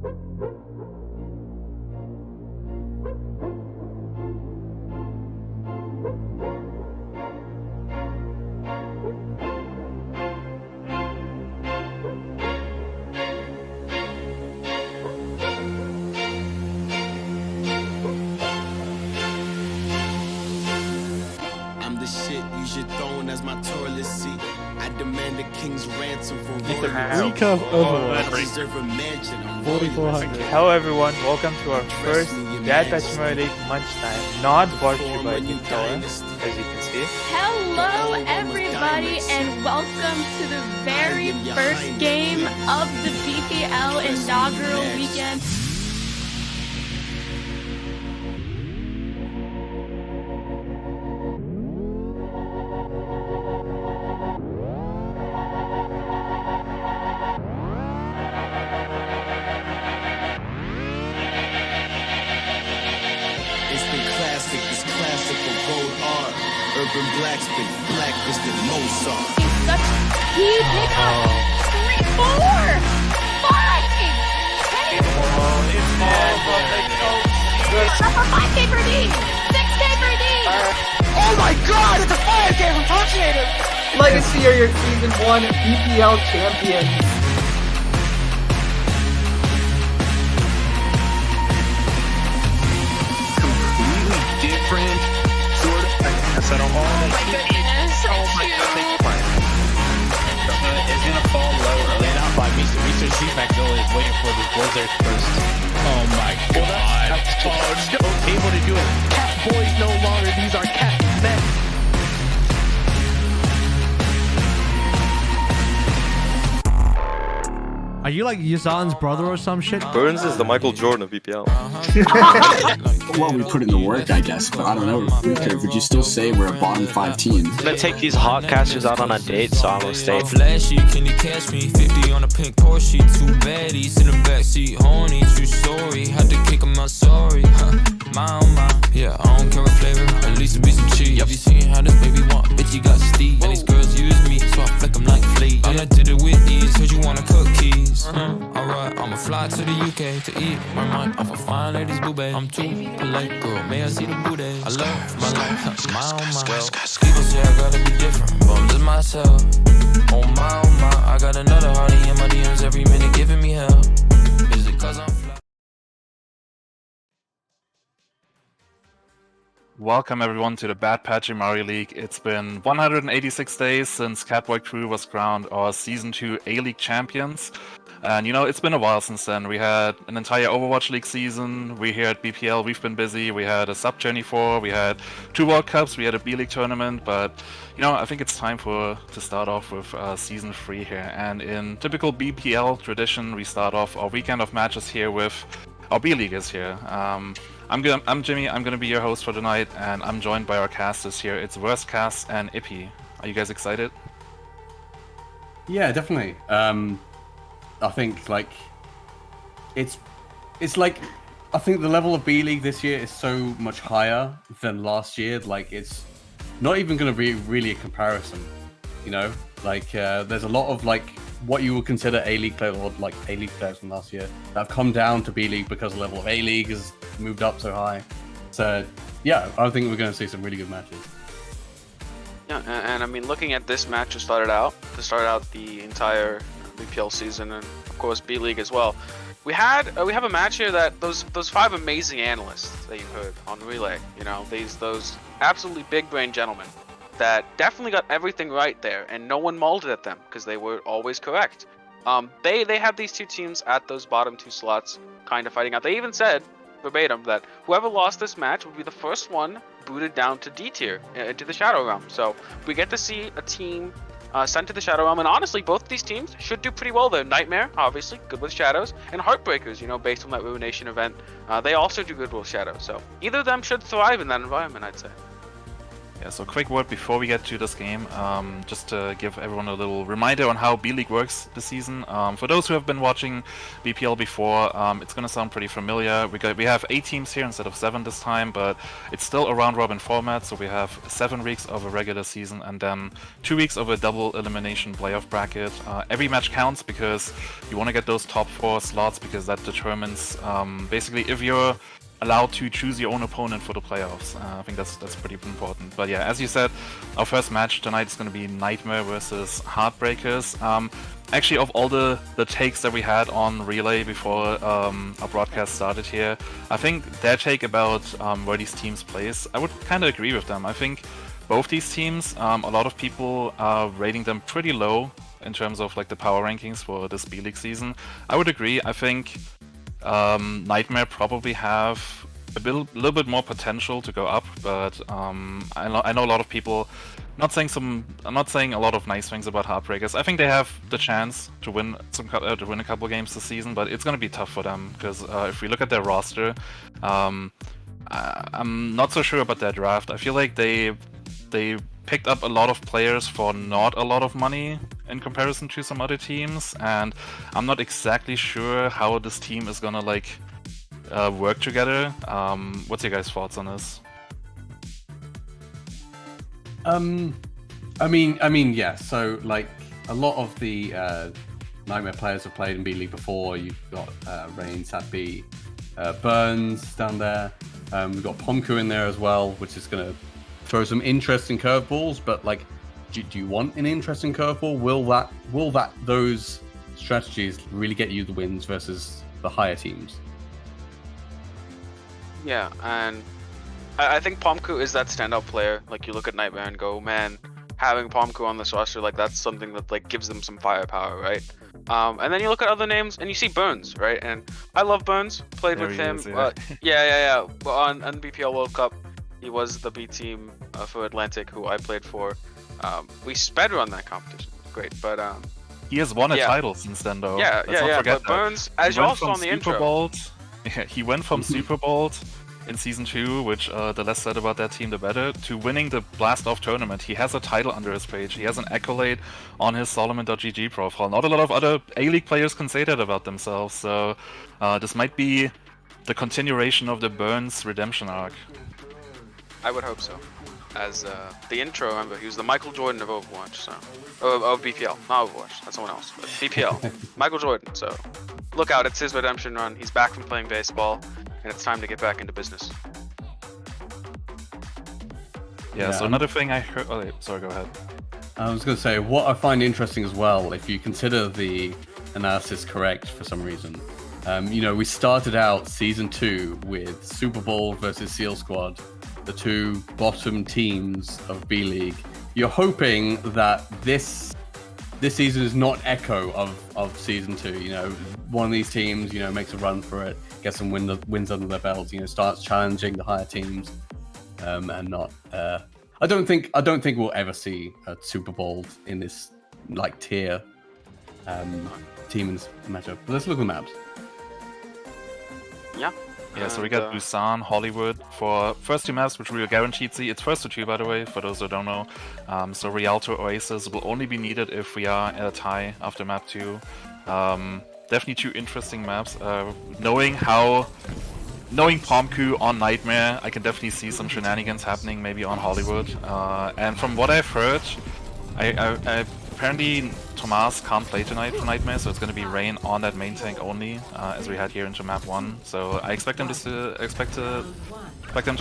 Use your throne as my toilet seat. I demand the king's ransom for Nitemare. Week of Overwatch. 4,400. Hello everyone, welcome to our first Bad Nitemare League lunchtime, not brought to you by BPL, as you can see. Hello everybody and welcome to the very first game of the BPL inaugural weekend. Urban blacksmith, blacklisted Mozart. He's such. He picked up 3, 4, 5. It's all For 5K per D, 6K per D. Oh my God! It's a 5K from Toxiator. Legacy are your season 1 BPL champions. Completely different. So all the oh my God, it's gonna fall lower. Laid out by Mr. C. Magnolia is waiting for the Blizzard first. Oh my God. Oh, no. Able to do it. Cat boys no longer, these are cat men. Are you like Yazan's brother or some shit? Burns is the Michael Jordan of BPL. Well, we put in the work, I guess, but I don't know. Would you still say we're a bottom 5 team? I'm gonna take these hot casters out on a date, so I'm gonna stay. Flashy, can you catch me? 50 on a pink Porsche, 2 baddies in the backseat, horny, true story. Had to kick 'em out, sorry. My oh my, yeah, I don't care what flavor, at least it be some cheese. Yep. You seen how this baby want, bitch, you got Steve. And these girls use me, so I flick 'em like fleet. I did it with ease, cause you wanna cookies. Alright, I'ma fly to the UK to eat my mind off a fine lady's boobay. I'm too polite, girl, may I see the booty? I love my life, my oh my. People say I gotta be different, but I'm just myself. Oh my, I got another hottie in my DMs every minute giving me hell. Is it cause I'm fly? Welcome everyone to the Bad Nitemare League. It's been 186 days since Catboy Crew was crowned our Season 2 A-League champions. And you know, it's been a while since then. We had an entire Overwatch League season. We here at BPL, we've been busy. We had a Sub Journey 4, we had 2 World Cups, we had a B-League tournament. But you know, I think it's time to start off with Season 3 here. And in typical BPL tradition, we start off our weekend of matches here with our B-Leaguers here. I'm Jimmy, I'm gonna be your host for tonight, and I'm joined by our casters here. It's Worst Cast and Ippy. Are you guys excited? Yeah, definitely. I think like it's like I think the level of B League this year is so much higher than last year. Like it's not even gonna be really a comparison, you know? Like there's a lot of like what you would consider A-League players or like A-League players from last year that have come down to B-League because the level of A-League has moved up so high. So yeah, I think we're going to see some really good matches. Yeah, and I mean, looking at this match to start out the entire BPL season, and of course B-League as well, we have a match here that those 5 amazing analysts that you heard on Relay, you know, those absolutely big brain gentlemen that definitely got everything right there, and no one mauled at them because they were always correct. They have these 2 teams at those bottom 2 slots kind of fighting out. They even said verbatim that whoever lost this match would be the first one booted down to D tier into the Shadow Realm. So we get to see a team sent to the Shadow Realm, and honestly both of these teams should do pretty well there. Nitemare, obviously good with Shadows, and Heartbreakers, you know, based on that Ruination event, they also do good with Shadows. So either of them should thrive in that environment, I'd say. Yeah, so quick word before we get to this game, just to give everyone a little reminder on how B-League works this season. For those who have been watching BPL before, it's gonna sound pretty familiar. We have 8 teams here instead of 7 this time, but it's still a round-robin format, so we have 7 weeks of a regular season and then 2 weeks of a double elimination playoff bracket. Every match counts because you want to get those top 4 slots, because that determines basically if you're allowed to choose your own opponent for the playoffs. I think that's pretty important. But yeah, as you said, our first match tonight is going to be Nitemare versus Heartbreakers. Actually, of all the takes that we had on Relay before our broadcast started here, I think their take about where these teams place, I would kind of agree with them. I think both these teams, a lot of people are rating them pretty low in terms of like the power rankings for this B-League season. I would agree. I think Nitemare probably have a little bit more potential to go up, but I know a lot of people. I'm not saying a lot of nice things about Heartbreakers. I think they have the chance to win a couple games this season, but it's going to be tough for them because if we look at their roster, I'm not so sure about their draft. I feel like they picked up a lot of players for not a lot of money in comparison to some other teams, and I'm not exactly sure how this team is gonna like work together. What's your guys' thoughts on this? I mean, yeah. So like a lot of the Nitemare players have played in B League before. You've got Rain, Satby, Burns down there. We've got Pomku in there as well, which is gonna throw some interesting curveballs. But like, do you want an interesting curveball? Will those strategies really get you the wins versus the higher teams? Yeah, and I think Pomku is that standout player. Like, you look at Nitemare and go, man, having Pomku on this roster, like, that's something that like gives them some firepower, right? And then you look at other names and you see Burns, right? And I love Burns. Played with him. Yeah. Well, on BPL World Cup, he was the B team for Atlantic, who I played for. We speedrun that competition. Great, but he has won a title since then, though. Yeah. But Burns, as you also saw on the intro, he went from Super Bowl in Season 2, which the less said about that team, the better, to winning the Blast-Off tournament. He has a title under his page. He has an accolade on his Solomon.gg profile. Not a lot of other A-League players can say that about themselves, so this might be the continuation of the Burns redemption arc. I would hope so. As the intro, remember, he was the Michael Jordan of Overwatch, so... Of BPL, not Overwatch, that's someone else. But BPL, Michael Jordan, so... Look out, it's his redemption run. He's back from playing baseball, and it's time to get back into business. Yeah, so another thing I heard... Oh, wait, sorry, go ahead. I was going to say, what I find interesting as well, if you consider the analysis correct for some reason, we started out Season 2 with Super Bowl versus Seal Squad, the two bottom teams of B-League. You're hoping that this season is not echo of Season 2. One of these teams, makes a run for it, gets some wins under their belt, starts challenging the higher teams, and not. I don't think we'll ever see a Super Bowl in this like tier team matchup. But let's look at the maps. Yeah, so we got Busan, Hollywood for first 2 maps, which we will guaranteed see. It's first to 2, by the way, for those who don't know. So Rialto Oasis will only be needed if we are at a tie after map 2. Definitely 2 interesting maps. Knowing Pomku on Nitemare, I can definitely see some shenanigans happening maybe on Hollywood. And from what I've heard, I apparently Tomas can't play tonight for Nitemare, so it's going to be Rain on that main tank only, as we had here into map 1. So I expect them to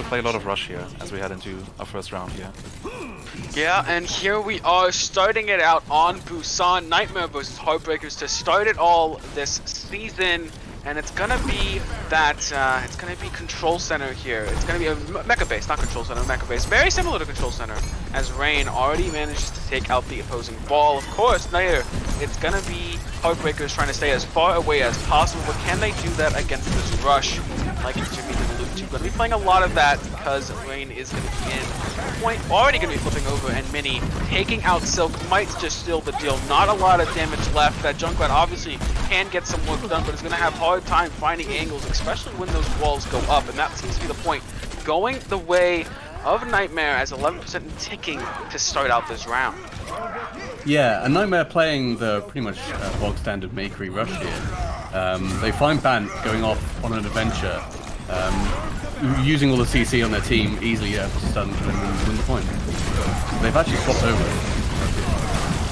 play a lot of rush here as we head into our first round here. Yeah, and here we are starting it out on Busan, Nitemare versus Heartbreakers to start it all this season. And it's gonna be that, it's gonna be Control Center here. It's gonna be a Mecha Base, not Control Center, Mecha Base. Very similar to Control Center, as Rain already manages to take out the opposing ball. Of course, later, it's gonna be Heartbreakers trying to stay as far away as possible, but can they do that against this rush? Like Jimmy did allude to, gonna be playing a lot of that because Rain is gonna be in point, already gonna be flipping over, and Mini taking out Silk might just seal the deal. Not a lot of damage left. That Junkrat obviously can get some work done, but it's gonna have hard time finding angles, especially when those walls go up, and that seems to be the point. Going the way of Nitemare as 11% ticking to start out this round. Yeah, and Nitemare playing the pretty much bog standard Makery rush here. They find Bant going off on an adventure, using all the CC on their team easily to stun and win the point. They've actually swapped over.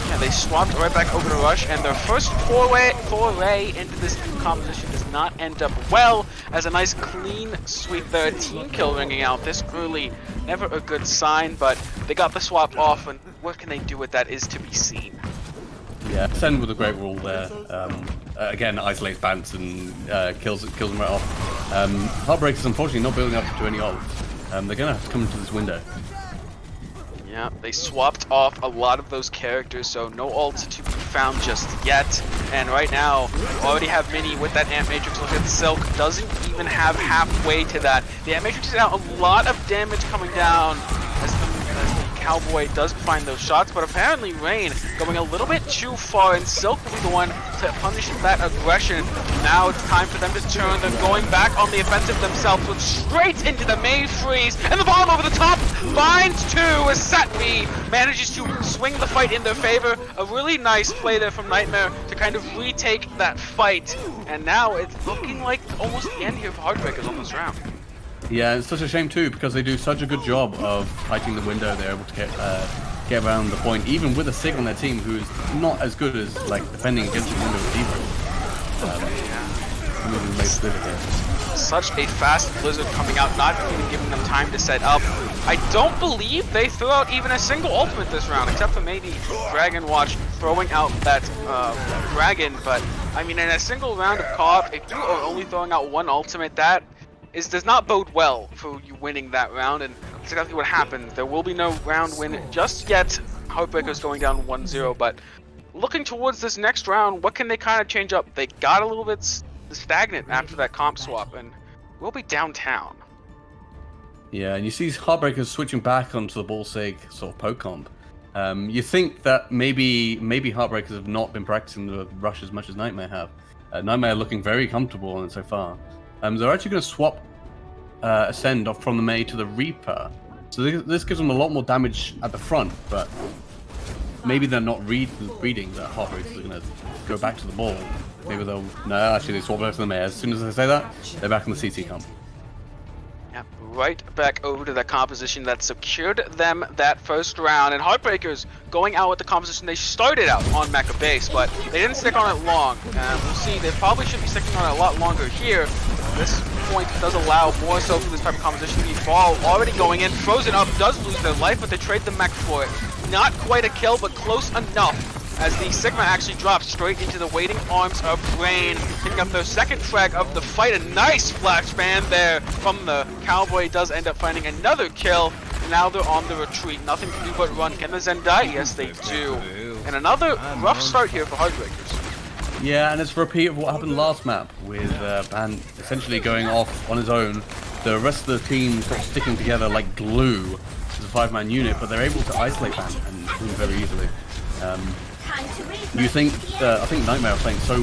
Yeah, they swapped right back over to Rush, and their first foray into this composition does not end up well, as a nice clean sweep there, a team kill ringing out this early. Never a good sign, but they got the swap off, and what can they do with that is to be seen. Yeah, Send with a great rule there. Again, isolates Bants and kills them right off. Heartbreakers unfortunately not building up to any ult. They're going to have to come into this window. Yeah, they swapped off a lot of those characters, so no ults to be found just yet. And right now, already have Mini with that Ant Matrix. Look at Silk, doesn't even have halfway to that. The Ant Matrix is out, a lot of damage coming down as the Cowboy does find those shots, but apparently Rain going a little bit too far, and Silk will be the one to punish that aggression. Now it's time for them to turn. They're going back on the offensive themselves with straight into the main freeze, and the bomb over the top finds two as Satvi manages to swing the fight in their favor. A really nice play there from Nitemare to kind of retake that fight, and now it's looking like almost the end here for Heartbreakers on this round. Yeah, it's such a shame too, because they do such a good job of fighting the window. They're able to get around the point, even with a Sig on their team who's not as good as like defending against the window with Devo. Such a fast Blizzard coming out, not even giving them time to set up. I don't believe they threw out even a single ultimate this round, except for maybe Dragon Watch throwing out that Dragon. But I mean, in a single round of co-op, if you are only throwing out one ultimate, that does not bode well for you winning that round, and that's exactly what happened. There will be no round win just yet. Heartbreakers going down 1-0, but looking towards this next round, what can they kind of change up? They got a little bit stagnant after that comp swap, and we'll be downtown. Yeah, and you see Heartbreakers switching back onto the ball sig sort of poke comp. You think that maybe Heartbreakers have not been practicing the rush as much as Nitemare have. Nitemare looking very comfortable on it so far. They're actually going to swap Ascend off from the Mei to the Reaper. So this gives them a lot more damage at the front, but maybe they're not reading that Heartbreakers are going to go back to the ball. Maybe they'll... No, actually they swap over to the Mei. As soon as I say that, they're back on the CT comp. Yep, right back over to that composition that secured them that first round. And Heartbreakers going out with the composition they started out on Mecha Base, but they didn't stick on it long. We'll see, they probably should be sticking on it a lot longer here. This point does allow more so for this type of composition to be Ball already going in. Frozen Up does lose their life, but they trade the mech for it. Not quite a kill, but close enough, as the Sigma actually drops straight into the waiting arms of Rain, picking up their second frag of the fight. A nice flash ban there from the Cowboy, does end up finding another kill. Now they're on the retreat, nothing to do but run. Can the Zen die? Yes, they do. And another rough start here for Heartbreakers. Yeah, and it's a repeat of what happened last map, with Ban essentially going off on his own. The rest of the team sort of sticking together like glue as a 5-man unit, but they're able to isolate Ban and do it very easily. You think, I think Nitemare are playing so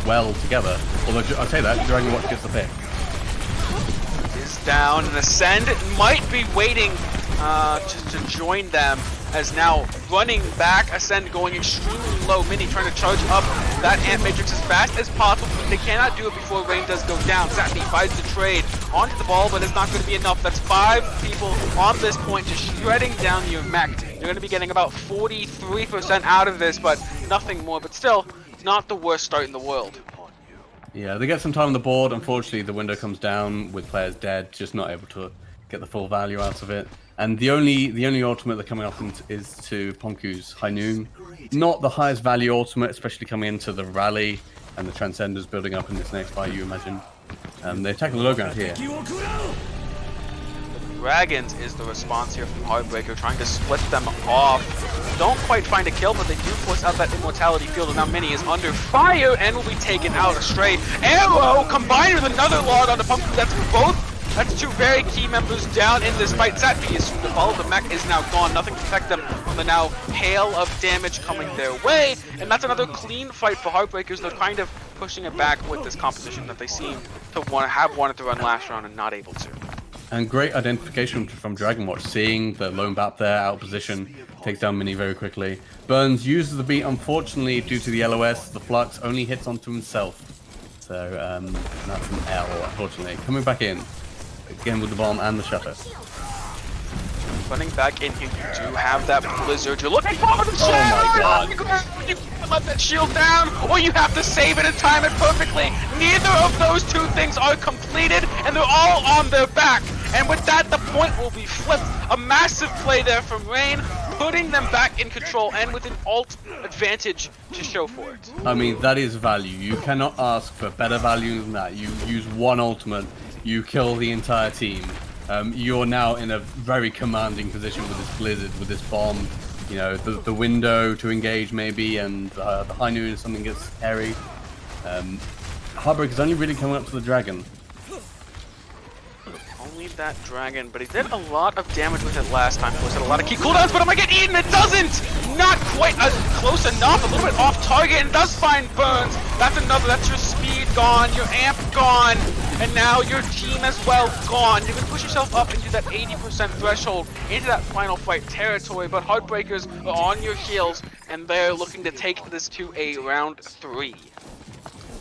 well together, although I say that, Dragon Watch gets the pick. Is down, and Ascend might be waiting just to join them, as now running back, Ascend going extremely low, Mini trying to charge up that Ant Matrix as fast as possible, but they cannot do it before Rain does go down. Zatney finds the trade onto the ball, but it's not going to be enough. That's 5 people on this point, just shredding down your mech. You're going to be getting about 43% out of this, but nothing more. But still, not the worst start in the world. Yeah, they get some time on the board. Unfortunately, the window comes down with players dead, just not able to get the full value out of it. And the only ultimate they're coming up is to Ponku's High Noon. Not the highest value ultimate, especially coming into the rally and the Transcenders building up in this next fight, you imagine. They attack the low ground here. Dragons is the response here from Heartbreaker, trying to split them off. Don't quite find a kill, but they do force out that immortality field, and now Mini is under fire and will be taken out. A stray arrow combined with another log on the Pumpkin. That's 2 very key members down in this fight. Zatvi is soon to follow. The mech is now gone. Nothing to protect them from the now hail of damage coming their way. And that's another clean fight for Heartbreakers. They're kind of pushing it back with this composition that they seem to have wanted to run last round and not able to. And great identification from Dragon Watch, seeing the lone BAP there, out of position, takes down Mini very quickly. Burns uses the beat, unfortunately, due to the LOS, the Flux only hits onto himself. So that's an L, unfortunately. Coming back in, again with the bomb and the shutter. Running back in here, you do have that blizzard. You're looking for the shadow! Oh my god. You can't let that shield down, or you have to save it and time it perfectly. Neither of those two things are completed, and they're all on their back. And with that, the point will be flipped. A massive play there from Rain, putting them back in control and with an ult advantage to show for it. I mean, that is value. You cannot ask for better value than that. You use one ultimate, you kill the entire team. You're now in a very commanding position with this blizzard, with this bomb. You know, the window to engage maybe, and the high noon if something gets hairy. Heartbreakers only really coming up to the dragon. Only that dragon, but he did a lot of damage with it last time. Of course, had a lot of key cooldowns, but am I get eaten? It doesn't! Not quite close enough, a little bit off target, and does find Burns. That's another, that's your speed gone, your amp gone, and now your team as well gone. You can push yourself up into that 80% threshold, into that final fight territory, but Heartbreakers are on your heels, and they're looking to take this to a round 3.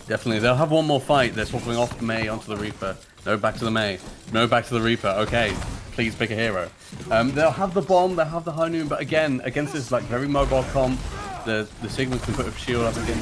Definitely, they'll have one more fight. They're swapping off the Mei onto the Reaper. No, back to the Mei. No, back to the Reaper. Okay, please pick a hero. They'll have the bomb, they'll have the high noon, but again, against this like very mobile comp, the Sigma can put a shield up again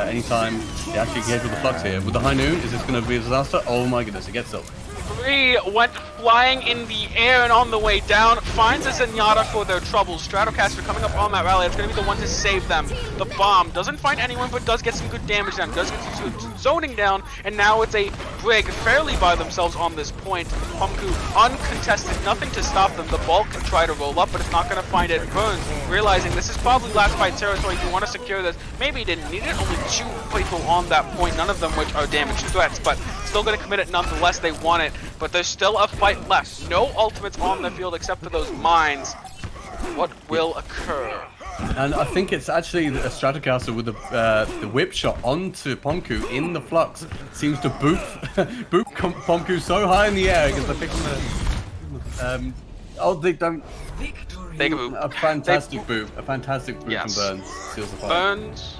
anytime. They actually engage with the Flux here. With the high noon, is this going to be a disaster? Oh my goodness, it gets silver. 3 went flying in the air and on the way down, finds a Zenyatta for their troubles. Stratocaster coming up on that rally, it's going to be the one to save them. The bomb doesn't find anyone, but does get some good damage down, does get some zoning down, and now it's a Brig fairly by themselves on this point. Pumku uncontested, nothing to stop them. The ball can try to roll up, but it's not going to find it. Burns, realizing this is probably last fight territory, you want to secure this. Maybe he didn't need it, only 2 people on that point, none of them which are damage threats, but still going to commit it nonetheless. They want it. But there's still a fight left. No ultimates on the field except for those mines. What will occur? And I think it's actually a Stratocaster with the whip shot onto Pomku in the Flux. Seems to boop Pomku so high in the air because they're picking the... they don't... They boop. A fantastic boop. A fantastic boop yes. from Burns. Seals the fight. Burns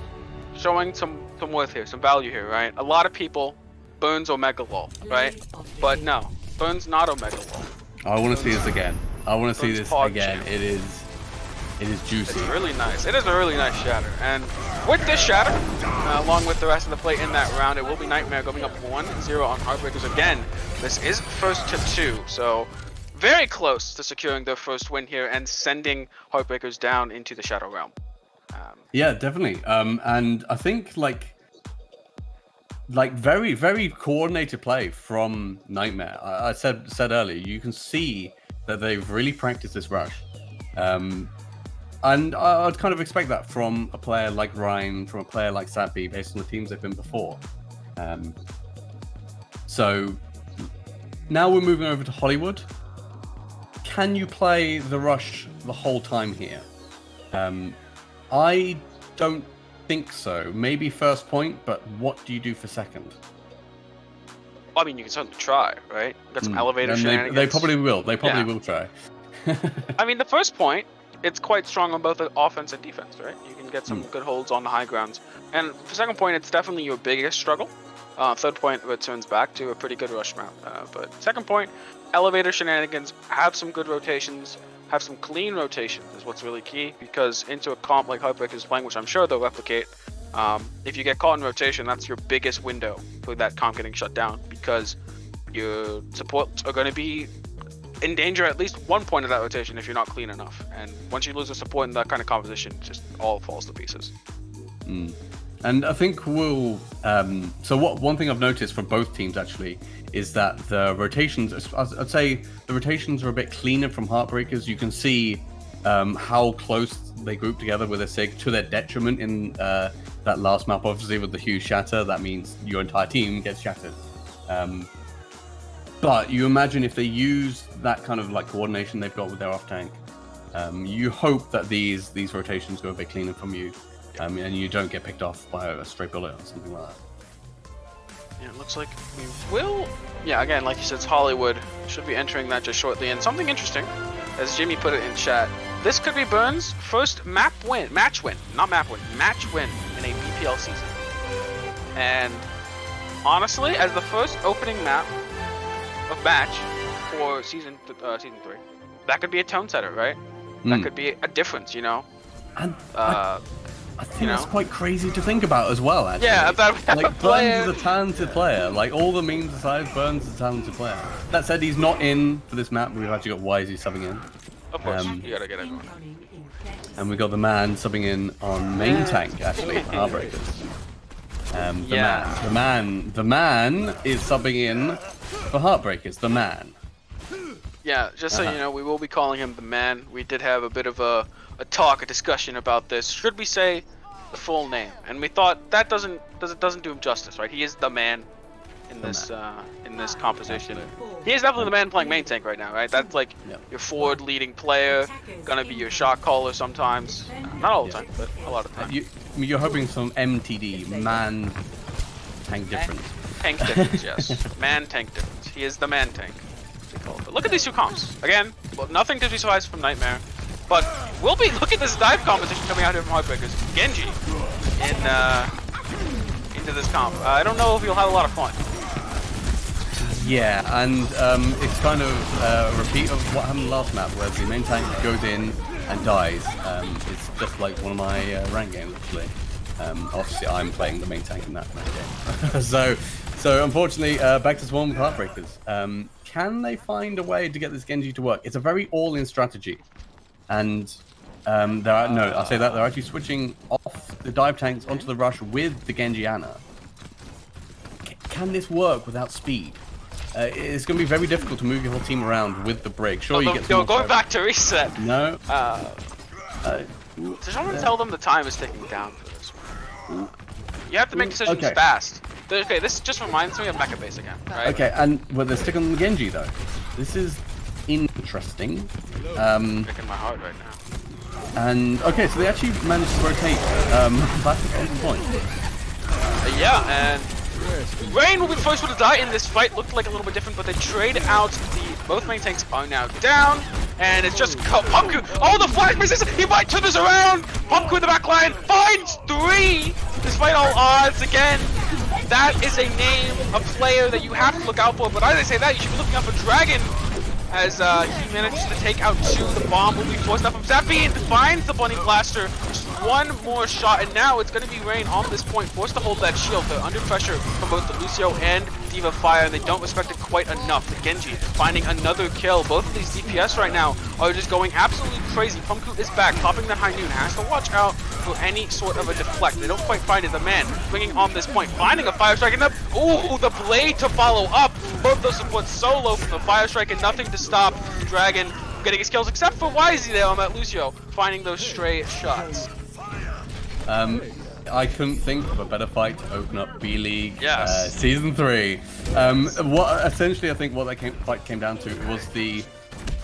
showing some worth here, some value here, right? A lot of people... Burns Omega Lol, right? But no, Burns not Omega Lol. I want to see this again. I want to see this again. Champ. It is juicy. It's really nice. It is a really nice shatter. And with this shatter, along with the rest of the play in that round, it will be Nitemare going up 1-0 on Heartbreakers again. This is first to 2, so very close to securing their first win here and sending Heartbreakers down into the Shadow Realm. Yeah, definitely. And I think like very, very coordinated play from Nitemare. I said earlier, you can see that they've really practiced this rush. And I'd kind of expect that from a player like Ryan, from a player like Sappy, based on the teams they've been before. So now we're moving over to Hollywood. Can you play the rush the whole time here? I don't think so. Maybe first point, but what do you do for second? Well, I mean, you can certainly try, right? Got some elevator shenanigans. They probably will. They probably will try. I mean, the first point, it's quite strong on both the offense and defense, right? You can get some good holds on the high grounds. And for second point, it's definitely your biggest struggle. Third point returns back to a pretty good rush mount. But second point, elevator shenanigans, have some good rotations, have some clean rotations is what's really key, because into a comp like Heartbreakers is playing, which I'm sure they'll replicate, if you get caught in rotation, that's your biggest window for that comp getting shut down, because your supports are going to be in danger at least one point of that rotation if you're not clean enough. And once you lose a support in that kind of composition, it just all falls to pieces. And I think we'll... one thing I've noticed from both teams, actually, is that the rotations... I'd say the rotations are a bit cleaner from Heartbreakers. You can see how close they group together with a SIG to their detriment in that last map, obviously, with the huge shatter. That means your entire team gets shattered. But you imagine if they use that kind of like coordination they've got with their off-tank, you hope that these rotations go a bit cleaner from you. And you don't get picked off by a stray bullet or something like that. Yeah, it looks like we will. Yeah, again, like you said, it's Hollywood. Should be entering that just shortly. And something interesting, as Jimmy put it in chat, this could be Burns' first match win in a BPL season. And honestly, as the first opening map of match for season 3, that could be a tone setter, right? That could be a difference, you know. And I think that's quite crazy to think about as well, actually. Yeah, that we have like a player. Burns is a talented player. Like all the memes aside, Burns is a talented player. That said, he's not in for this map. We've actually got YZ subbing in. Of course, you gotta get it. And we got the man subbing in on main tank, actually, Heartbreakers. The man is subbing in for Heartbreakers. The man. Yeah, just so you know, we will be calling him the man. We did have a bit of a discussion about this. Should we say the full name? And we thought that doesn't do him justice, right? He is the man in this composition. He is definitely the man playing main tank right now, right? That's like your forward leading player, gonna be your shot caller sometimes. Not all the time, but a lot of times. You're hoping some MTD, man tank difference. Tank difference, yes. Man tank difference. He is the man tank. But look at these two comps. Again, well, nothing to be surprised from Nitemare. But we'll be look at this dive competition coming out here from Heartbreakers. Genji into this comp. I don't know if you'll have a lot of fun. Yeah, and it's kind of a repeat of what happened last map, where the main tank goes in and dies. It's just like one of my rank games, actually. Obviously, I'm playing the main tank in that game. So unfortunately, back to Swarm with Heartbreakers. Can they find a way to get this Genji to work? It's a very all-in strategy. And they're actually switching off the dive tanks onto the rush with the Genji Ana. Can this work without speed? It's going to be very difficult to move your whole team around with the break. Sure, you get some going back to reset. No. Does someone tell them the time is ticking down for this one? You have to make decisions fast. Okay, this just reminds me of Mecha Base again, right? Okay, and they're sticking on the Genji though. This is interesting. Breaking my heart right now. And okay, so they actually managed to rotate back on the point. Yeah, and Rain will be the first one to die in this fight. Looked like a little bit different, but they trade out both main tanks are now down, and it's just Pumpku. Oh, the flash misses! He might turn this around! Pumpku in the back line finds 3! Despite all odds, again, that is a name, a player that you have to look out for, but as I say that, you should be looking out for Dragon, as he manages to take out 2. The bomb will be forced out from Zappy and finds the Bunny Blaster. Just one more shot, and now it's going to be Rain on this point, forced to hold that shield. They're under pressure from both the Lucio and Diva Fire, and they don't respect it quite enough. The Genji finding another kill. Both of these DPS right now are just going absolutely crazy. Pumpku is back, popping the high noon. Has to watch out for any sort of a deflect. They don't quite find it. The man bringing on this point, finding a Fire Strike, and the blade to follow up. Both those supports solo from the Fire Strike, and nothing to stop Dragon getting his kills, except for YZ there on that Lucio, finding those stray shots. I couldn't think of a better fight to open up B-League yes. Season 3. Essentially, I think what that fight came down to was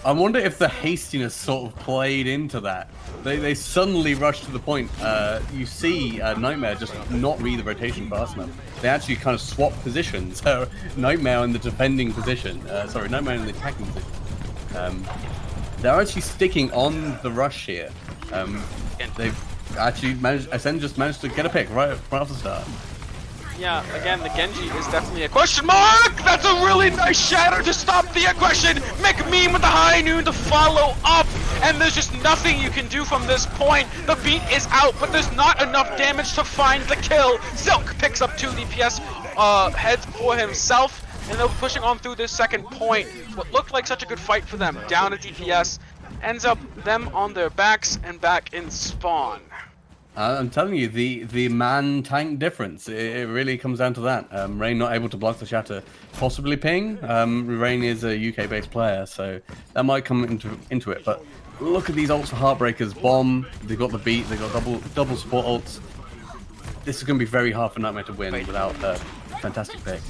I wonder if the hastiness sort of played into that. They suddenly rushed to the point. You see Nitemare just not read the rotation fast enough. They actually kind of swap positions. So Nitemare in the defending position. Nitemare in the attacking position. They're actually sticking on the rush here. They've actually Ascend just managed to get a pick right off the start. Yeah, again, the Genji is definitely a question mark! That's a really nice shatter to stop the aggression! McMeme with the high noon to follow up! And there's just nothing you can do from this point. The beat is out, but there's not enough damage to find the kill. Silk picks up 2 DPS heads for himself, and they're pushing on through this second point. What looked like such a good fight for them, down a DPS, ends up them on their backs and back in spawn. I'm telling you, the man-tank difference, it really comes down to that. Rain not able to block the shatter, possibly ping. Rain is a UK-based player, so that might come into it. But look at these ults for Heartbreakers. Bomb, they've got the beat, they've got double support ults. This is going to be very hard for Nitemare to win without a fantastic pick.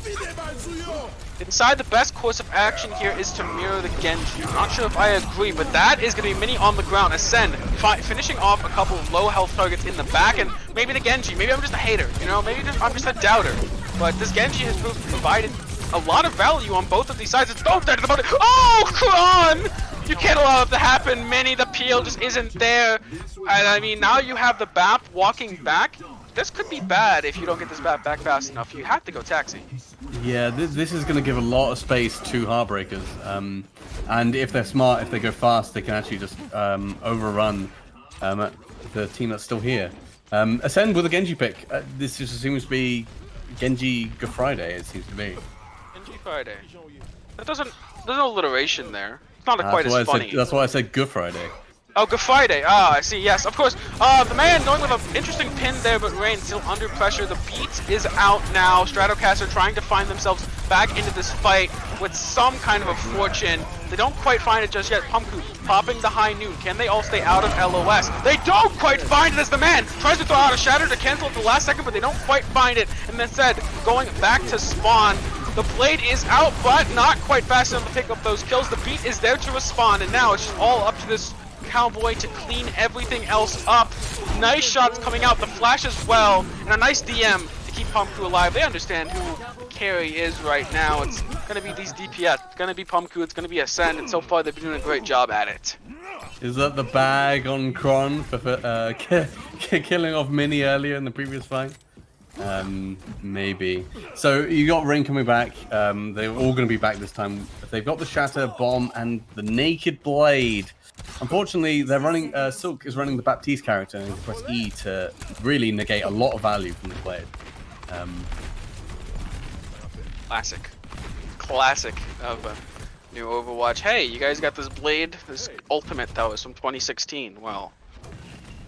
Inside, the best course of action here is to mirror the Genji. I'm not sure if I agree, but that is going to be Mini on the ground. Ascend, finishing off a couple of low health targets in the back, and maybe the Genji. Maybe I'm just a hater, you know? Maybe I'm just a doubter. but this Genji has provided a lot of value on both of these sides. It's both dead at the moment. Oh, Kron! You can't allow it to happen. Mini, the peel just isn't there. And I mean, now you have the BAP walking back. This could be bad if you don't get this BAP back fast enough. You have to go taxi. Yeah, this is going to give a lot of space to Heartbreakers. And if they're smart, if they go fast, they can actually just overrun the team that's still here. Ascend with a Genji pick. This just seems to be Genji Good Friday, it seems to be. Genji Friday. There's no alliteration there. It's not quite as funny. That's why I said Good Friday. Oh, Good Friday. Ah, I see. Yes, of course. The man going with an interesting pin there, but Rain still under pressure. The beat is out now. Stratocaster trying to find themselves back into this fight with some kind of a fortune. They don't quite find it just yet. Pumpku popping the high noon. Can they all stay out of LOS? They don't quite find it as the man tries to throw out a shatter to cancel at the last second, but they don't quite find it. And instead, going back to spawn. The blade is out, but not quite fast enough to pick up those kills. The beat is there to respond, and now it's just all up to this Cowboy to clean everything else up. Nice shots coming out, the flash as well, and a nice DM to keep Pumpku alive. They understand who carry is right now. It's gonna be these DPS, it's gonna be Pumpku, it's gonna be Ascend, and so far they've been doing a great job at it. Is that the bag on Kron for killing off Mini earlier in the previous fight? Maybe. So you got Rain coming back. They're all going to be back this time. They've got the Shatter, Bomb, and the Naked Blade. Unfortunately, they're running. Silk is running the Baptiste character, and you press E to really negate a lot of value from the blade. Classic of new Overwatch. Hey, you guys got this blade, this ultimate that was from 2016. Well,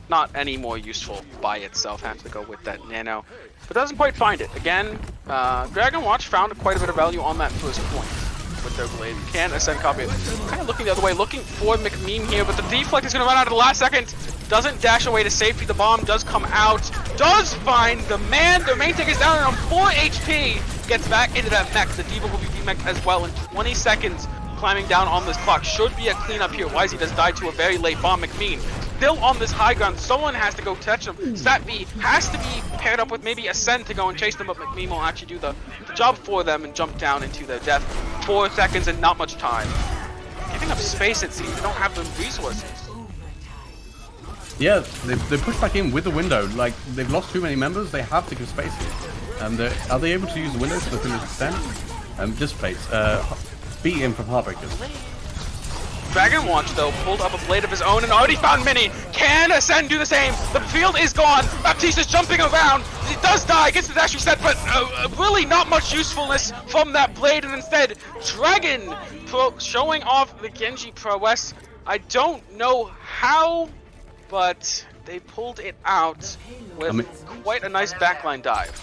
not any more useful by itself. Have to go with that nano, but doesn't quite find it. Again, Dragon Watch found quite a bit of value on that first point with their blade. Can Ascend copy it. Kind of looking the other way, looking for McMeme here, but the deflect is going to run out at the last second. Doesn't dash away to safety. The bomb does come out. Does find the man. The main tank is down on 4 HP. Gets back into that mech. The Diva will be demech as well in 20 seconds. Climbing down on this clock. Should be a cleanup here. YZ does die to a very late bomb. McMeme still on this high ground. Someone has to go touch him. Satby has to be paired up with maybe Ascend to go and chase them, but McMeme will actually do the job for them and jump down into their death. 4 seconds and not much time. Giving up space, it seems. They don't have the resources. Yeah, they pushed back in with the window. Like, they've lost too many members. They have to give space here. Are they able to use the window to the fullest extent? Dissipates. Beat him from Heartbreakers. Dragon Watch, though, pulled up a blade of his own and already found Mini. Can Ascend do the same? The field is gone. Baptiste is jumping around. He does die, gets the dash reset, but really not much usefulness from that blade. And instead, Dragon showing off the Genji prowess. I don't know how, but they pulled it out with quite a nice backline dive.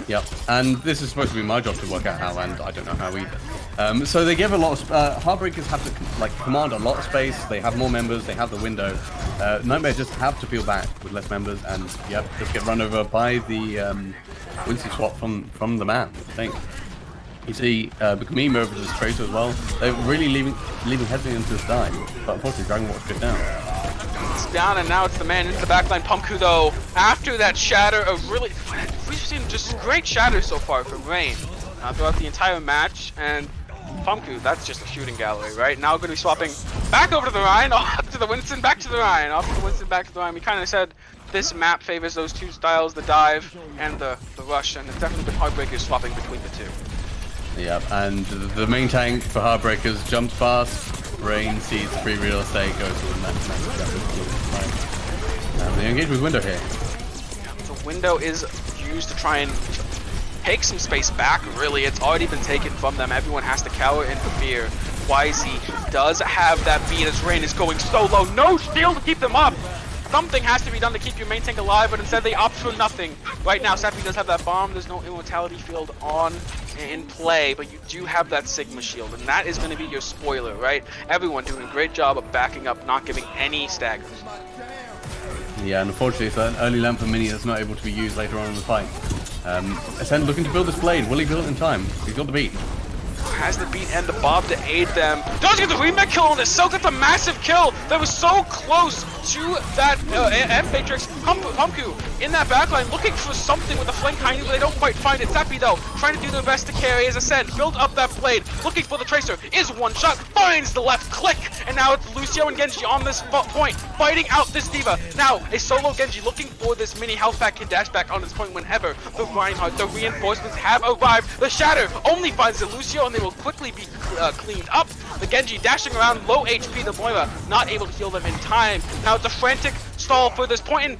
Yep, and this is supposed to be my job to work out how, and I don't know how either. So they give a lot of Heartbreakers have to command a lot of space. They have more members. They have the window. Nitemare just have to peel back with less members, and yep, just get run over by the Winston swap from the man. I think you see McMeme over to this Tracer as well. They're really leaving Headley to this dive, but unfortunately Dragon Watch good down. It's down, and now it's the man into the backline. Pumpku, though, after that shatter, we've seen just great shatters so far from Rain throughout the entire match, and Pumpku, that's just a shooting gallery, right? Now going to be swapping back over to the Ryan, off to the Winston, back to the Ryan, off to the Winston, back to the Ryan. We kind of said this map favors those two styles, the dive and the rush, and it's definitely been Heartbreakers swapping between the two. Yep, and the main tank for Heartbreakers jumps past. Rain sees free real estate, goes to the next. They engage with window here. The window is used to try and take some space back, really. It's already been taken from them. Everyone has to cower in fear. YZ does have that beat as Rain is going so low. No shield to keep them up. Something has to be done to keep your main tank alive, but instead they opt for nothing. Right now, Sappy does have that bomb. There's no immortality field in play, but you do have that Sigma shield, and that is going to be your spoiler, right? Everyone doing a great job of backing up, not giving any staggers. Yeah, and unfortunately, it's an early lamp for Mini that's not able to be used later on in the fight. Ascend looking to build this blade. Will he build it in time? He's got the beat. has the beat and the bob to aid them. Does get the remake kill on this. So gets a massive kill that was so close to that Matrix. Pumpku in that backline looking for something with the flank Hayden, but they don't quite find it. Zappy though, trying to do their best to carry his ascent, build up that blade, looking for the Tracer, is one shot, finds the left click, and now it's Lucio and Genji on this point, fighting out this D.Va. Now, a solo Genji looking for this mini health pack can dash back on this point whenever the Reinhardt, the reinforcements have arrived. The Shatter only finds the Lucio, and they will quickly be cleaned up. The Genji dashing around, low HP, the Moira not able to heal them in time. Now it's a frantic stall for this point, and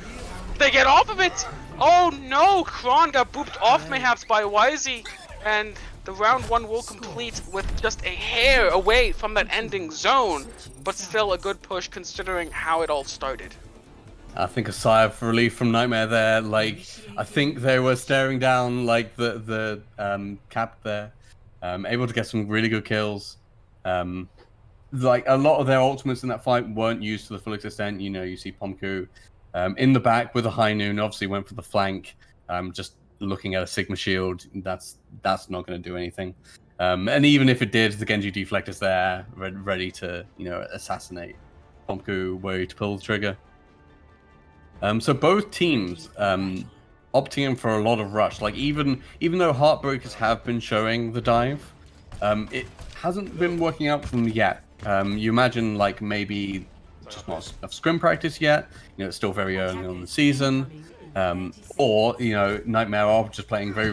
they get off of it. Oh no, Kron got booped off mayhaps by YZ, and the round 1 will complete with just a hair away from that ending zone, but still a good push considering how it all started. I think a sigh of relief from Nitemare there. Like, I think they were staring down like the cap there, able to get some really good kills. Like a lot of their ultimates in that fight weren't used to the full extent. You know, you see Pumpku in the back with a high noon, obviously went for the flank, just looking at a Sigma shield. That's not going to do anything. And even if it did, the Genji deflector's there, ready to, you know, assassinate Pumpku, wary to pull the trigger. So both teams opting in for a lot of rush. Like even though Heartbreakers have been showing the dive, it hasn't been working out for them yet. You imagine like maybe just not enough scrim practice yet. You know, it's still very early on the season, or you know, Nitemare are just playing very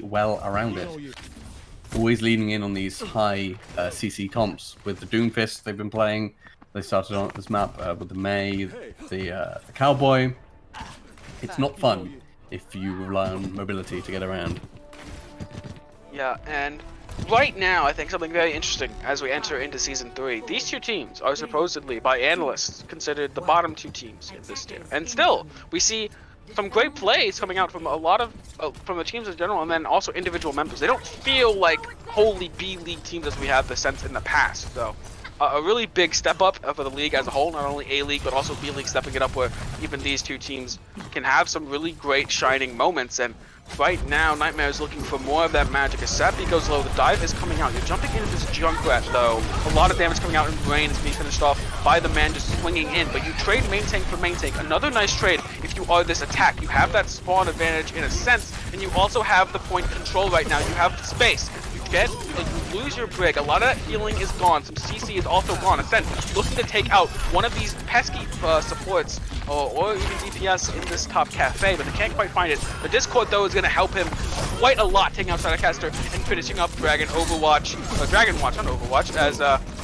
well around it. Always leaning in on these high CC comps with the Doomfist they've been playing. They started on this map with the May, the Cowboy. It's not fun if you rely on mobility to get around. Yeah, and right now I think something very interesting as we enter into Season 3. These two teams are supposedly, by analysts, considered the bottom 2 teams in this tier. And still, we see some great plays coming out from a lot of from the teams in general, and then also individual members. They don't feel like wholly B-League teams as we have the sense in the past. So a really big step up for the league as a whole, not only A-League but also B-League stepping it up, where even these two teams can have some really great shining moments. And right now, Nitemare is looking for more of that magic. As Sappy goes low, the dive is coming out. You're jumping into this Junkrat though. A lot of damage coming out in Brain is being finished off by the man just swinging in. But you trade main tank for main tank. Another nice trade if you are this attack. You have that spawn advantage in a sense, and you also have the point control right now. You have the space. You lose your Brig. A lot of that healing is gone. Some CC is also gone. Ascent looking to take out one of these pesky supports or even DPS in this top cafe, but they can't quite find it. The Discord though is going to help him quite a lot, taking out Shadowcaster and finishing up Dragon Watch, not Overwatch, as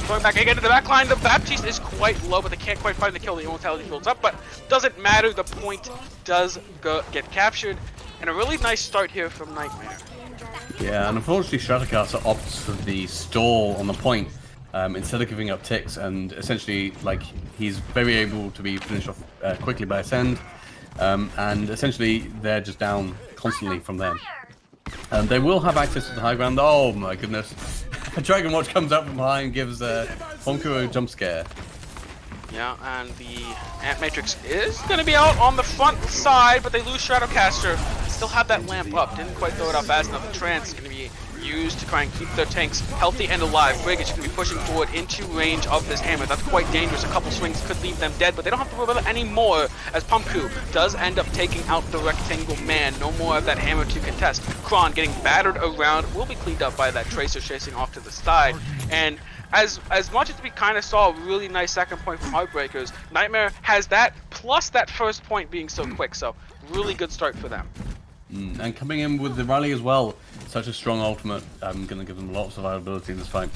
going back again to the backline. The Baptiste is quite low, but they can't quite find the kill. The Immortality builds up, but doesn't matter. The point does get captured, and a really nice start here from Nitemare. Yeah, and unfortunately Stratocaster opts for the stall on the point instead of giving up ticks, and essentially like he's very able to be finished off quickly by Ascend, and essentially they're just down constantly from them. They will have access to the high ground. Oh my goodness. Dragon Watch comes up from behind and gives Honku a jump scare. Yeah, and the Ant Matrix is going to be out on the front side, but they lose Shadowcaster. Still have that lamp up, didn't quite throw it out fast enough. Trance is going to be used to try and keep their tanks healthy and alive. Brig is going to be pushing forward into range of this hammer. That's quite dangerous. A couple swings could leave them dead, but they don't have to worry about it anymore, as Pumpku does end up taking out the rectangle man. No more of that hammer to contest. Kron getting battered around will be cleaned up by that Tracer chasing off to the side. And as much as we kind of saw a really nice second point from Heartbreakers, Nitemare has that, plus that first point being so quick, so really good start for them. And coming in with the rally as well, such a strong ultimate, going to give them lots of survivability in this fight.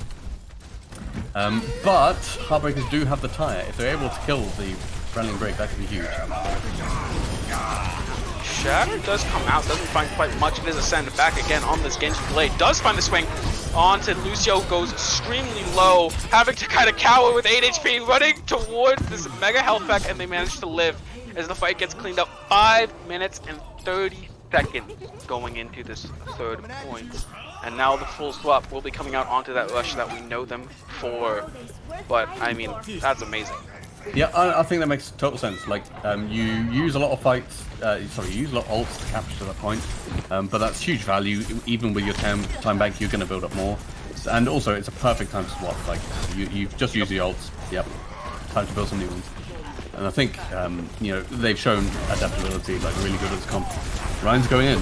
But Heartbreakers do have the tire. If they're able to kill the Brandling Break, that could be huge. Shatter does come out, doesn't find quite much of his ascend. Back again on this Genji blade, does find the swing onto Lucio, goes extremely low, having to kind of cower with 8 HP, running towards this mega health pack, and they manage to live as the fight gets cleaned up. 5 minutes and 30 seconds going into this third point. And now the full swap will be coming out onto that rush that we know them for. But, I mean, that's amazing. Yeah, I think that makes total sense. Like, you use a lot of fights, you use a lot of ults to capture that point, but that's huge value. Even with your time bank, you're going to build up more. And also, it's a perfect time to swap. Like, you've just used the ults. Yep, time to build some new ones. And I think, you know, they've shown adaptability, like, really good at this comp. Ryan's going in.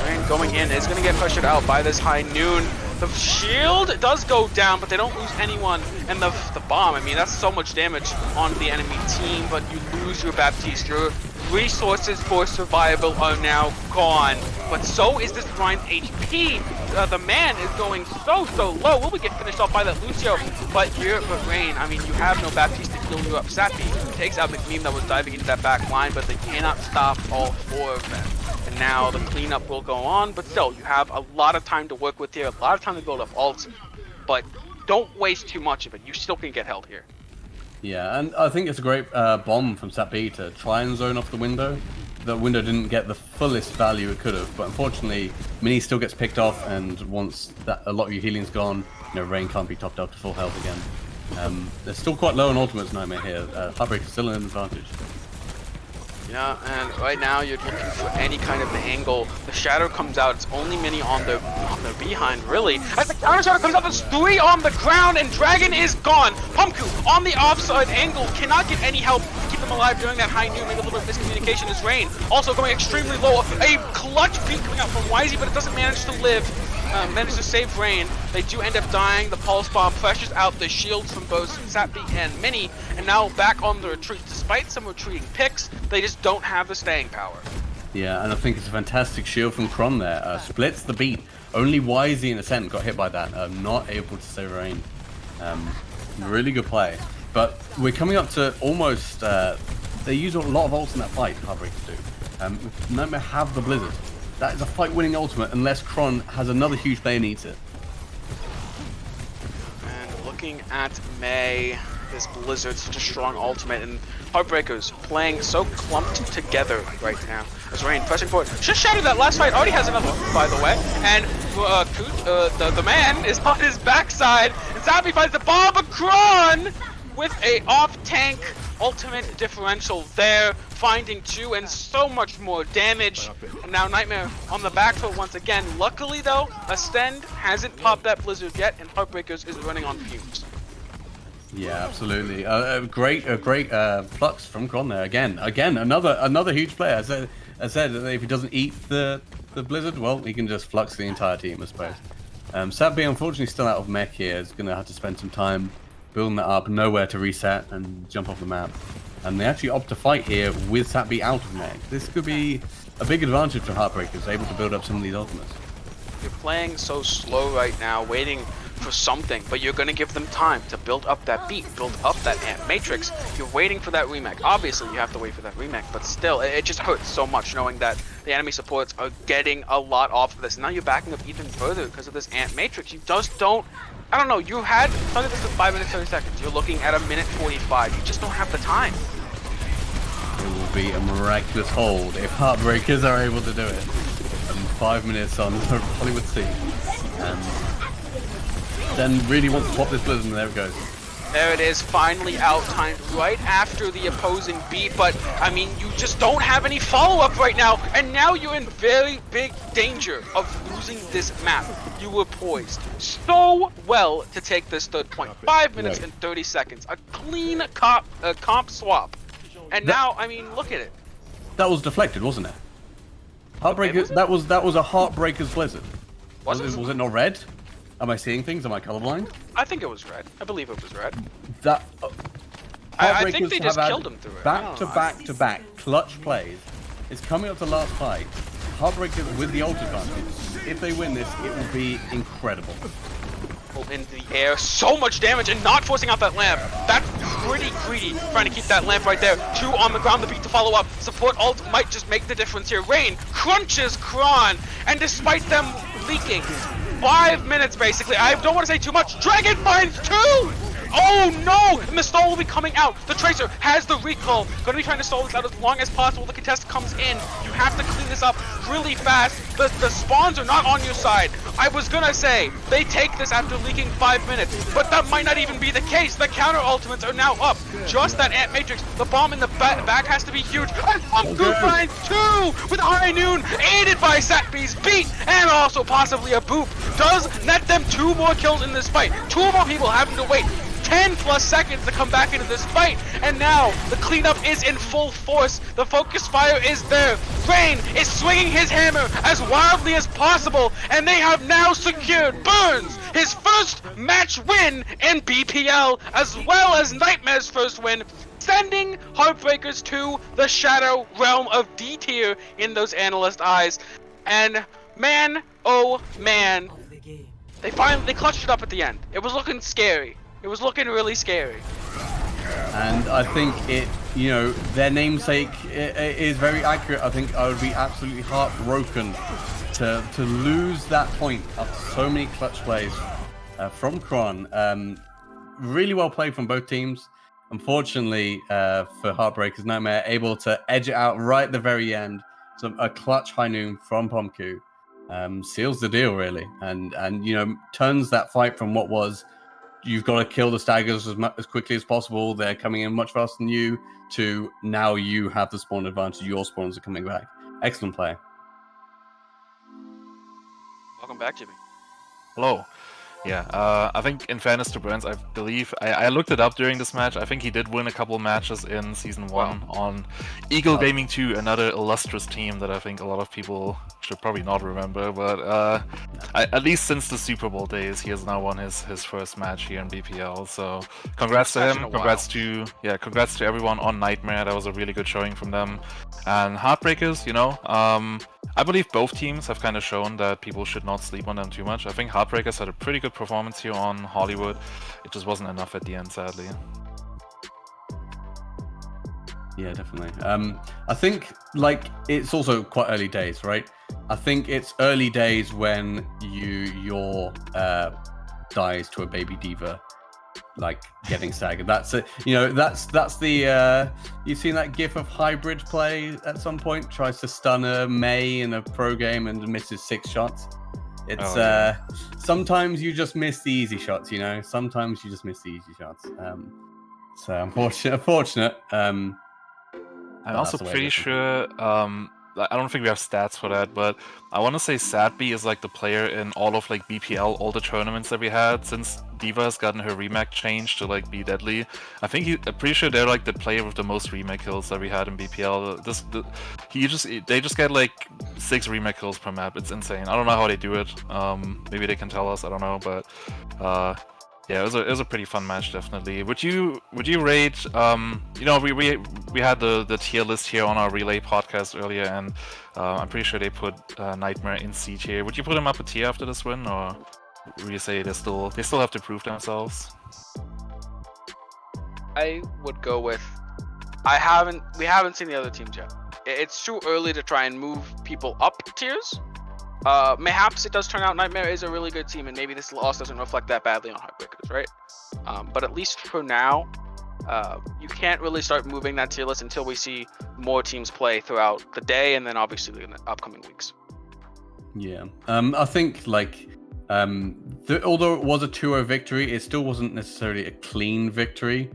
Ryan going in is going to get pressured out by this High Noon. The shield does go down, but they don't lose anyone. And the bomb, I mean, that's so much damage on the enemy team, but you lose your Baptiste. Your resources for survival are now gone. But so is this Ryan's HP. The man is going so low. Will we get finished off by that Lucio? But Rain, I mean, you have no Baptiste to heal you up. Sappy takes out McMeem that was diving into that back line, but they cannot stop all four of them. And now the cleanup will go on, but still, you have a lot of time to work with here, a lot of time to build up ults, but don't waste too much of it. You still can get held here. Yeah, and I think it's a great bomb from Sap B to try and zone off the window. The window didn't get the fullest value it could have, but unfortunately, Mini still gets picked off, and once a lot of your healing's gone, you know, Rain can't be topped up to full health again. They're still quite low on ultimates, Nitemare here. Heartbreakers still an advantage. Yeah, and right now you're looking for any kind of angle. The shadow comes out. It's only Mini on their behind, really. As the counter shadow comes out, there's 3 on the ground, and Dragon is gone. Pumpku on the offside angle cannot get any help to keep them alive during that High Noon. Maybe a little bit of miscommunication is Rain. Also going extremely low. A clutch beat coming out from Wisey, but it doesn't manage to live. Managed to save Rain. They do end up dying. The pulse bomb pressures out the shields from both Sappi and Mini, and now back on the retreat. Despite some retreating picks, they just don't have the staying power. Yeah, and I think it's a fantastic shield from Kron there. Splits the beat. Only Wisey and Ascent got hit by that. Not able to save Rain. Really good play. But we're coming up to almost... they use a lot of ults in that fight, Heartbreakers do. Nitemare have the Blizzard. That is a fight-winning ultimate unless Kron has another huge player needs it. And looking at May, this Blizzard, such a strong ultimate, and Heartbreakers playing so clumped together right now. As Rain pressing forward, just shattered that last fight, already has another one, by the way. And the man is on his backside, and Zappy finds the bomb, but Kron with a off-tank ultimate differential there, finding 2 and so much more damage. And now Nitemare on the back foot once again. Luckily though, Ascend hasn't popped that Blizzard yet, and Heartbreakers is running on fumes. Yeah, absolutely. Great flux from Kron there. Again, another huge player. I said that if he doesn't eat the Blizzard, well, he can just flux the entire team, I suppose. Sapbi, unfortunately, still out of mech here. Is going to have to spend some time building that up, nowhere to reset and jump off the map. And they actually opt to fight here with Sapbi out of mech. This could be a big advantage for Heartbreakers, able to build up some of these ultimates. You're playing so slow right now, waiting for something, but you're going to give them time to build up that beat, build up that amp matrix. You're waiting for that remake. Obviously, you have to wait for that remake, but still, it just hurts so much knowing that the enemy supports are getting a lot off of this. And now you're backing up even further because of this amp matrix. You just don't, I don't know, you had started this at 5 minutes 30 seconds. You're looking at 1 minute 45. You just don't have the time. It will be a miraculous hold if Heartbreakers are able to do it. And 5 minutes on Hollywood Sea. And then really wants to pop this Blizzard, and there it goes. There it is, finally out-timed right after the opposing beat, but I mean, you just don't have any follow-up right now, and now you're in very big danger of losing this map. You were poised so well to take this third point. 5 minutes and 30 seconds, a clean comp swap, and now, I mean, look at it. That was deflected, wasn't it? Heartbreakers, that was a Heartbreakers Blizzard. Was it not red? Am I seeing things? Am I colorblind? I think it was red. I believe it was red. That I think they just killed him through it. Back-to-back clutch plays. It's coming up to last fight. Heartbreakers with the ult advantage. If they win this, it will be incredible. In the air, so much damage, and not forcing out that lamp. That's pretty greedy, trying to keep that lamp right there. 2 on the ground, the beat to follow up. Support ult might just make the difference here. Rain crunches Kron, and despite them leaking 5 minutes basically, I don't want to say too much, Dragon finds 2! Oh no! Mistol will be coming out. The Tracer has the recall. Gonna be trying to stall this out as long as possible. The contest comes in. You have to clean this up really fast. The spawns are not on your side. I was gonna say they take this after leaking 5 minutes, but that might not even be the case. The counter ultimates are now up. Just that Ant Matrix. The bomb in the back has to be huge. And Good finds 2 with High Noon, aided by Satbee's beat, and also possibly a boop. Does net them 2 more kills in this fight. 2 more people having to wait 10 plus seconds to come back into this fight, and now the cleanup is in full force. The focus fire is there. Rain is swinging his hammer as wildly as possible, and they have now secured Burns his first match win in BPL, as well as Nitemare's first win, sending Heartbreakers to the shadow realm of D tier in those analyst eyes. And man, oh man, they clutched it up at the end. It was looking scary. It was looking really scary. And I think their namesake is very accurate. I think I would be absolutely heartbroken to lose that point after so many clutch plays from Kron. Really well played from both teams. Unfortunately for Heartbreakers, Nitemare able to edge it out right at the very end. So a clutch high noon from Pomku seals the deal really, and turns that fight from what was you've got to kill the staggers as quickly as possible, they're coming in much faster than you, to now you have the spawn advantage, your spawns are coming back. Excellent play. Welcome back, Jimmy. Hello. Yeah, I think in fairness to Burns, I believe, I looked it up during this match, I think he did win a couple matches in Season 1 on Eagle Gaming 2, another illustrious team that I think a lot of people should probably not remember, but at least since the Super Bowl days, he has now won his first match here in BPL, so congrats to him, congrats to everyone on Nitemare, that was a really good showing from them. And Heartbreakers, I believe both teams have kind of shown that people should not sleep on them too much. I think Heartbreakers had a pretty good performance here on Hollywood. It just wasn't enough at the end, sadly. Yeah, definitely. I think it's also quite early days, right? I think it's early days when your dies to a baby diva, getting staggered. That's it. That's the you've seen that gif of hybrid play at some point, tries to stun a Mei in a pro game and misses 6 shots. It's sometimes you just miss the easy shots, sometimes you just miss the easy shots. So unfortunate. I'm also pretty sure, I don't think we have stats for that, but I want to say Sadby is the player in all of BPL, all the tournaments that we had since Diva has gotten her remake changed to be deadly. I'm pretty sure they're the player with the most remake kills that we had in BPL. They just get 6 remake kills per map. It's insane. I don't know how they do it. Maybe they can tell us. I don't know, but yeah, it was a pretty fun match, definitely. Would you rate? We had the tier list here on our Relay podcast earlier, and I'm pretty sure they put Nitemare in C tier. Would you put them up a tier after this win, or would you say they still have to prove themselves? I would go with we haven't seen the other teams yet. It's too early to try and move people up tiers. Mayhaps it does turn out Nitemare is a really good team, and maybe this loss doesn't reflect that badly on Heartbreakers, right? But at least for now, you can't really start moving that tier list until we see more teams play throughout the day, and then obviously in the upcoming weeks. Yeah, I think although it was a 2-0 victory, it still wasn't necessarily a clean victory.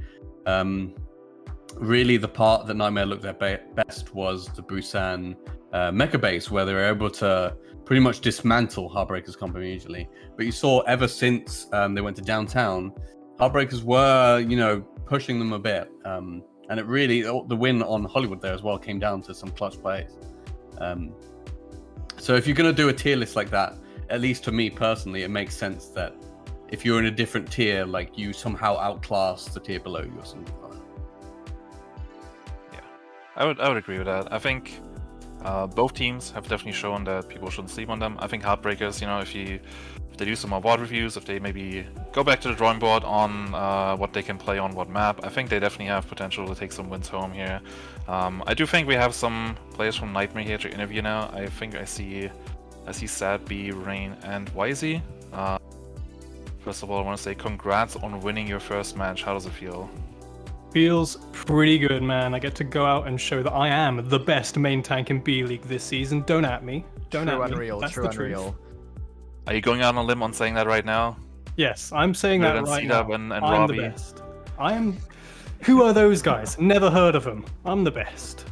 Really, the part that Nitemare looked at best was the Busan mecha base, where they were able to pretty much dismantle Heartbreakers comp immediately. But you saw ever since they went to downtown, Heartbreakers were, pushing them a bit. And it really, the win on Hollywood there as well came down to some clutch plays. So if you're going to do a tier list like that, at least to me personally, it makes sense that if you're in a different tier, you somehow outclass the tier below you or something like that. Yeah, I would agree with that. I think both teams have definitely shown that people shouldn't sleep on them. I think Heartbreakers, if they do some more board reviews, if they maybe go back to the drawing board on what they can play on what map, I think they definitely have potential to take some wins home here. I do think we have some players from Nitemare here to interview now. I think I see Sad B, Rain, and YZ. first of all, I want to say congrats on winning your first match. How does it feel? Feels pretty good, man. I get to go out and show that I am the best main tank in B League this season. Don't at me. Don't True at me. unreal, That's true the truth. unreal. Are you going out on a limb on saying that right now? Yes, I'm saying that Than right C-Dub now. and I'm Robbie? the best. I am. Who are those guys? Never heard of them. I'm the best.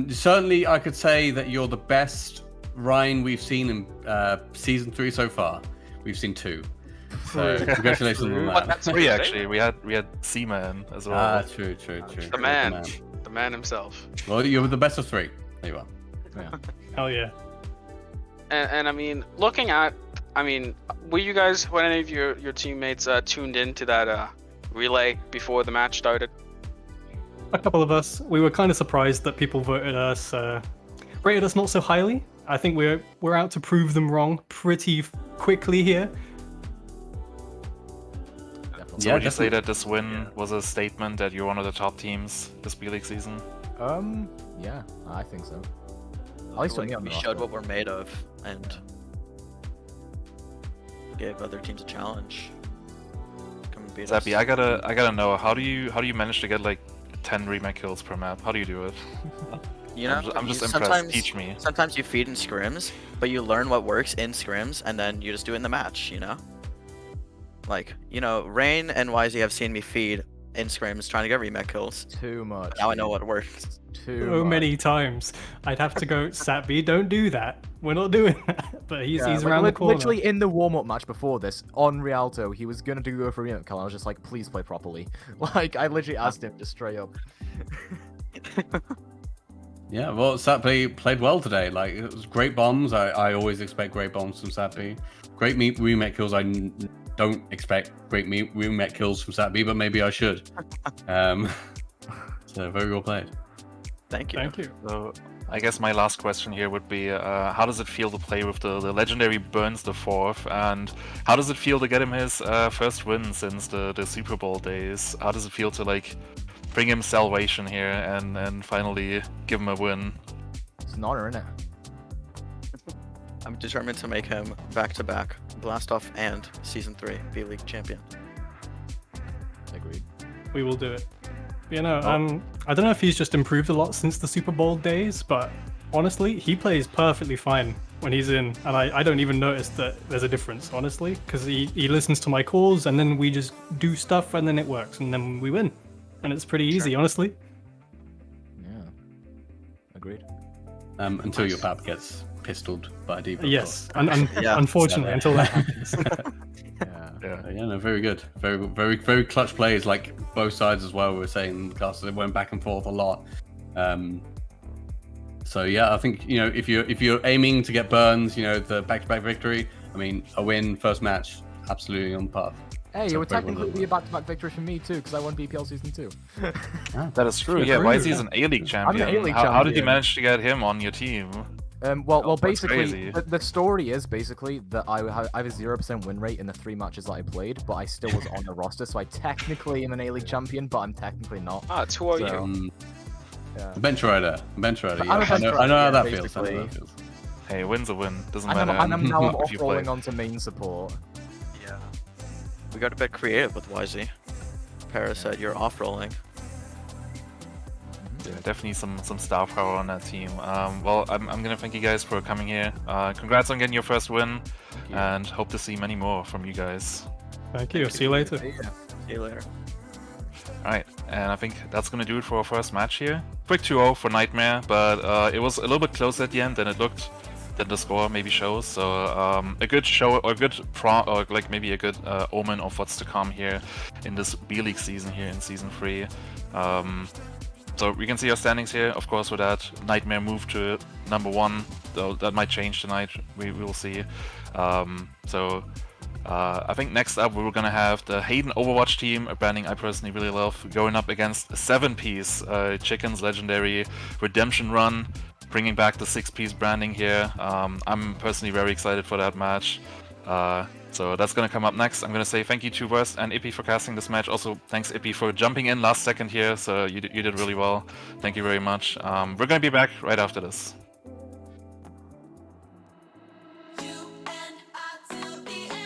Certainly, I could say that you're the best Ryan we've seen in season 3 so far. We've seen 2. So congratulations on that. That's 3 amazing. actually. We had C-Man as well. Ah, true. The man. The man himself. Well, you're the best of 3. There you are. Yeah. Hell yeah. And I mean, looking at, were you guys, were any of your teammates tuned into that relay before the match started? A couple of us. We were kind of surprised that people rated us not so highly. I think we're out to prove them wrong pretty quickly here. So would you say that this win was a statement that you're one of the top teams this B-League season? Yeah, I think so. At I least feel for me, like we showed what we're made of and gave other teams a challenge. Come and beat us. Zappy, I gotta know, how do you manage to get like 10 remake kills per map? How do you do it? You know, I'm just you impressed. sometimes- Teach me. Sometimes you feed in scrims, but you learn what works in scrims, and then you just do it in the match, you know? Like, you know, Rain and YZ have seen me feed in scrims trying to get remake kills. Too much. Now I know what works. So many times. I'd have to go, Satby, don't do that. We're not doing that. But he's around the corner. Literally in the warm-up match before this, on Rialto, he was gonna go for a remake kill, and I was just like, please play properly. Like, I literally asked him to straight up. Yeah, well, Satby played well today. Like, it was great bombs. I always expect great bombs from Satby. Great remake kills. I don't expect great remake kills from Satby, but maybe I should. So very well played. Thank you. Thank you. So I guess my last question here would be, how does it feel to play with the legendary Burns the Fourth, and how does it feel to get him his first win since the Super Bowl days? How does it feel to like bring him salvation here and finally give him a win? It's an honor, isn't it? I'm determined to make him back-to-back Blastoff and Season 3 B-League champion. Agreed. We will do it. You know, I don't know if he's just improved a lot since the Super Bowl days, but honestly, he plays perfectly fine when he's in, and I don't even notice that there's a difference, honestly, because he listens to my calls, and then we just do stuff, and then it works, and then we win. And it's pretty easy, honestly. Yeah. Agreed. Until your pap gets pistoled by a deep. Yes, unfortunately, until that happens. Yeah, no, very good. Very clutch plays, like both sides as well. We were saying, classes it went back and forth a lot. So yeah, I think, you know, if you're aiming to get Burns, you know, the back-to-back victory, I mean, a win first match, absolutely on path. Hey, it So would very well technically done. be a back-to-back victory for me too, because I won BPL Season 2. That is true. Yeah, YZ is an A-League champion. I'm an A-League How did you champion. manage to get him on your team? Well, That's basically, crazy. the story is basically that I have a 0% win rate in the 3 matches that I played, but I still was on the roster, so I technically am an A-League champion, but I'm technically not. Ah, it's who are you? Yeah. Bench rider. Yeah. I'm a bench rider, I know how that yeah, feels. I know how that basically. feels. Hey, win's a win. Doesn't And matter. I'm now if you play. off-rolling onto main support. Yeah. We got a bit creative with YZ. Parasite, you're off-rolling. Yeah, definitely some star power on that team. Well, I'm gonna thank you guys for coming here. Congrats on getting your first win, and hope to see many more from you guys. Thank you. See you later. See you later. Alright, and I think that's gonna do it for our first match here. Quick 2-0 for Nitemare, but it was a little bit closer at the end than it looked, than the score maybe shows. So a good show, or a good or like maybe a good omen of what's to come here in this B-League season here in Season 3. So we can see our standings here. Of course, with that, Nitemare moved to number 1, though that might change tonight. We will see. I think next up we're gonna have the Hayden Overwatch team, a branding I personally really love, going up against 7-piece Chicken's legendary Redemption Run, bringing back the 6-piece branding here. I'm personally very excited for that match. So that's gonna come up next. I'm gonna say thank you to Worst and Ippy for casting this match. Also, thanks Ippy for jumping in last second here. So you did really well. Thank you very much. We're gonna be back right after this. You and I till the end.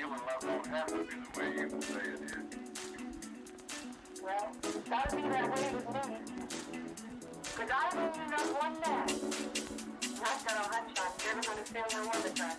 Well, it's gotta be that way with me. Cause I don't need not one man. Not got a hot shot, never gonna fail no other time.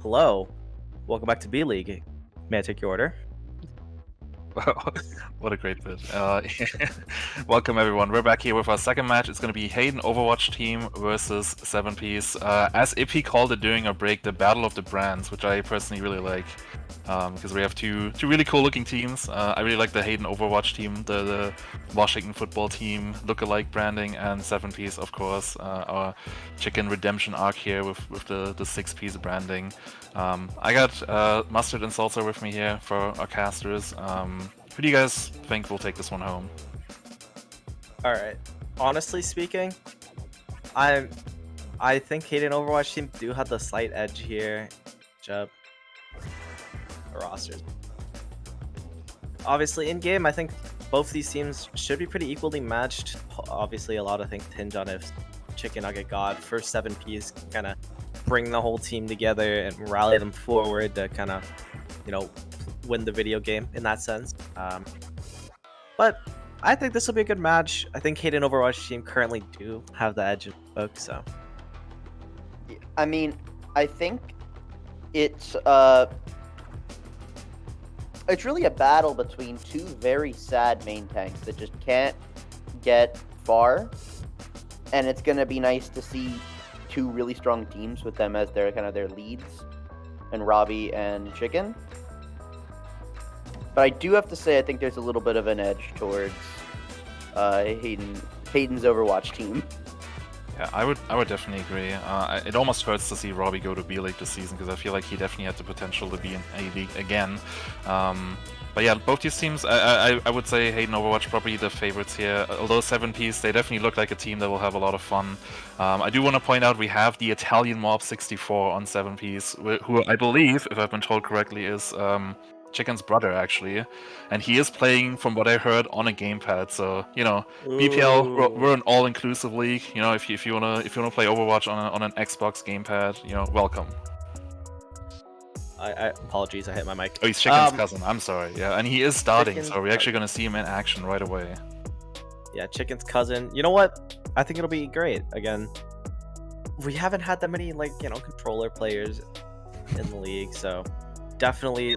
Hello. Welcome back to B League. May I take your order? What a great bit. Welcome everyone. We're back here with our second match. It's going to be Hayden Overwatch team versus 7Piece. As Ippy called it during our break, the Battle of the Brands, which I personally really like. Because we have two really cool looking teams. I really like the Hayden Overwatch team, the Washington football team, look-alike branding, and 7Piece, of course, our chicken redemption arc here with the 6-piece branding. I got Mustard and Salsa with me here for our casters. Who do you guys think will take this one home? Alright. Honestly speaking, I think Hayden Overwatch team do have the slight edge here. The rosters. Obviously, in game, I think both these teams should be pretty equally matched. Obviously, a lot of things hinge on if Chicken Nugget God first 7Ps can kind of bring the whole team together and rally them forward to kind of, you know, win the video game in that sense. But I think this will be a good match. I think Hayden Overwatch team currently do have the edge of both, so. I mean, I think it's really a battle between two very sad main tanks that just can't get far, and it's gonna be nice to see two really strong teams with them as their kind of their leads, and Robbie and Chicken. But I do have to say, I think there's a little bit of an edge towards Hayden's Overwatch team. Yeah, I would definitely agree. It almost hurts to see Robbie go to B League this season because I feel like he definitely had the potential to be in A League again. But yeah, both these teams, I would say Hayden Overwatch probably the favorites here. Although 7Piece, they definitely look like a team that will have a lot of fun. I do want to point out we have the Italian Mob 64 on 7Piece, who I believe, if I've been told correctly, is Chicken's brother actually, and he is playing, from what I heard, on a gamepad. So you know, BPL, we're an all-inclusive league. You know, if you wanna play Overwatch on an Xbox gamepad, you know, welcome. I apologies, I hit my mic. Oh, he's Chicken's cousin. I'm sorry. Yeah, and he is starting, Chicken's so we're actually gonna see him in action right away. Yeah, Chicken's cousin. You know what? I think it'll be great. Again, we haven't had that many, like, you know, controller players in the league, so definitely.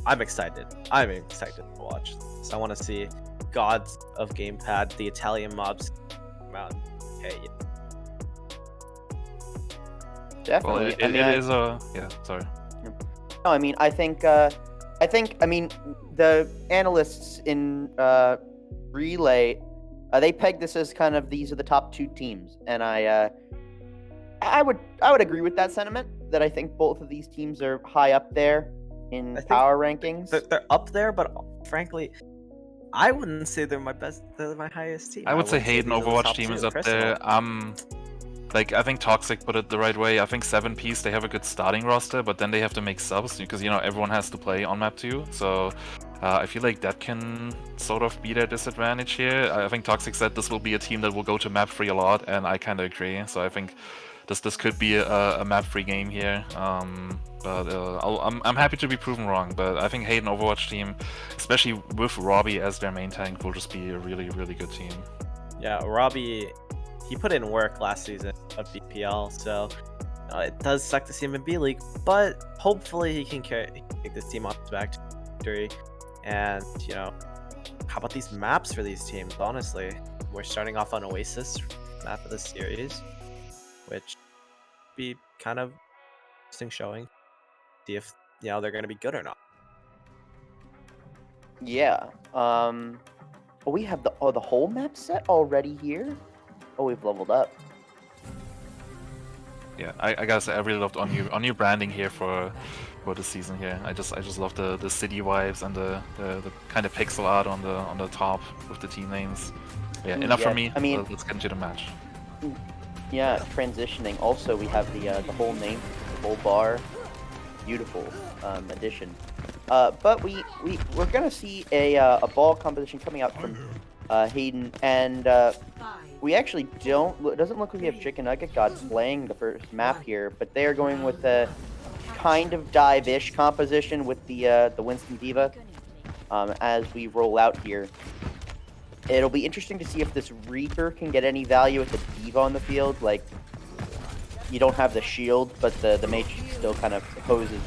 I'm excited. I'm excited to watch. So I want to see Gods of Gamepad, the Italian Mobs come out. Hey. Definitely. Well, it is a yeah. Sorry. No, I mean, I think, the analysts in Relay, they pegged this as kind of these are the top two teams, and I would agree with that sentiment. That I think both of these teams are high up there in power rankings. They're up there, but frankly, I wouldn't say they're my best. They're my highest team. I would say Hayden Overwatch team is up there. Like, I think Toxic put it the right way. I think 7Piece, they have a good starting roster, but then they have to make subs because, you know, everyone has to play on map 2. So I feel like that can sort of be their disadvantage here. I think Toxic said this will be a team that will go to map 3 a lot, and I kind of agree. So I think this could be a map-free game here. But I'm happy to be proven wrong. But I think Hayden Overwatch team, especially with Robbie as their main tank, will just be a really good team. Yeah, Robbie, he put in work last season of BPL, so it does suck to see him in B League. But hopefully he can take this team off his back to victory. And how about these maps for these teams? Honestly, we're starting off on Oasis, map of the series, which be kind of interesting showing. See if they're going to be good or not. Yeah. We have the whole map set already here. Oh, we've leveled up. Yeah, I gotta say I really loved on new branding here for the season here. I just love the city vibes and the kind of pixel art on the top with the team names. Yeah, enough for me. I mean, let's get into the match. Yeah, transitioning. Also, we have the whole name, the whole bar. Beautiful addition. But we're gonna see a ball composition coming out from Hayden, and we actually it doesn't look like we have Chicken Nugget God playing the first map here, but they are going with a kind of dive-ish composition with the Winston Diva as we roll out here. It'll be interesting to see if this Reaper can get any value with the Diva on the field. Like, you don't have the shield, but the Matrix still kind of opposes.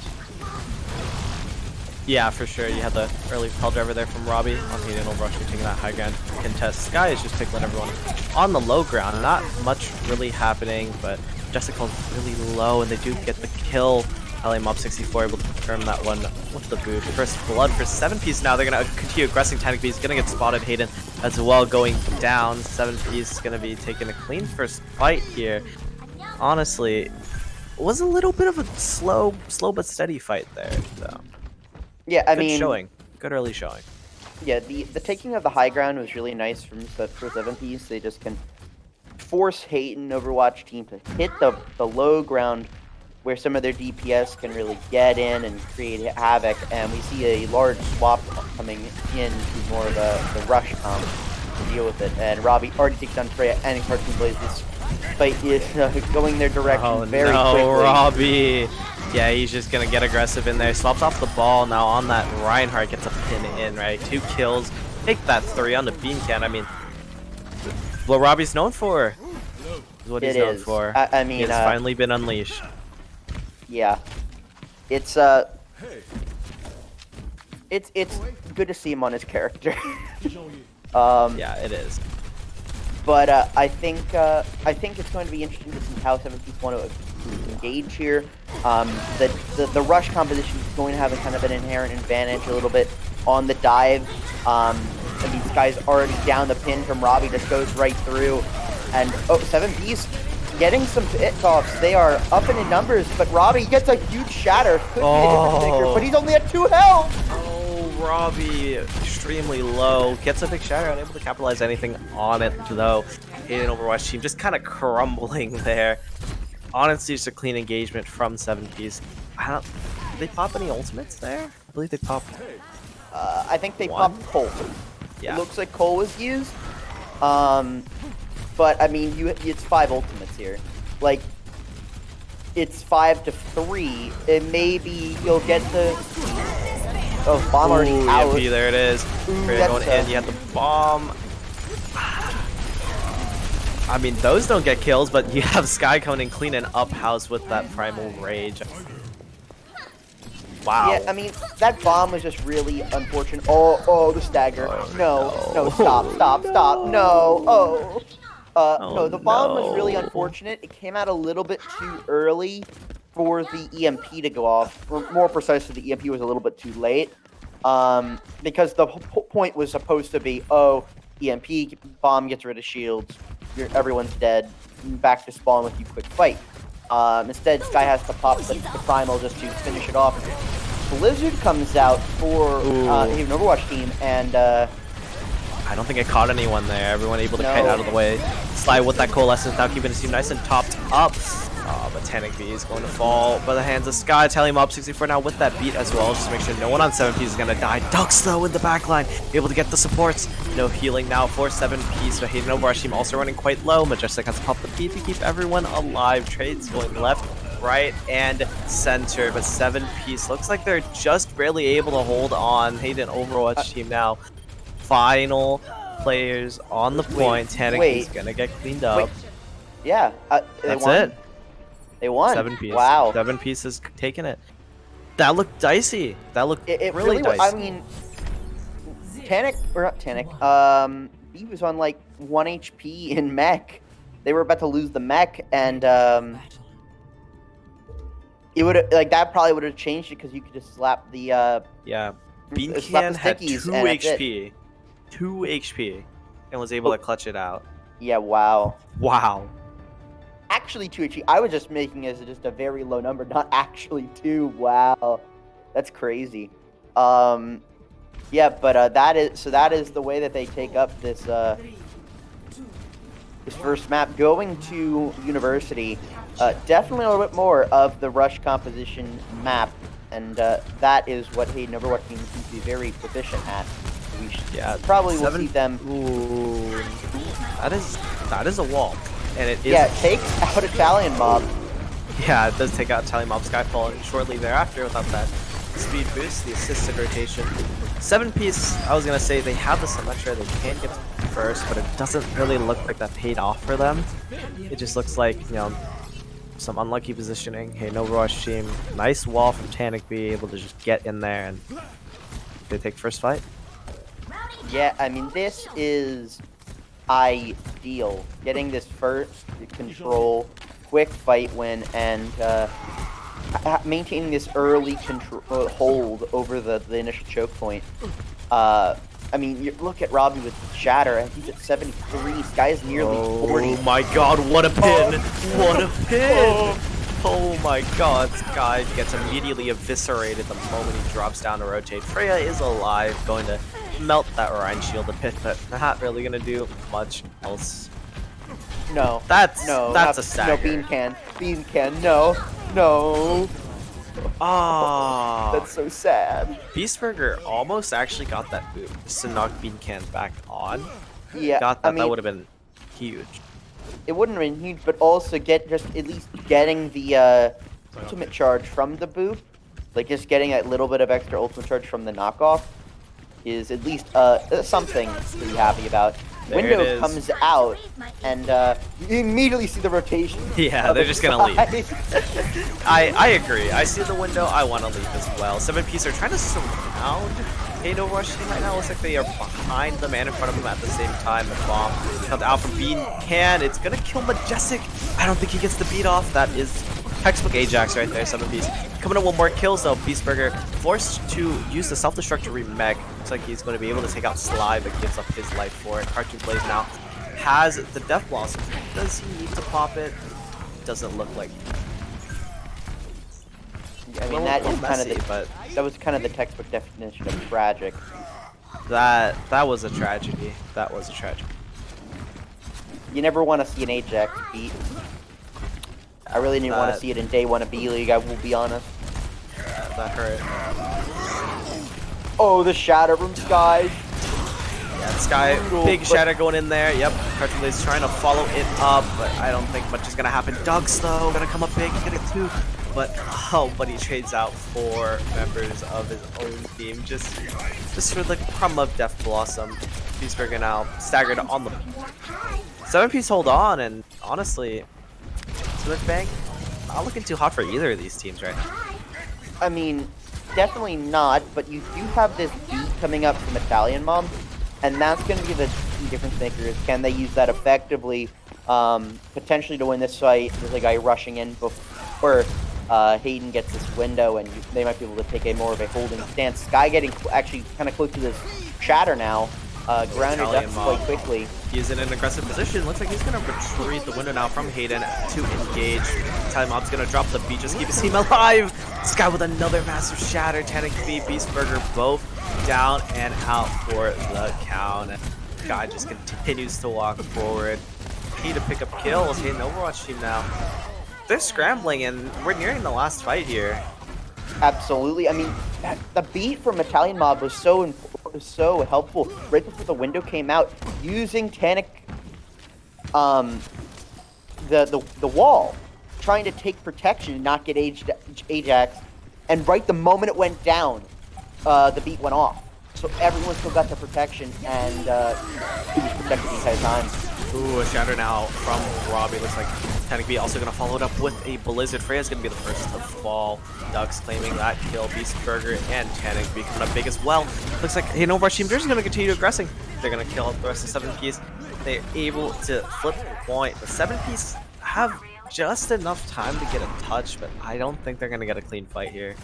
Yeah, for sure. You had the early pile driver there from Robbie on Hayden Overwatch taking that high ground contest. Sky is just pickling everyone on the low ground. Not much really happening, but Jessica's really low, and they do get the kill. LA Mob 64 able to confirm that one with the boot. First blood for 7Ps now. They're going to continue aggressing. Tactic B's going to get spotted. Hayden as well going down. 7Ps is going to be taking a clean first fight here. Honestly, it was a little bit of a slow but steady fight there, though. Yeah, I mean, showing. Good early showing. Yeah, the taking of the high ground was really nice for 7Ps. They just can force Hayden Overwatch team to hit the low ground where some of their DPS can really get in and create havoc, and we see a large swap coming in to more of the rush to deal with it. And Robbie already takes down Freya and Cartoon Blaze. This fight is going their direction very quickly. Robbie! Yeah, he's just gonna get aggressive in there. Swaps off the ball now on that. Reinhardt gets a pin in, right? 2 kills. Take that 3 on the bean can. I mean, what Robbie's known for is what he's known for. I mean, he's finally been unleashed. Yeah, it's good to see him on his character. Yeah, it is. But I think it's going to be interesting to see how 7Ps want to engage here. The rush composition is going to have a kind of an inherent advantage a little bit on the dive. I mean, this guy's already down. The pin from Robbie just goes right through, and 7Ps getting some pit-offs. They are up in numbers, but Robbie gets a huge shatter. Could be a difference maker, but he's only at 2 health. Oh, Robbie extremely low. Gets a big shatter, unable to capitalize anything on it, though. Hayden Overwatch team just kind of crumbling there. Honestly, just a clean engagement from 7Ps. Did they pop any ultimates there? I believe they popped. I think they popped Cole. Yeah. It looks like Cole was used. But I mean, it's 5 ultimates here. Like, it's 5 to 3, and maybe you'll get the bomb already out. EMP, there it is. Going in, you have the bomb. I mean, those don't get kills, but you have Sky coming in clean and up house with that primal rage. Wow. Yeah, I mean, that bomb was just really unfortunate. Oh, the stagger. No, stop. No. No, the bomb was really unfortunate. It came out a little bit too early for the EMP to go off. Or more precisely, the EMP was a little bit too late. Because the point was supposed to be, EMP, bomb gets rid of shields, everyone's dead, back to spawn with you, quick fight. Instead, Sky has to pop the primal just to finish it off. Blizzard comes out for even Overwatch team, and I don't think it caught anyone there. Everyone able to kite out of the way. Slide with that coalescence now, keeping his team nice and topped up. but Tanic B is going to fall by the hands of Sky. Tally Mob 64 now with that beat as well, just to make sure no one on 7P is going to die. Ducks though in the backline, able to get the supports. No healing now for 7P, so Hayden Overwatch team also running quite low. Majestic has to pop the beat to keep everyone alive. Trades going left, right, and center, but 7P looks like they're just barely able to hold on. Hayden Overwatch team now. Final players on the point. Tanic is going to get cleaned up. Yeah, they That's won. it. They won. 7P. Wow. 7P is taking it. That looked dicey. That looked It really dicey. I mean, Tanic, or not Tanic, he was on like 1 HP in mech. They were about to lose the mech, and it would like that probably would have changed it because you could just slap the yeah. slap Beancan the had 2 stickies and that's it. HP. 2 HP. And was able to clutch it out. Yeah, wow. Wow. Actually 2 HP. I was just making it as just a very low number, not actually 2. Wow. That's crazy. Yeah, but that is the way that they take up this this first map. Going to University, definitely a little bit more of the rush composition map, and that is what Hayden Overwatch team seems to be very proficient at. We should, probably will see them. Ooh, that is a wall, and it is. Yeah, it takes out Italian Mob. Yeah, it does take out Italian Mob. Skyfall, and shortly thereafter, without that speed boost, the assisted rotation. 7-piece, I was gonna say they have the Symmetra, they can get first, but it doesn't really look like that paid off for them. It just looks like, you know, some unlucky positioning. Hey, no rush team. Nice wall from Tanic B, able to just get in there and they take first fight. Yeah, I mean, this is ideal. Getting this first control, quick fight win, and maintaining this early control hold over the initial choke point. I mean, you look at Robbie with Shatter. He's at 73. Sky is nearly 40. Oh my god, what a pin! What a pin! Oh my god, Sky gets immediately eviscerated the moment he drops down to rotate. Freya is alive, going to melt that Orion shield a bit, but not really going to do much else. No. That's a No, stagger. Bean can. No. Ah, that's so sad. Beastburger almost actually got that boot just to knock Beancan back on. Yeah, got that. I mean, that would have been huge. It wouldn't have been huge, but also just at least getting the ultimate charge from the boot, like just getting that little bit of extra ultimate charge from the knockoff, is at least something to be happy about. There Window comes out, and you immediately see the rotation. Yeah, they're just gonna leave. I agree. I see the window. I want to leave as well. 7-piece are trying to surround Hayden Overwatch team right now. Looks like they are behind the man in front of them at the same time. The bomb comes out from Beancan. It's gonna kill Majestic. I don't think he gets the beat off. That is textbook Ajax right there. 7-piece coming up 1 more kills though. Beastburger forced to use the self-destruct to remech. Looks like he's going to be able to take out Sly, but gives up his life for it. Cartoon Blaze now has the Death Blossom. Does he need to pop it? Doesn't look like. I mean, that was kind of the textbook definition of tragic. That was a tragedy. That was a tragedy. You never want to see an Ajax beat. I really didn't want to see it in day 1 of B League, I will be honest. That hurt. Oh, the shatter from Sky. Yeah, Sky, big shatter going in there. Yep, Cartoon Blaze trying to follow it up, but I don't think much is going to happen. Doug's though, going to come up big, he's going to get 2. But, but he trades out 4 members of his own team, just for the crumb of Death Blossom. Beastburger now staggered on the 7-piece hold on, and honestly, Bank, not looking too hot for either of these teams right now. I mean, definitely not, but you do have this beat coming up from Italian Mob, and that's going to be the key difference makers. Can they use that effectively, potentially to win this fight? There's a guy rushing in before Hayden gets this window, and they might be able to take a more of a holding stance. Sky getting actually kind of close to this shatter now. Grounded up quite quickly. He's in an aggressive position. Looks like he's going to retreat the window now from Hayden to engage. Italian Mob's going to drop the beat, just keep his team alive. Sky with another massive shatter. Tanic B, Beastburger both down and out for the count. And Sky just continues to walk forward. Key to pick up kills. Hayden Overwatch team now they're scrambling, and we're nearing the last fight here. Absolutely. I mean, the beat from Italian Mob was so helpful right before the window came out, using Tanic, the wall, trying to take protection and not get Ajax, and right the moment it went down, the beat went off. So everyone still got the protection, and he was protected the entire time. Ooh, a shatter now from Robbie. Looks like Tanic B also going to follow it up with a Blizzard. Freya's going to be the first to fall. Ducks claiming that kill. Beastburger and Tanic B coming up big as well. Looks like Hayden Overwatch Team, they're just going to continue aggressing. They're going to kill the rest of 7-piece. They're able to flip the point. The 7-piece have just enough time to get a touch, but I don't think they're going to get a clean fight here.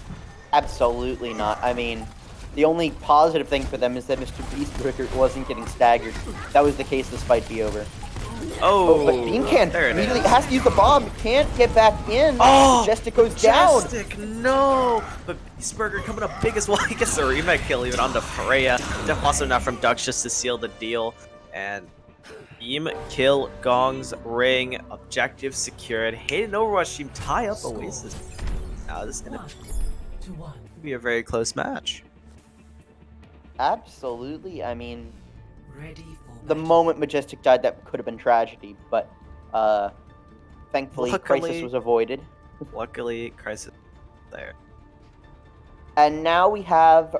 Absolutely not. I mean, the only positive thing for them is that Mr. Beastburger wasn't getting staggered. If that was the case, this fight be over. Oh, but Beancan immediately has to use the bomb. Can't get back in. Oh, Majestic goes down. Majestic, no. But Beastburger coming up big as well. He gets the remake kill even onto Freya. Def also now from Ducks just to seal the deal. And Beam, kill, gongs, ring, objective secured. Hayden Overwatch Team tie up Oasis. Now this is going to be a very close match. Absolutely. I mean, the moment Majestic died, that could have been tragedy, but thankfully Crisis was avoided. Luckily, Crisis there. And now we have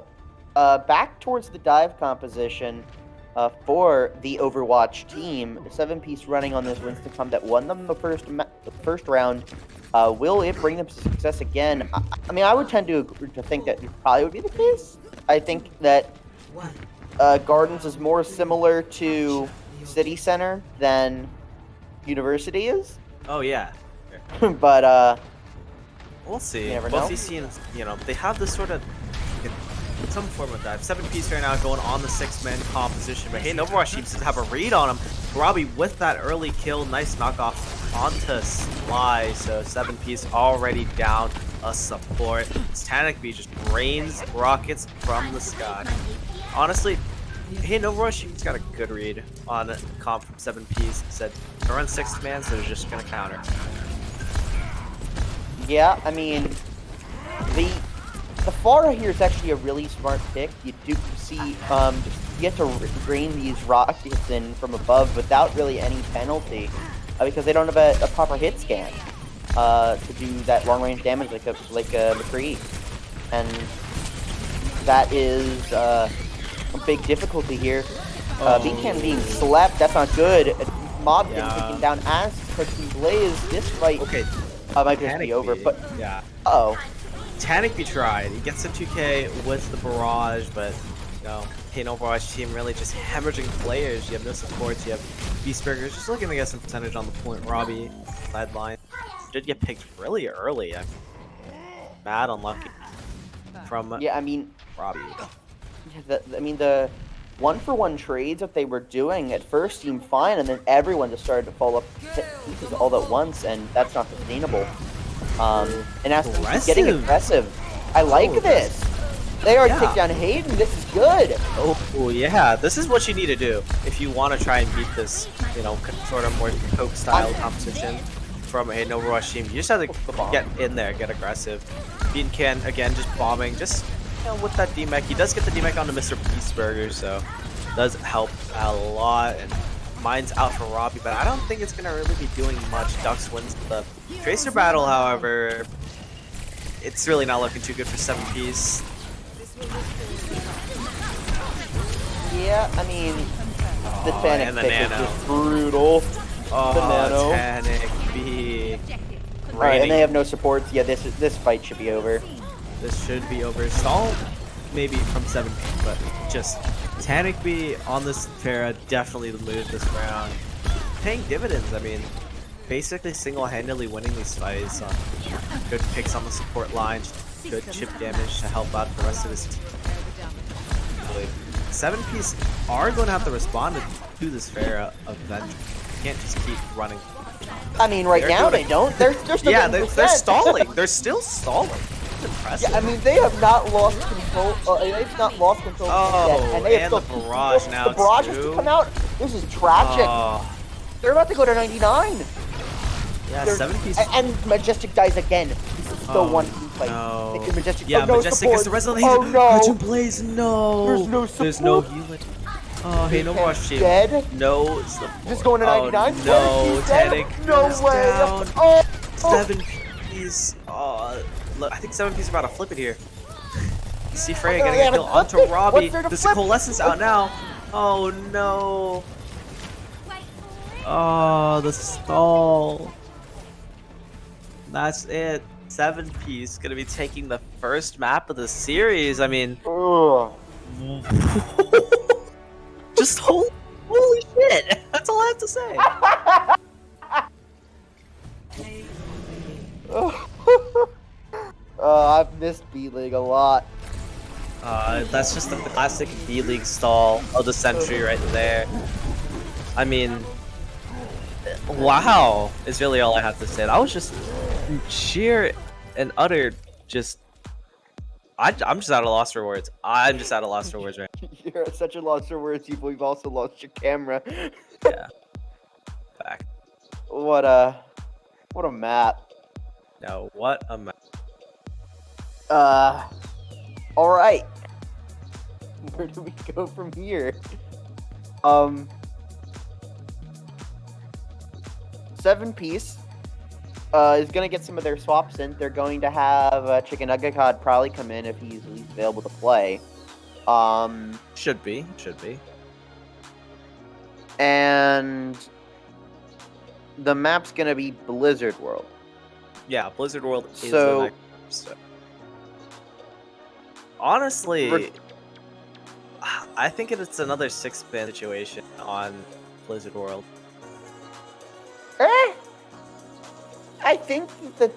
back towards the dive composition for the Overwatch team. The 7-piece running on this Winston comp that won them the first round. Will it bring them to success again? I mean, I would tend to think that it probably would be the case. I think that Gardens is more similar to City Center than University is. Oh yeah. But we'll see. You never Both know. these teams, you know, they have this sort of some form of dive. 7-piece right now going on the 6-man composition, but Hayden Overwatch seems to have a read on him. Robbie with that early kill, nice knockoff onto Sly. So 7-piece already down a support. Tanic B just rains rockets from the sky. Honestly, Hayden Overwatch team's got a good read on a comp from 7-piece. Said to run 6th man, so they're just gonna counter. yeah, I mean, the Pharah here is actually a really smart pick. You do see, you get to rain these rockets in from above without really any penalty, because they don't have a proper hit scan to do that long range damage like a McCree, and that is a big difficulty here. Beacon being slapped, that's not good. Mob getting taken down as Christian Blaze. This fight might just be over, but yeah. Uh-oh. Tanic B tried. He gets a 2K with the barrage, but you know, Hayden Overwatch team really just hemorrhaging players. You have no supports. You have Beastburgers just looking to get some percentage on the point. Robbie, sideline, did get picked really early. Mad unlucky from I mean, Robbie. I mean, the 1-for-1 trades that they were doing at first seemed fine, and then everyone just started to fall up pieces all at once, and that's not sustainable. And as he's getting aggressive, I like this. They are taking down Hayden. This is good. Oh yeah, this is what you need to do if you want to try and beat this, you know, sort of more Coke style competition from a Hayden Overwatch team. You just have to get in there, get aggressive. Bean can again just bombing, just you know, with that DMEC. He does get the DMEC onto Mr. Beastburger, so it does help a lot. And mine's out for Robbie, but I don't think it's gonna really be doing much. Ducks wins the Tracer battle, however. It's really not looking too good for 7-piece. Yeah, I mean, the Tanic pick is just brutal. Oh, the Nano. Tanic B. Alright, and they have no supports. Yeah, this fight should be over. This should be over. Stall maybe from 7-piece, but just Tanic B on this Pharah, definitely the move this round. Paying dividends, I mean, basically single-handedly winning these fights on good picks on the support line, good chip damage to help out the rest of his team. 7-piece are going to have to respond to this Pharah eventually. Can't just keep running. I mean, right now they don't. They're still yeah, they're stalling. They're still stalling. Impressive. Yeah, I mean, they have not lost control. They've not lost control yet, and they have the barrage now. The barrage has to come out. This is tragic. They're about to go to 99. Yeah, There's- 7 piece. And Majestic dies again. This is still Oh, one team fight. no. Majestic, Yeah, no Majestic gets the support. resolution. Oh no! Cartoon Blaze, no. There's no support. There's no healing. Oh, hey, no Overwatch team. Dead? No support. Just going to 99. Oh, no, He's dead? Tedic No goes way. down. Oh. 7 piece. Oh, look, I think 7 piece is about to flip it here. You see Freya Oh, getting yeah, a kill but onto flip it. Robbie. What's there to There's flip? Coalescence out now. Oh no. Oh, the stall. That's it. 7 piece gonna be taking the first map of the series. I mean, just holy shit. That's all I have to say. I've missed B-League a lot. That's just the classic B-League stall of the century right there. I mean, wow is really all I have to say. That was just sheer and utter just... I'm just at a loss for words. I'm just at a loss for words right now. You're at such a loss for words, you've also lost your camera. Yeah. Back. What a map. No, what a map. Alright. Where do we go from here? 7 piece is gonna get some of their swaps in. They're going to have Chicken Nugget God probably come in if he's at least available to play. Should be. And the map's gonna be Blizzard World. Yeah, Blizzard World is So- the next step. Honestly, I think it's another 6-man situation on Blizzard World. I think that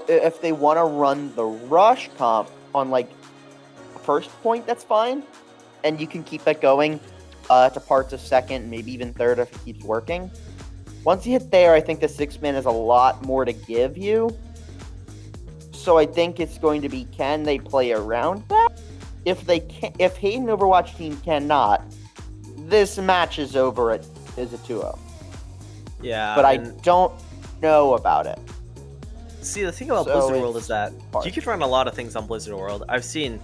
if they want to run the rush comp on like first point, that's fine, and you can keep that going to parts of second, maybe even third if it keeps working. Once you hit there, I think the 6-man has a lot more to give you. So I think it's going to be, can they play around that? If they can, if Hayden Overwatch team cannot, this match is over. It is a 2-0. Yeah, But I don't know about it. See, the thing about So Blizzard World it's is that hard. you can run a lot of things on Blizzard World. I've seen you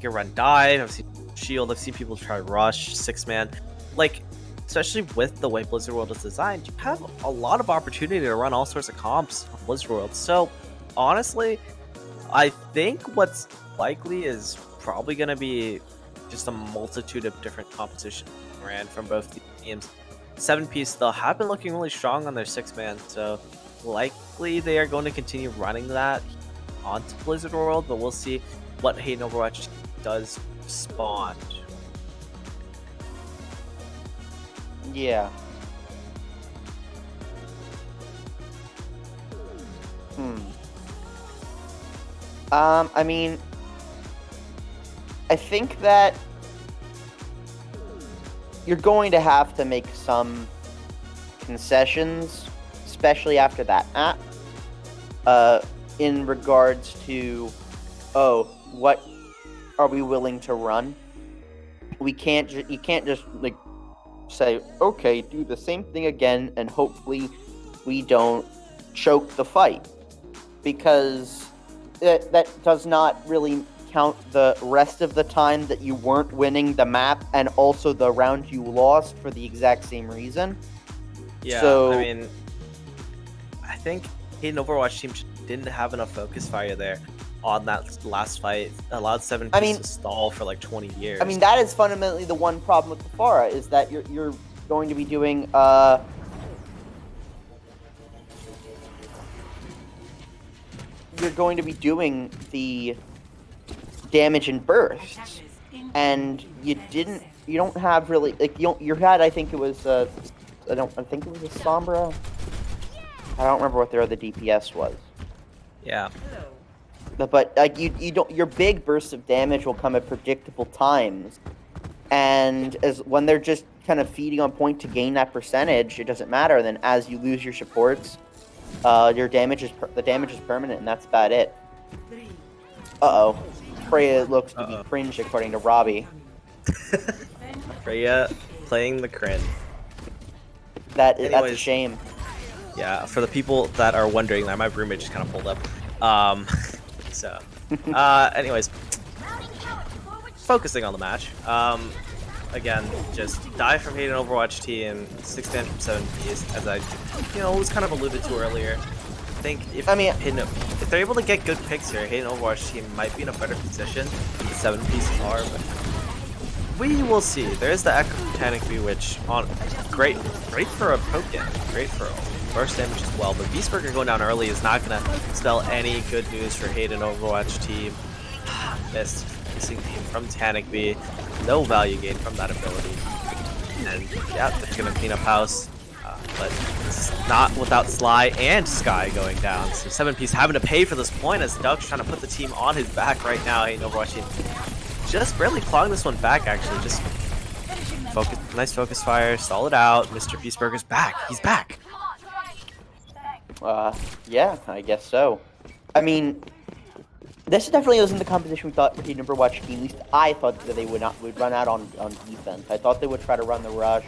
can run dive, I've seen shield, I've seen people try rush, 6-man. Like, especially with the way Blizzard World is designed, you have a lot of opportunity to run all sorts of comps on Blizzard World. So, honestly, I think what's likely is probably going to be just a multitude of different compositions ran from both the teams. 7 piece, they'll have been looking really strong on their 6-man, so likely they are going to continue running that onto Blizzard World, but we'll see what Hayden Overwatch does spawn. Yeah. I mean, I think that you're going to have to make some concessions, especially after that map, in regards to, what are we willing to run? You can't just like say, okay, do the same thing again, and hopefully we don't choke the fight, because that does not really count the rest of the time that you weren't winning the map and also the round you lost for the exact same reason. Yeah, So, I mean, I think Hayden Overwatch team didn't have enough focus fire there on that last fight. Allowed 7 pieces to stall for like 20 years. I mean, that is fundamentally the one problem with Kafara, is that you're going to be doing you're going to be doing the damage in bursts, and you don't have really, like, you had, I think it was I think it was a Sombra. I don't remember what their other DPS was. Yeah. But like you don't, your big bursts of damage will come at predictable times, and as when they're just kind of feeding on point to gain that percentage, it doesn't matter. Then as you lose your supports, the damage is permanent, and that's about it. Freya looks to be cringe according to Robbie. Freya playing the crin. That's a shame. Yeah, for the people that are wondering, that my roommate just kind of pulled up. Anyways, focusing on the match. Again, just die from Hayden Overwatch team, 6 damage from 7 Ps, as I, was kind of alluded to earlier. I think if they're able to get good picks here, Hayden Overwatch team might be in a better position than the 7 Ps are, but we will see. There's the Echo from Tanakby, which great for a poke damage, great for burst damage as well. But Beastburger going down early is not gonna spell any good news for Hayden Overwatch team. Missing team from Tanakby, no value gain from that ability, and yeah, they're gonna clean up house. But it's not without Sly and Sky going down. So 7 Ps having to pay for this point as Duck's trying to put the team on his back right now. Hayden Overwatch team just barely clawing this one back, actually. Just nice focus fire, stall it out. Mr. Beastburger's back. He's back. Yeah, I guess so. I mean, this definitely wasn't the competition we thought Hayden Overwatch team. At least I thought that they would run out on defense. I thought they would try to run the rush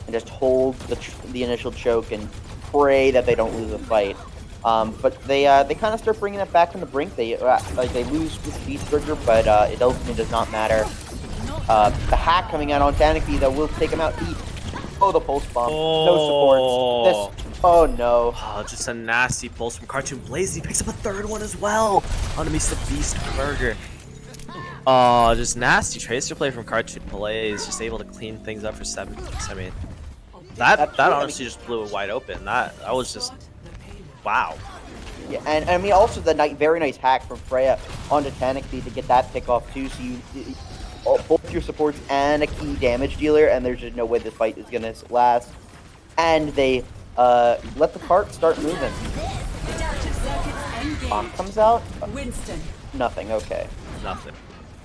and just hold the initial choke and pray that they don't lose a fight. But they kind of start bringing it back from the brink. They lose with Beastburger, but it ultimately does not matter. The hack coming out on Tanakby that will take him out deep. Oh, the pulse bomb. No supports. Oh no. Oh, just a nasty pulse from Cartoon Blaze. He picks up a third one as well on Mr. Beastburger. Oh, just nasty tracer play from Cartoon Blaze. Just able to clean things up for 7 Ps. I mean, that honestly just blew it wide open. That was just wow. Yeah, and I mean also the very nice hack from Freya onto Tanakby to get that pick off too. So you both your supports and a key damage dealer, and there's just no way this fight is gonna last. And they let the cart start moving. Bomb comes out. Nothing. Okay. Nothing.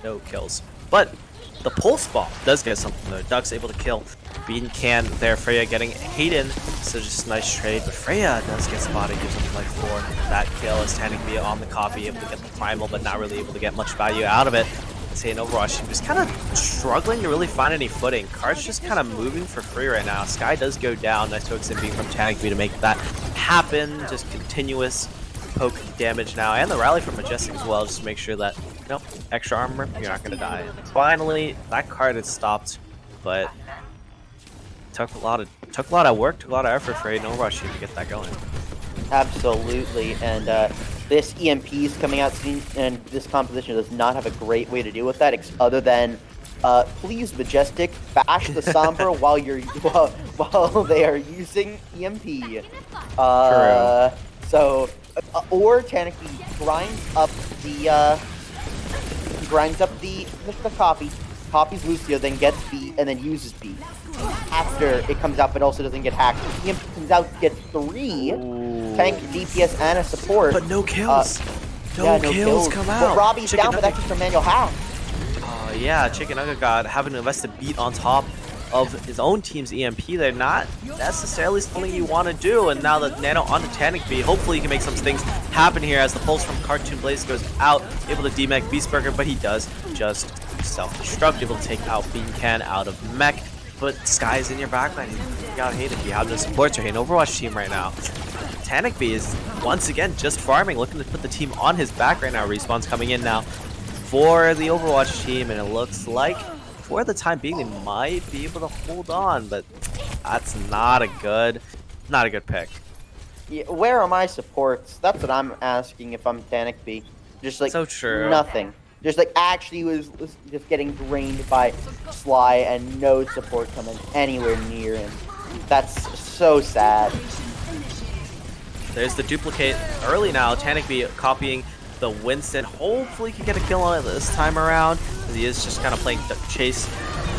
No kills. But the pulse bomb does get something though. Duck's able to kill Bean Can there. Freya getting Hayden. So just a nice trade. But Freya does get spotted. Gives him like 4. That kill is Tanakby on the copy. Able to get the primal, but not really able to get much value out of it. Saying Overwatch team just kind of struggling to really find any footing. Cart's just kind of moving for free right now. Sky does go down. Nice hooks in being from Tanakby to make that happen. Just continuous poke damage now, and the rally from Majestic as well, just to make sure that extra armor, you're not gonna die. Finally, that card had stopped, but took a lot of work, took a lot of effort for Hayden Overwatch team to get that going. Absolutely, and this EMP is coming out soon, and this composition does not have a great way to deal with that, other than please Majestic bash the Sombra while they are using EMP. So or Tanakby grinds up the copies Lucio, then gets B, and then uses B after it comes out, but also doesn't get hacked. EMP comes out, gets 3 tank, DPS, and a support, but no kills. No kills come out. But Robbie's Chicken down, but that's just a manual hack. Yeah, Chicken Nugget God having to invest a beat on top of his own team's EMP. They're not necessarily something you want to do, and now the Nano onto Tanakby. Hopefully he can make some things happen here as the pulse from Cartoon Blaze goes out, able to demech Beastburger, but he does just self-destruct, able to take out Bean Can out of mech. But Sky's in your backline. You got Hayden. You have the supports for Hayden Overwatch team right now. Tanakby is once again just farming, looking to put the team on his back right now. Respawn's coming in now for the Overwatch team, and it looks like for the time being they might be able to hold on, but that's not a good pick. Yeah, where are my supports? That's what I'm asking if I'm Tanakby. Just like so true. Nothing. Just like actually was just getting drained by Sly and no support coming anywhere near him. That's so sad. There's the duplicate early now. Tanakby copying the Winston. Hopefully can get a kill on it this time around, because he is just kind of playing chase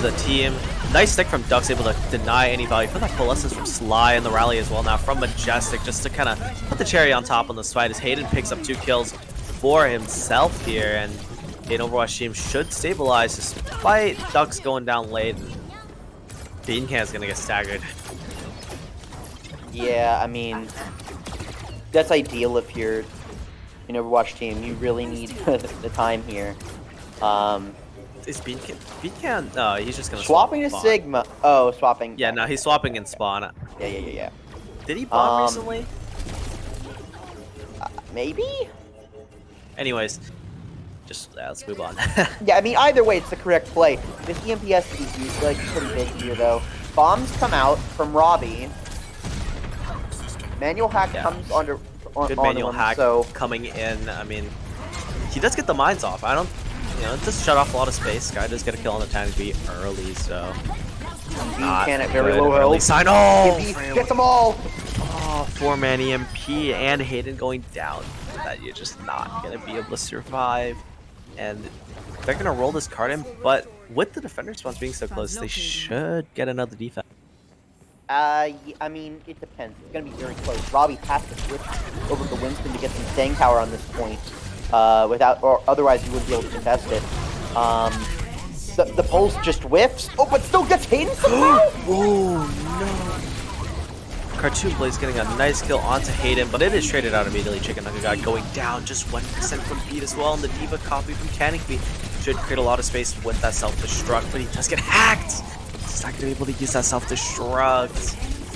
the team. Nice stick from Ducks, able to deny any value. For that coalescence from Sly in the rally as well now from Majestic, just to kind of put the cherry on top on this fight as Hayden picks up 2 kills for himself here, and Hayden Overwatch team should stabilize despite Ducks going down late. Beancan's gonna get staggered. Yeah, I mean, that's ideal if you're an Overwatch team. You really need the time here. Is Beancan? No, he's just gonna swapping to spawn. Sigma. Oh, swapping. Yeah, no, he's swapping in spawn. Yeah. Did he bomb recently? Maybe? Anyways, just let's move on. Yeah, I mean, either way, it's the correct play. This EMPS is like pretty big here, though. Bombs come out from Robbie. Manual hack comes Good manual hack coming in. I mean, he does get the mines off. I don't, it does shut off a lot of space. Guy does get a kill on the Tank B early, so. Not can at very low health. Sign. Oh, get them all. Oh, 4-man EMP and Hayden going down. That you're just not gonna be able to survive, and they're gonna roll this card in. But with the defender spawns being so close, they should get another defense. I mean, it depends. It's gonna be very close. Robbie has to switch over to Winston to get some staying power on this point. Otherwise you wouldn't be able to contest it. The pulse just whiffs. Oh, but still gets Hayden somehow. Oh no! Cartoon Blaze getting a nice kill onto Hayden, but it is traded out immediately. Chicken Nugget guy going down just 1% from beat as well, and the Diva copy from Canopy should create a lot of space with that self-destruct, but he does get hacked. He's not gonna be able to use that self-destruct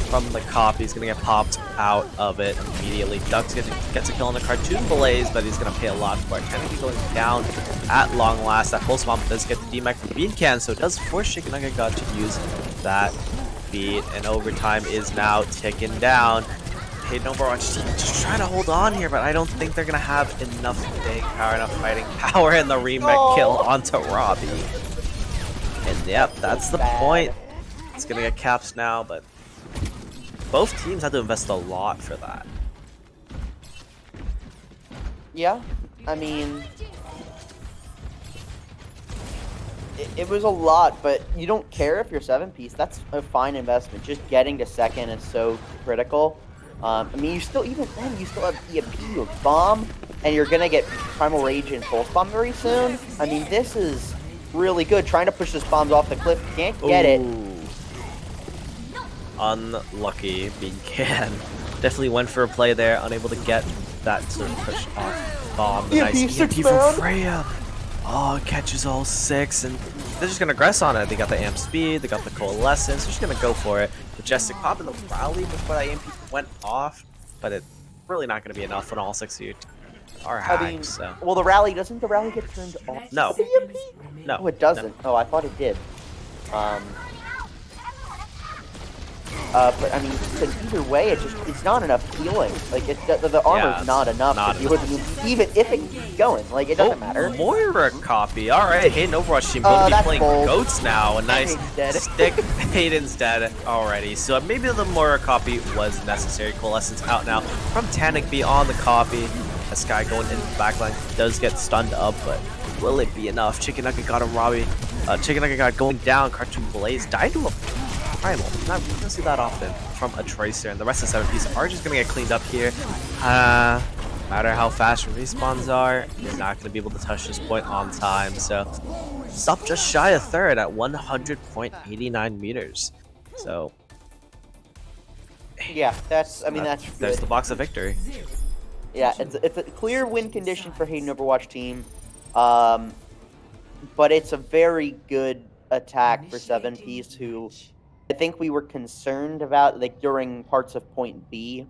from the copy. He's gonna get popped out of it immediately. Ducks gets a kill on the Cartoon Blaze, but he's gonna pay a lot for it. Canopy going down at long last. That full swamp does get the DMAC from Bean Can, so it does force Chicken Nugget God to use that beat, and overtime is now ticking down. Hayden Overwatch team just trying to hold on here, but I don't think they're gonna have enough staying power, enough fighting power in the remake kill onto Robbie. And yep, that's the point. It's gonna get caps now, but both teams had to invest a lot for that. Yeah, I mean, it was a lot, but you don't care if you're 7-piece. That's a fine investment. Just getting to second is so critical. I mean, you still have EMP or bomb, and you're gonna get Primal Rage and Pulse Bomb very soon. I mean, this is really good. Trying to push this bombs off the cliff, can't get it. Unlucky, Bean Can. Definitely went for a play there, unable to get that sort of push off bomb. The nice EMP from Freya. Oh, it catches all 6, and they're just gonna aggress on it. They got the amp speed, they got the coalescence, they're just gonna go for it. Majestic pop in the rally before that EMP went off, but it's really not gonna be enough when all 6 of you are hacked. I mean, so. well, doesn't the rally get turned off? No. The EMP? No. Oh, it doesn't. No. Oh, I thought it did. But I mean, either way, it's not enough healing. Like the armor's not enough to deal with the, even if it keeps going. Like it doesn't matter. Moira copy. All right, Hayden Overwatch team going to be playing goats now. A nice stick. Hayden's dead already. So maybe the Moira copy was necessary. Coalescence out now from Tanic B on the copy. This guy going into the backline does get stunned up, but will it be enough? Chicken Nugget got him, Robbie. Chicken Nugget got going down. Cartoon Blaze died to a Primal. Not gonna see that often from a Tracer, and the rest of 7-piece are just gonna get cleaned up here. Matter how fast respawns are, he's not gonna be able to touch this point on time. So it's up just shy of third at 100.89 meters. So yeah, that's good. There's the box of victory. Yeah, it's a clear win condition for Hayden Overwatch team, but it's a very good attack for 7-piece, who I think we were concerned about, like, during parts of point B,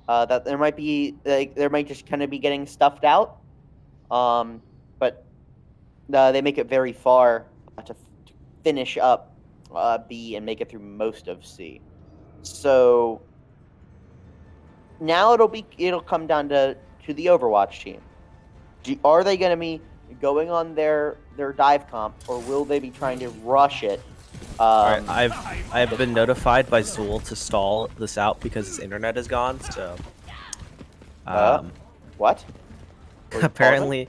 that there might just kind of be getting stuffed out, but they make it very far to finish up B and make it through most of C. So now it'll come down to the Overwatch team. Are they going to be going on their dive comp, or will they be trying to rush it? Alright, I've been notified by Zool to stall this out because his internet is gone. So, what? Apparently,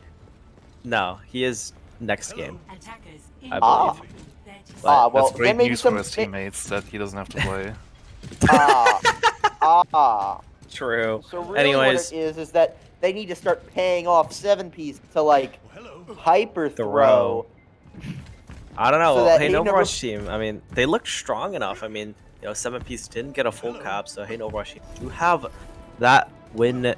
no. He is next game, I believe. Well, well, that's great maybe news for his teammates that he doesn't have to play. True. So really Anyways, what it is that they need to start paying off 7-piece to, like, hyper throw. I don't know. So Hayden Overwatch team, I mean, they looked strong enough. I mean, 7-piece didn't get a full cap, so Hayden Overwatch team do have that win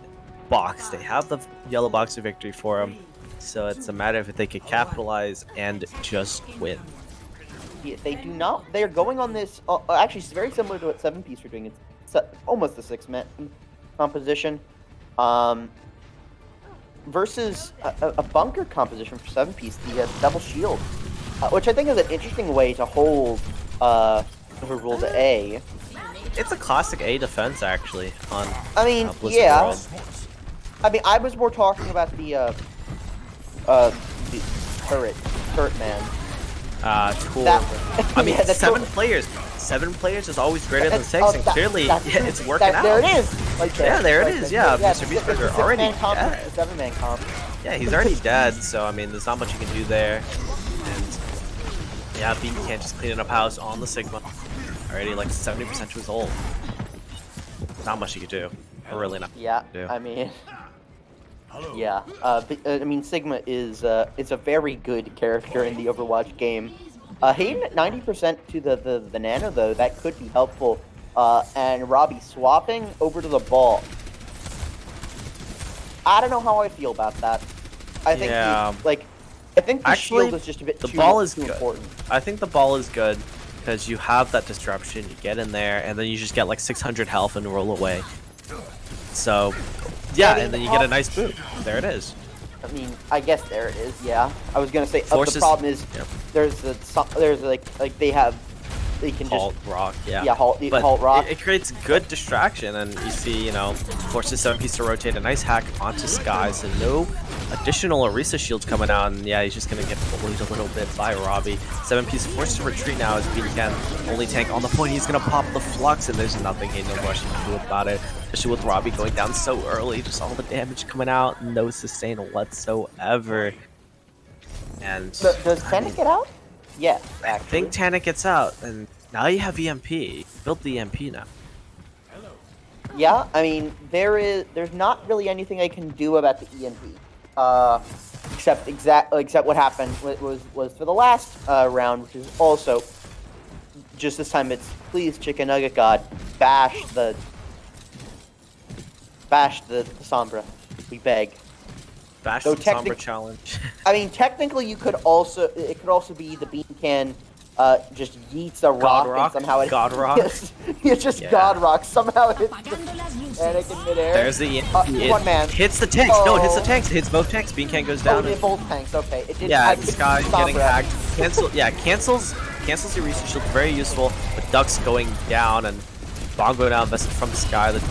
box. They have the yellow box of victory for them, so it's a matter of if they could capitalize and just win. They do not. They are going on this. Actually, it's very similar to what 7-piece are doing. almost a 6-man composition, versus a bunker composition for 7-piece, the double shield, which I think is an interesting way to hold Overrule to A. It's a classic A defense, actually. On I mean, Blizzard yeah. World. I mean, I was more talking about the turret man. Cool. That- I mean, yeah, that's 7 cool. players. 7 players is always greater than That's- 6, oh, and that- clearly that's- it's working out. There it is. Right there. Yeah, there it Right is. there. Yeah, Yeah, Mr. the Beastburger 6-man already comp, dead. the 7-man comp. Yeah, he's already dead, so I mean, there's not much you can do there. And yeah, Bean can't just clean up house on the Sigma. Already like 70% to his ult. Not much you could do. Or really not. Yeah, do. I mean, yeah. I mean, Sigma is a very good character in the Overwatch game. Hayden at 90% to the Nano though, that could be helpful. And Robbie swapping over to the ball. I don't know how I feel about that. I think Yeah. I think the Actually, shield is just a bit the too, ball is too good. important. I think the ball is good because you have that disruption. You get in there, and then you just get like 600 health and roll away. So, yeah, I mean, and then you get a nice boot. There it is. I mean, I guess there it is. Yeah, I was gonna say. Forces- the problem is yeah. there's like they can Halt just rock, yeah. yeah halt But halt rock. It creates good distraction, and you see, you know, forces 7-piece to rotate a nice hack onto Skies, and no additional Orisa shields coming out, and yeah, he's just gonna get bullied a little bit by Robbie. 7-piece forced to retreat now as Bean can only tank on the point. He's gonna pop the flux, and there's nothing Hayden Overwatch can do about it, especially with Robbie going down so early. Just all the damage coming out, no sustain whatsoever. And Does Tannic get out? Yeah, I think Tannic gets out, and now you have EMP. You built the EMP now. Yeah, I mean there's not really anything I can do about the EMP, except what happened was for the last round, which is also just this time it's please Chicken Nugget God bash the Sombra, we beg. Bash So the Sombra challenge. I mean, technically, it could also be the Bean can just yeets a rock, rock? and somehow it God rock? It's just Yeah. God rock somehow hits Tannic in midair. There's the it one man hits the tanks. No, it hits the Oh. tanks. It hits both tanks. Bean can goes Oh, down. they and- both tanks. Okay, it did. yeah, I this guy Sombra. getting hacked. Cancels your research shield. Very useful. But Ducks going down and Bongo now invested from Sky. The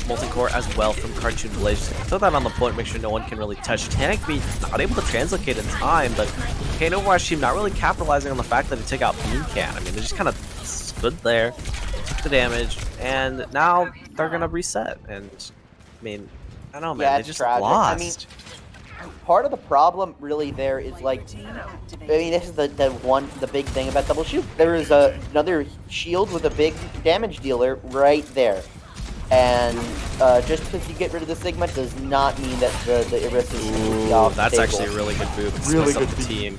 multi-core as well from Cartoon Blaze. Throw that on the point, make sure no one can really touch. Tannic being not able to translocate in time, but Kane Overwatch team not really capitalizing on the fact that he took out Bean Can. I mean, they just kind of stood there, took the damage, and now they're gonna reset. And I mean, I don't know, man, Yeah, they it's just tragic. lost. I mean, part of the problem really there is like, I mean, this is the big thing about double shield. There is another shield with a big damage dealer right there. And just because you get rid of the Sigma does not mean that the Orisa is completely off the That's table. actually a really good move. It Really splits up good the team.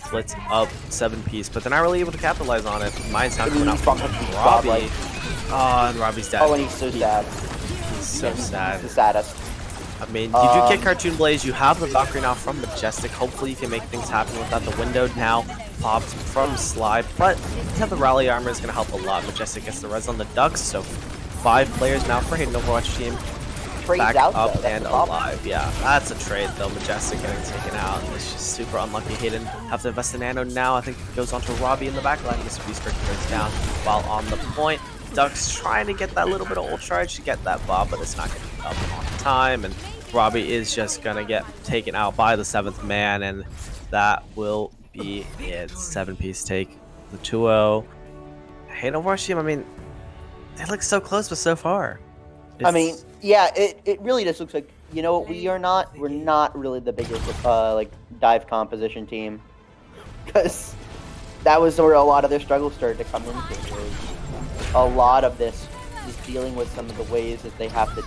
Splits up 7-piece, but they're not really able to capitalize on it. Mine's not coming out from Robbie. Oh, and Robbie's dead. Oh, and he's so sad. He's so sad. He's the saddest. I mean, you do get Cartoon Blaze. You have the Valkyrie now from Majestic. Hopefully, you can make things happen with that. The window now popped from Slide, but you have the Rally Armor is going to help a lot. Majestic gets the res on the Ducks, so 5 players now for Hayden Overwatch team. Trade's Back out, up though. That's and the problem. alive. Yeah, that's a trade though. Majestic getting taken out. It's just super unlucky. Hayden have to invest in Nano now. I think it goes on to Robbie in the back line. Mr. Beastburger goes down while on the point. Ducks trying to get that little bit of ult charge to get that bomb, but it's not going to be up on time. And Robbie is just going to get taken out by the 7th man, and that will be it. 7-piece take the 2-0. Hayden Overwatch team, I mean, they look so close, but so far. I mean, yeah, it really just looks like, you know, we're not really the biggest like dive composition team, because that was where a lot of their struggles started to come into. A lot of this is dealing with some of the ways that they have to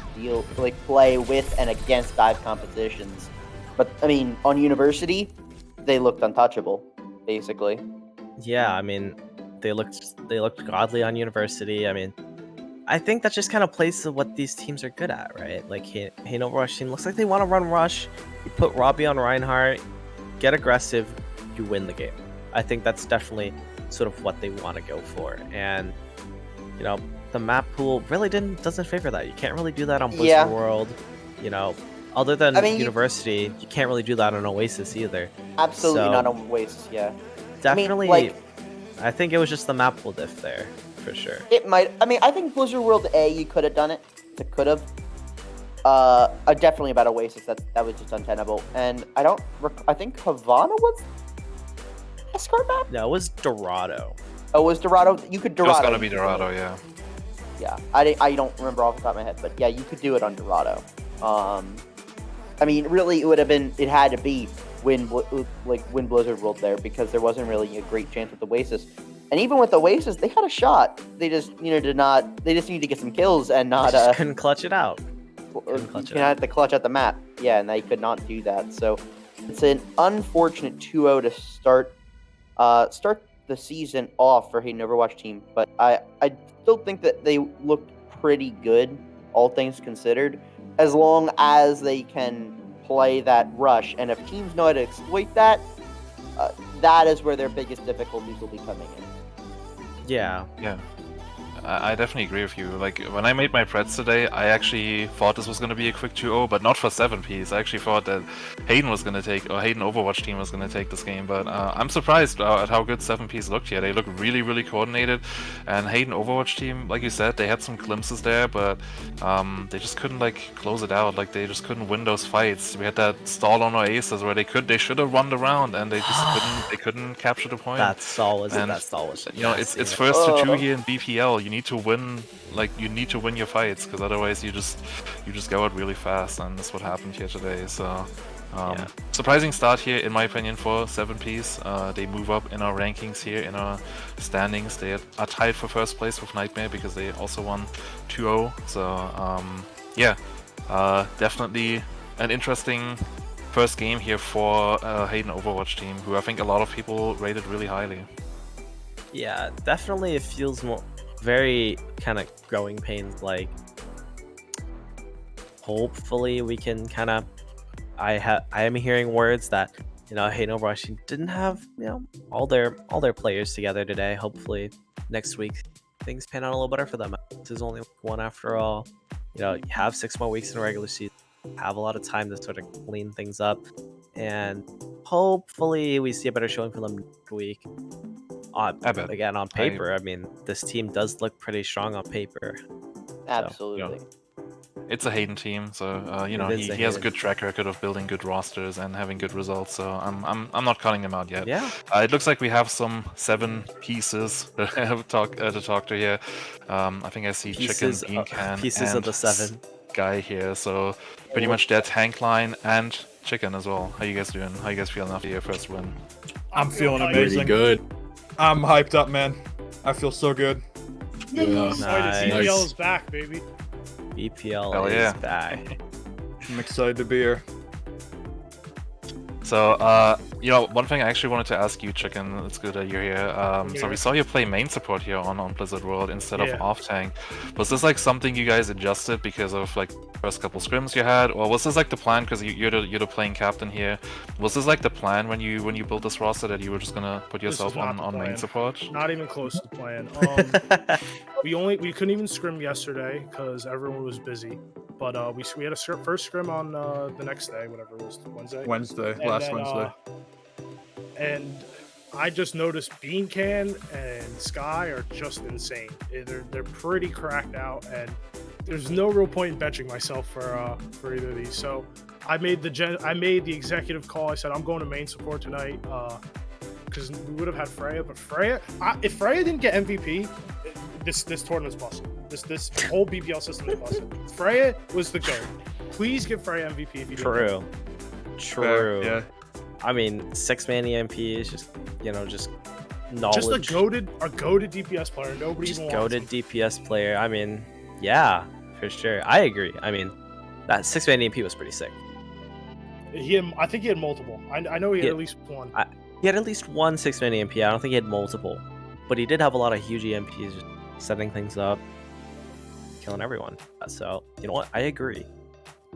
play with and against dive competitions. But I mean, on University, they looked untouchable, basically. Yeah, I mean, they looked godly on University. I mean, I think that just kind of plays to what these teams are good at, right? Like, Hayden Overwatch team looks like they want to run rush. You put Robbie on Reinhardt, get aggressive, you win the game. I think that's definitely sort of what they want to go for. And, you know, the map pool really doesn't favor that. You can't really do that on Blizzard Yeah. World. You know, other than I mean, University, you can't really do that on Oasis either. Absolutely So, not on Oasis, yeah. Definitely, I mean, I think it was just the map pool diff there, for sure. It might. I mean, I think Blizzard World A, you could have done it. It could have. Definitely about Oasis. That was just untenable. And I don't. I think Havana was escort map. No, it was Dorado. Oh, it was Dorado. You could Dorado. It's gotta be Dorado, yeah. Yeah, I don't remember off the top of my head, but yeah, you could do it on Dorado. I mean, really, it would have been. It had to be win Blizzard World there because there wasn't really a great chance with Oasis. And even with Oasis, they had a shot. They just, did not. They just needed to get some kills and not. Just couldn't clutch it out. You had to clutch out the map. Yeah, and they could not do that. So it's an unfortunate 2-0 to start the season off for Hayden Overwatch team. But I still think that they looked pretty good, all things considered, as long as they can play that rush. And if teams know how to exploit that, that is where their biggest difficulties will be coming in. Yeah. Yeah. I definitely agree with you. Like, when I made my Preds today, I actually thought this was going to be a quick 2-0, but not for 7Ps. I actually thought that Hayden Overwatch team was going to take this game, but I'm surprised at how good 7Ps looked here. They look really, really coordinated, and Hayden Overwatch team, like you said, they had some glimpses there, but they just couldn't, close it out. Like, they just couldn't win those fights. We had that stall on Oasis where they should have run around, and they just couldn't capture the point. That stall was it's first to 2 here in BPL. You need to win, you need to win your fights, because otherwise you just go out really fast, and that's what happened here today. So surprising start here, in my opinion, for 7Ps. They move up in our rankings here, in our standings. They are tied for first place with Nitemare because they also won 2-0. So definitely an interesting first game here for Hayden Overwatch team, who I think a lot of people rated really highly. Yeah, definitely it feels very kind of growing pains. Like, hopefully we can kind of. I am hearing words that Hayden Overwatch didn't have all their players together today. Hopefully next week things pan out a little better for them. This is only one after all. You have 6 more weeks in the regular season. Have a lot of time to sort of clean things up, and hopefully we see a better showing from them next week. Again, on paper, I mean, this team does look pretty strong on paper. Absolutely. So, it's a Hayden team, so he has a good track record of building good rosters and having good results. So I'm not calling him out yet. Yeah. It looks like we have some 7 pieces to talk to here. I think I see Chicken, Bean Can, pieces and of the 7 guy here. So pretty much their tank line and Chicken as well. How you guys doing? How you guys feeling after your first win? I'm feeling amazing. Pretty good. I'm hyped up, man. I feel so good. Yeah. BPL is back, baby. BPL is back. I'm excited to be here. So, one thing I actually wanted to ask you, Chicken, it's good that you're here. So we saw you play main support here on Blizzard World instead of off-tank. Was this something you guys adjusted because of first couple scrims you had, or was this the plan because you're the playing captain here? Was this the plan when you built this roster, that you were just gonna put yourself on main support? Not even close to the plan. We couldn't even scrim yesterday because everyone was busy. But we had a first scrim on the next day, whatever it was, Wednesday. Last Wednesday. And I just noticed Bean Can and Sky are just insane. They're pretty cracked out, and there's no real point in benching myself for either of these. So I made the executive call. I said I'm going to main support tonight because we would have had Freya, but if Freya didn't get MVP, this tournament's busted. This whole BPL system is busted. Freya was the GOAT. Please give Freya MVP if you True. Yeah. I mean, 6-man EMP is just knowledge. Just a goated DPS player. Nobody just even wants goated DPS player. I mean, yeah, for sure. I agree. I mean, that 6-man EMP was pretty sick. I think he had multiple. I know he had at least one. He had at least one 6-man EMP. I don't think he had multiple, but he did have a lot of huge EMPs, just setting things up, killing everyone. So you know what? I agree.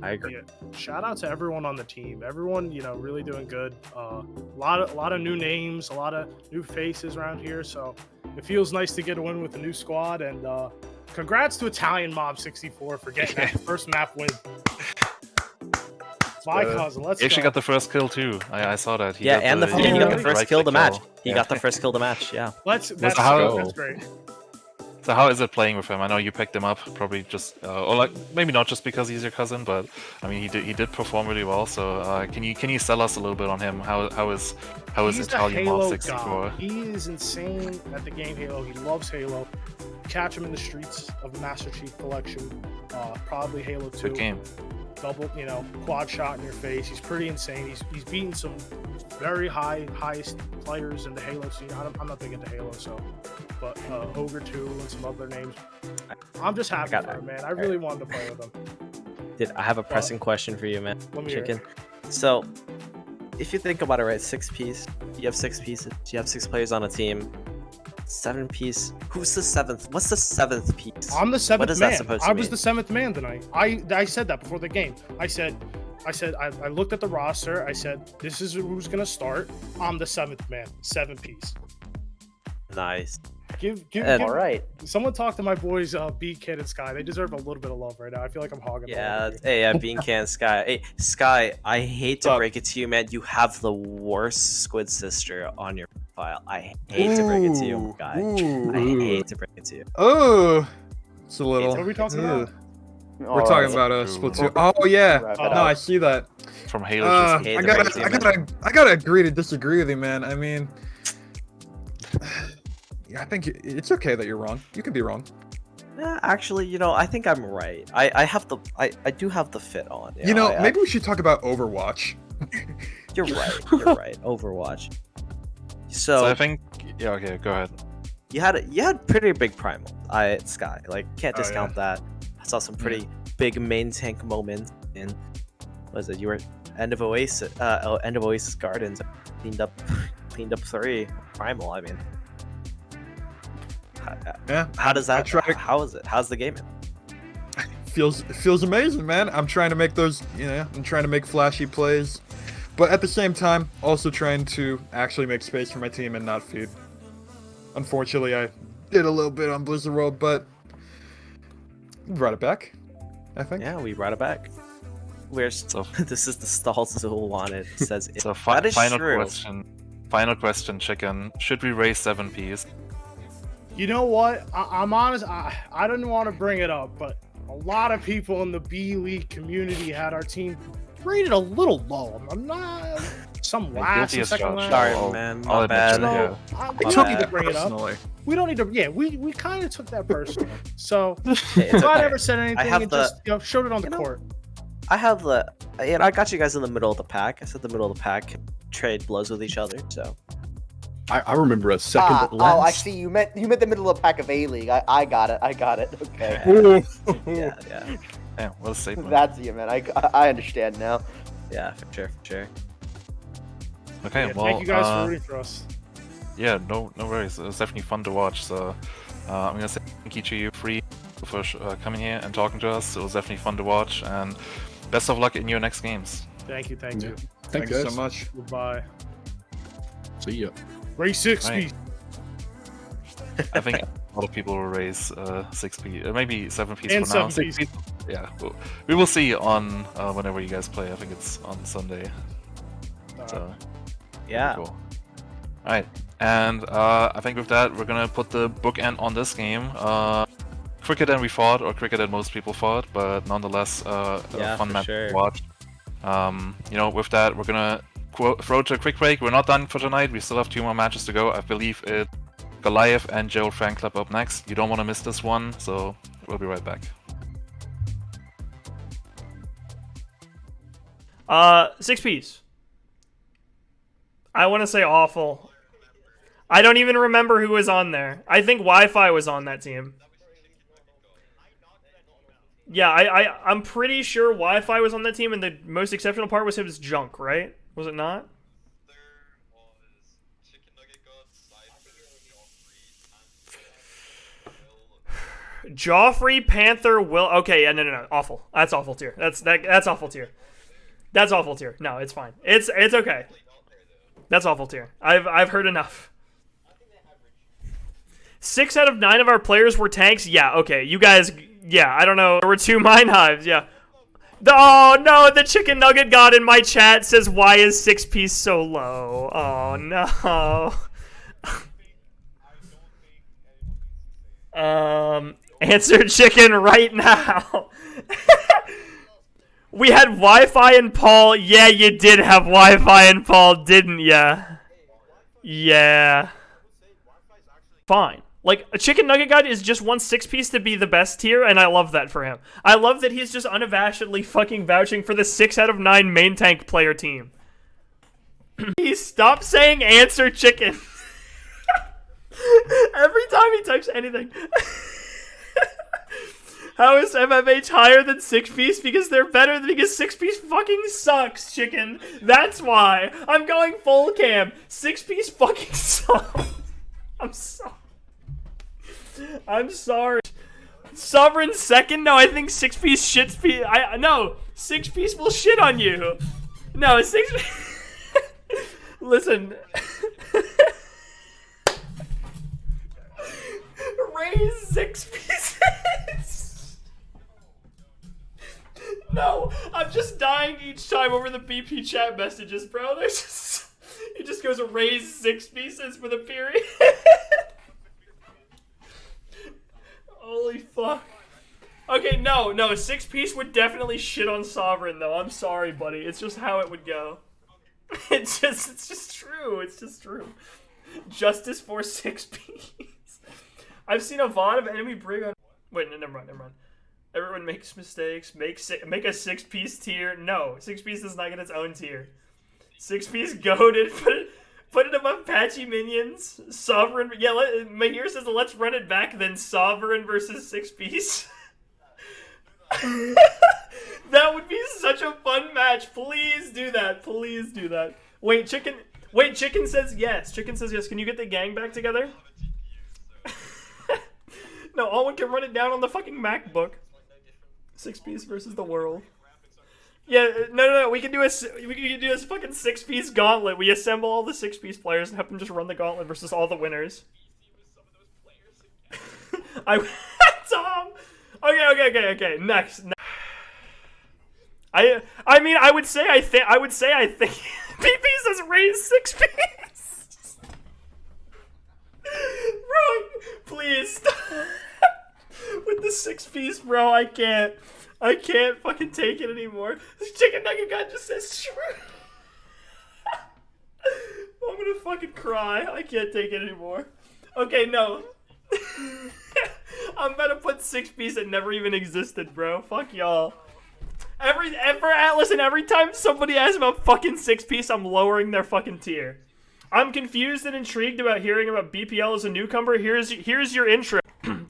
Yeah. Shout out to everyone on the team. Everyone, really doing good. A lot of new names, a lot of new faces around here. So it feels nice to get a win with a new squad, and Congrats to Italian Mob 64 for getting that first map win. My cousin, let's He actually go. got the first kill too. I saw that. Yeah, and he got the first kill of the match. He Yeah. got the first kill of the match. Yeah. That's great. So how is it playing with him? I know you picked him up, probably just, or like maybe not just because he's your cousin, but I mean he did perform really well. So can you sell us a little bit on him? How is He's Italian the Mob Halo 64? god. He is insane at the game Halo. He loves Halo. Catch him in the streets of the Master Chief Collection. Probably Halo 2. Good game. Double, quad shot in your face. He's pretty insane. He's beaten some very highest players in the Halo scene. I'm not big into Halo, but Ogre 2 and some other names. I'm just happy for him, man. I really wanted to play with him. I have a pressing question for you, man. Let me hear Chicken. So, if you think about it, right, 6 piece. You have 6 pieces. You have 6 players on a team. 7 piece. Who's the 7th? What's the 7th piece? I'm the 7th What is man. that supposed to I mean? was the 7th man tonight. I said that before the game. I looked at the roster. I said, this is who's gonna start. I'm the 7th man. 7 piece. Nice. Give all right. Someone talk to my boys, B Kid and Sky. They deserve a little bit of love right now. I feel like I'm hogging. Yeah, hey, Bean Can Sky. Hey, Sky, I hate to break it to you, man. You have the worst Squid sister on your profile. I hate to break it to you, guy. I hate to break it to you. Oh, it's a little. What are we talking about? We're talking about Splatoon. Oh yeah, no, I see that. From Halo. I gotta agree to disagree with you, man. I mean, I think it's okay that you're wrong. You can be wrong. Actually, I think I'm right. I do have the fit on. Maybe we should talk about Overwatch. You're right. You're right. Overwatch. So I think, yeah. Okay, go ahead. You had pretty big primal. Sky, like, can't discount that. I saw some pretty big main tank moments in. What is it? You were end of Oasis Gardens. Cleaned up 3 primal. I mean. Yeah. How does that? How is it? How's the game? Feels amazing, man. I'm trying to make those, I'm trying to make flashy plays, but at the same time, also trying to actually make space for my team and not feed. Unfortunately, I did a little bit on Blizzard World, but we brought it back, I think. Yeah, we brought it back. This is the stalls who wanted. It says So that is final true. question. Final question, Chicken. Should we raise 7 Ps? You know what? I'm honest. I didn't want to bring it up, but a lot of people in the B League community had our team rated a little low. I'm not. Some last and second last. Sorry, man. My bad. We don't need to bring it up. We don't need to. Yeah, we kind of took that personally. So if I never said anything and just showed it on the court. I have the. I got you guys in the middle of the pack. I said the middle of the pack trade blows with each other. So. I remember a second. Oh, I see. You meant the middle of the pack of A League. I got it. Okay. Yeah. Yeah. What a statement. That's you, man. I understand now. Yeah, for sure. Okay, well. Thank you guys for rooting for us. Yeah, no worries. It was definitely fun to watch. So I'm gonna say thank you to you, Free, for coming here and talking to us. It was definitely fun to watch, and best of luck in your next games. Thank you. Thank you so much. Goodbye. See ya. Race 6 Right. piece. I think a lot of people will raise 6 P, maybe 7 Ps And for now. 7 6 Ps. Yeah, we will see on whenever you guys play. I think it's on Sunday. So yeah. Cool. All right, and I think with that we're gonna put the bookend on this game. Quicker than we thought, or quicker than most people thought, but nonetheless a fun match to watch. With that we're gonna throw to a quick break. We're not done for tonight. We still have 2 more matches to go. I believe it's Goliath and Gerald fan club up next. You don't want to miss this one, so we'll be right back. 6 piece. I want to say awful. I don't even remember who was on there. I think Wi-Fi was on that team. Yeah, I'm pretty sure Wi-Fi was on that team, and the most exceptional part was his junk, right? Was it not? Joffrey, Panther, Will. Okay, yeah, no. Awful. That's awful tier. That's awful tier. That's awful tier. No, it's fine. It's okay. That's awful tier. I've heard enough. 6 out of 9 of our players were tanks. Yeah, okay. You guys, yeah, I don't know. There were 2 mine hives, yeah. Oh, no, the chicken nugget god in my chat says, why is 6-piece so low? Oh, no. Answer chicken right now. We had Wi-Fi and Paul. Yeah, you did have Wi-Fi and Paul, didn't ya? Yeah. Fine. Like, a chicken nugget god is just one 6-piece to be the best tier, and I love that for him. I love that he's just unabashedly fucking vouching for the 6 out of 9 main tank player team. He stopped saying answer chicken. Every time he types anything. How is MMH higher than 6-piece? Because they're better than because 6-piece fucking sucks, chicken. That's why. I'm going full cam. 6-piece fucking sucks. I'm sorry. Sovereign second? No, I think 6-piece shits piece. No, 6-piece will shit on you. No, 6. Listen. Raise 6 pieces. No, I'm just dying each time over the BP chat messages, bro. There's just, he just goes raise 6 pieces for the period. Holy fuck. Okay, no, 6-piece would definitely shit on Sovereign though. I'm sorry, buddy. It's just how it would go. It's just true. It's just true. Justice for 6-piece. I've seen a VOD of enemy brig on. Wait, no, never mind. Everyone makes mistakes. Make a 6-piece tier. No, 6-piece does not get its own tier. 6-piece goated. Put it above patchy minions. Sovereign. Yeah, Mahir says let's run it back. Then Sovereign versus 6-piece. That would be such a fun match. Please do that. Please do that. Wait, chicken says yes. Chicken says yes. Can you get the gang back together? No, Alwyn can run it down on the fucking MacBook. 6-piece versus the world. Yeah, no. We can do a fucking 6-piece gauntlet. We assemble all the 6-piece players and have them just run the gauntlet versus all the winners. Tom. Okay. Next. I mean, I would say I think BP says raise 6-piece. Bro, please stop. With the 6-piece, bro, I can't fucking take it anymore. This chicken nugget guy just says true. I'm gonna fucking cry. I can't take it anymore. Okay, no. I'm about to put 6-piece that never even existed, bro. Fuck y'all. Listen, every time somebody asks about fucking 6-piece, I'm lowering their fucking tier. I'm confused and intrigued about hearing about BPL as a newcomer. Here's your intro.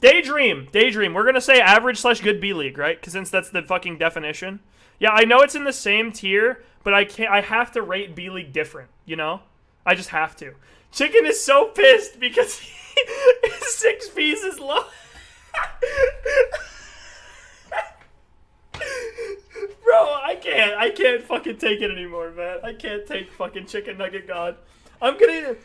Daydream. We're gonna say average/good B League, right? Because since that's the fucking definition. Yeah, I know it's in the same tier, but I have to rate B League different. You know, I just have to. Chicken is so pissed because 6-piece is low. Bro, I can't fucking take it anymore, man. I can't take fucking chicken nugget god. I'm gonna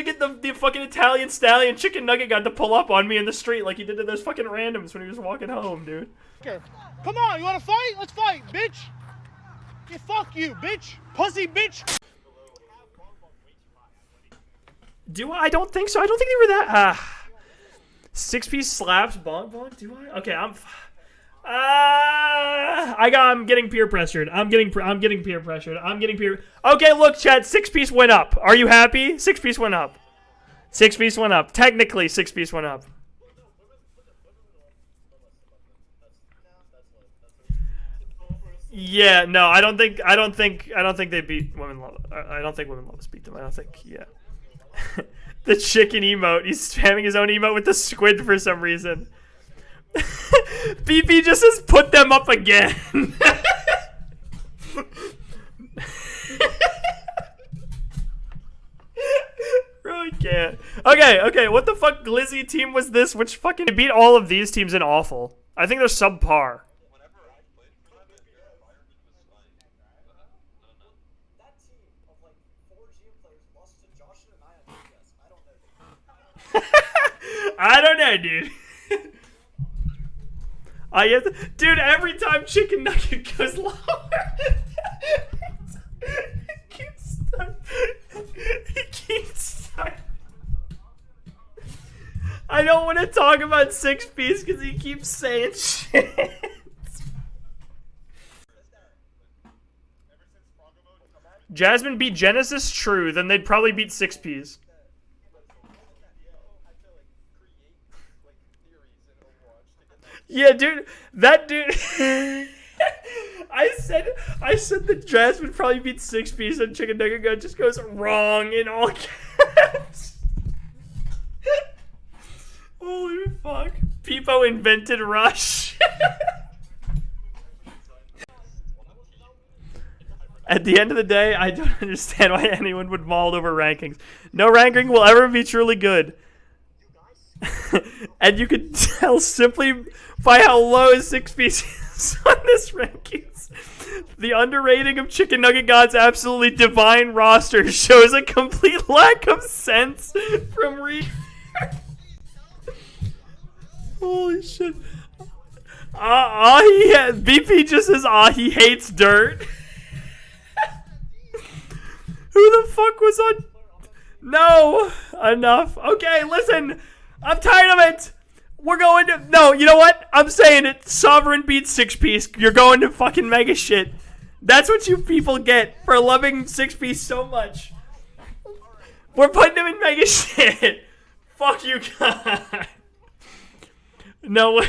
get the fucking Italian stallion chicken nugget god to pull up on me in the street like he did to those fucking randoms when he was walking home, dude. Okay. Come on, you wanna fight? Let's fight, bitch! Yeah, fuck you, bitch! Pussy, bitch! I don't think so. I don't think they were that 6-piece slaps bonbon, do I? Okay, I'm getting peer pressured. I'm getting peer pressured. Okay, look, chat. 6-piece went up. Are you happy? 6-piece went up. 6-piece went up. Technically, 6-piece went up. Yeah, no, I don't think they beat women love. I don't think women love us beat them. I don't think. Yeah. The chicken emote. He's spamming his own emote with the squid for some reason. BP just says put them up again. Really can't. Okay, what the fuck glizzy team was this? Which fucking they beat all of these teams in awful. I think they're subpar. I don't know, dude. Dude, every time Chicken Nugget goes lower, he keeps stuck. I don't want to talk about 6 piece because he keeps saying shit. Jasmine beat Genesis, true. Then they'd probably beat 6 Ps. Yeah, dude, that dude. I said that Jasmine probably beat 6 Ps, and Chicken Nugget God just goes wrong in all caps. Holy fuck! Peepo invented Rush. At the end of the day, I don't understand why anyone would maul over rankings. No ranking will ever be truly good. And you can tell simply by how low 6 pieces on this rankings. The underrating of Chicken Nugget God's absolutely divine roster shows a complete lack of sense from Holy shit. BP just says, he hates dirt. Who the fuck was on? No, enough. Okay, listen, I'm tired of it. We're going to, no, you know what? I'm saying it. Sovereign beats 6 piece. You're going to fucking mega shit. That's what you people get for loving 6 piece so much. We're putting him in mega shit. Fuck you guys. No way.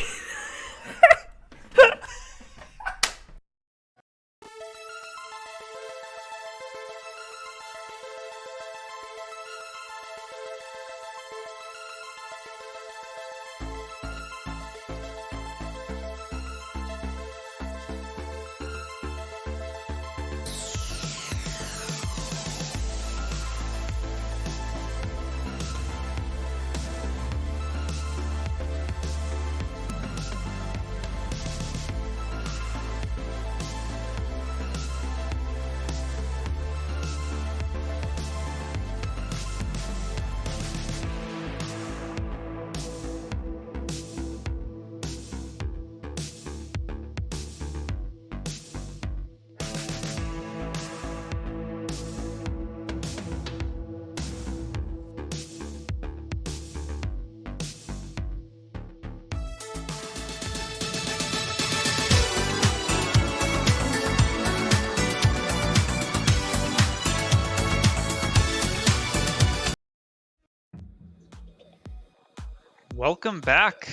Welcome back.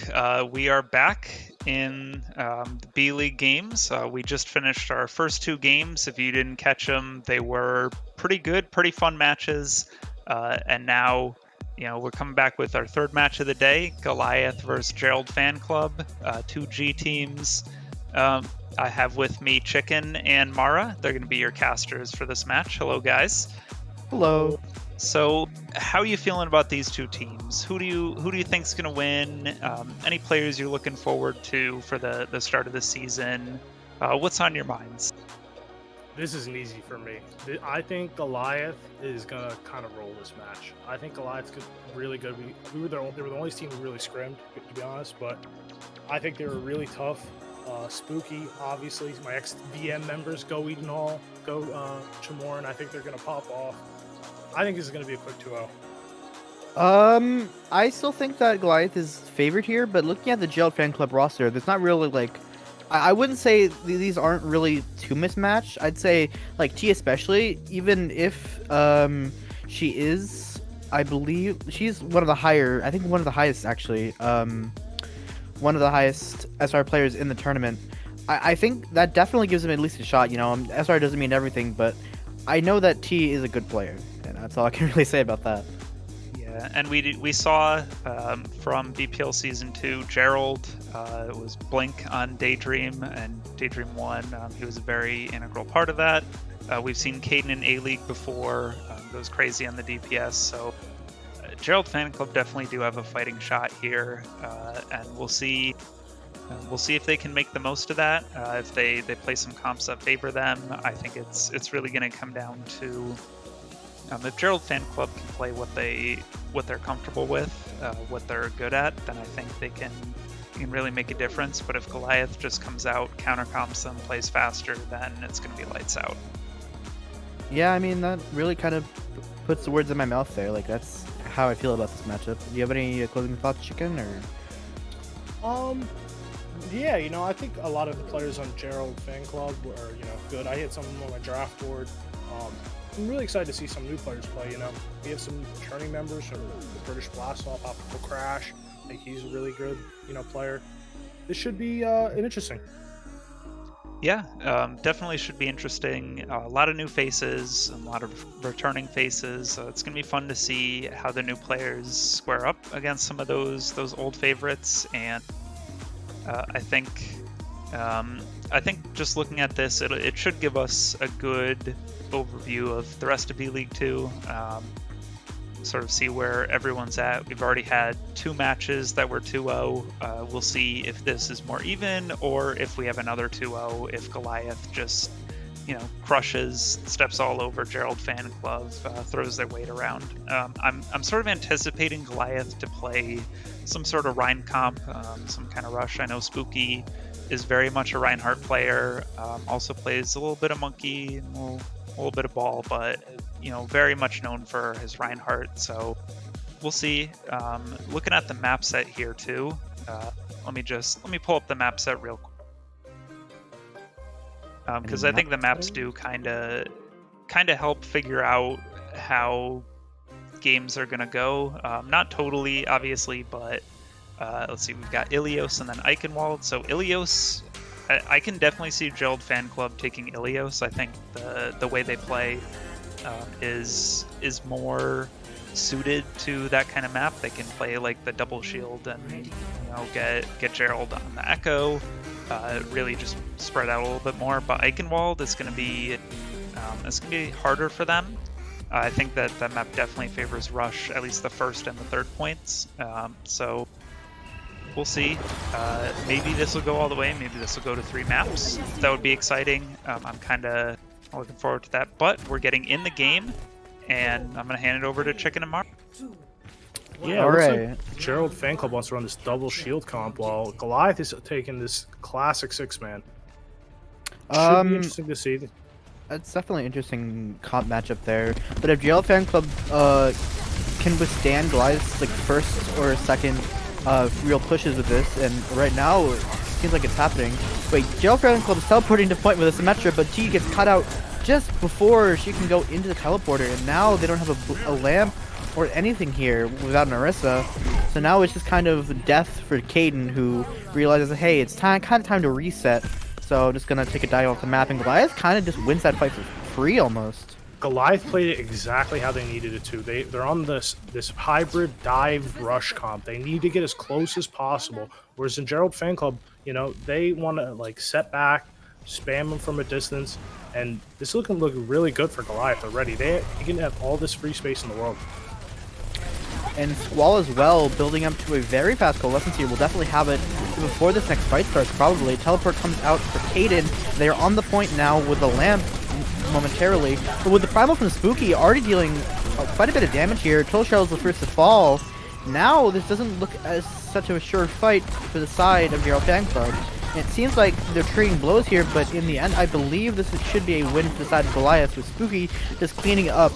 We are back in the B-League games. We just finished our first 2 games. If you didn't catch them, they were pretty good, pretty fun matches. And now, we're coming back with our 3rd match of the day, Goliath versus Gerald Fan Club, 2 G teams. I have with me Chicken and Mara. They're going to be your casters for this match. Hello, guys. Hello. So, how are you feeling about these 2 teams? Who do you think's going to win? Any players you're looking forward to for the start of the season? What's on your minds? This isn't easy for me. I think Goliath is gonna kind of roll this match. I think Goliath's really good. They were the only team who really scrimmed, to be honest. But I think they were really tough. Spooky, obviously. My ex-VM members, Go Edenhall, Go Chamorn. I think they're gonna pop off. I think this is going to be a quick 2-0. I still think that Goliath is favored here, but looking at the Gerald Fan Club roster, there's not really, like... I wouldn't say these aren't really too mismatched. I'd say, like, T especially, even if she is, I believe... She's one of the higher... I think one of the highest, actually. One of the highest SR players in the tournament. I think that definitely gives him at least a shot, SR doesn't mean everything, but I know that T is a good player. And that's all I can really say about that. Yeah, and we saw from BPL Season 2, Gerald was Blink on Daydream, and Daydream won. He was a very integral part of that. We've seen Hayden in A-League before, goes crazy on the DPS, so Gerald Fan Club definitely do have a fighting shot here, and we'll see if they can make the most of that. If they play some comps that favor them, I think it's really going to come down to If Gerald Fan Club can play what they're comfortable with, what they're good at, then I think they can really make a difference. But if Goliath just comes out, countercomps them, plays faster, then it's going to be lights out. Yeah, I mean, that really kind of puts the words in my mouth there. Like, that's how I feel about this matchup. Do you have any closing thoughts, Chicken, or? Yeah, I think a lot of the players on Gerald Fan Club are, good. I hit some of them on my draft board. I'm really excited to see some new players play, We have some returning members from the British Blast-Off, Optical Crash. I think he's a really good, player. This should be interesting. Yeah, definitely should be interesting. A lot of new faces, a lot of returning faces. It's going to be fun to see how the new players square up against some of those old favorites. And I think just looking at this, it should give us a good overview of the rest of B-League 2. Sort of see where everyone's at. We've already had 2 matches that were 2-0. We'll see if this is more even, or if we have another 2-0, if Goliath just, crushes, steps all over Gerald Fan Club, throws their weight around. I'm sort of anticipating Goliath to play some sort of Rhine comp, some kind of rush. I know Spooky is very much a Reinhardt player, also plays a little bit of Monkey, a little bit of Ball, but very much known for his Reinhardt. So we'll see. Looking at the map set here too. Let me pull up the map set real quick. Because I think the maps do kind of help figure out how games are gonna go. Not totally, obviously, but let's see. We've got Ilios and then Eichenwald. So Ilios, I can definitely see Gerald Fan Club taking Ilios. I think the way they play is more suited to that kind of map. They can play like the double shield and get Gerald on the Echo, really just spread out a little bit more. But Eichenwald is going to be harder for them. I think that map definitely favors Rush, at least the first and the third points. So we'll see. Maybe this will go all the way. Maybe this will go to 3 maps. That would be exciting. I'm kind of looking forward to that. But we're getting in the game, and I'm going to hand it over to Chicken and Mark. Yeah, all right. Like Gerald Fan Club wants to run this double shield comp while Goliath is taking this classic 6-man. Should be interesting to see. It's definitely an interesting comp matchup there. But if Gerald Fan Club can withstand Goliath's first or second real pushes with this, and right now it seems like it's happening. Wait, Gerald Fan Club is teleporting to point with a Symmetra, but she gets cut out just before she can go into the teleporter, and now they don't have a lamp or anything here without Narissa. So now it's just kind of death for Hayden, who realizes, hey, it's kind of time to reset. So just gonna take a dive off the map, and Goliath kind of just wins that fight for free almost. Goliath played it exactly how they needed it to. They're on this hybrid dive rush comp. They need to get as close as possible. Whereas in Gerald Fan Club, they want to set back, spam them from a distance, and this look really good for Goliath already. They can have all this free space in the world. And Squall as well, building up to a very fast coalescence here. We'll definitely have it before this next fight starts, probably. Teleport comes out for Hayden. They're on the point now with the lamp momentarily. But with the Primal from Spooky already dealing quite a bit of damage here, Total Shell is the first to fall. Now this doesn't look as such a sure fight for the side of Gerald Fan Club. And it seems like they're trading blows here, but in the end, I believe this should be a win for the side of Goliath, with Spooky just cleaning up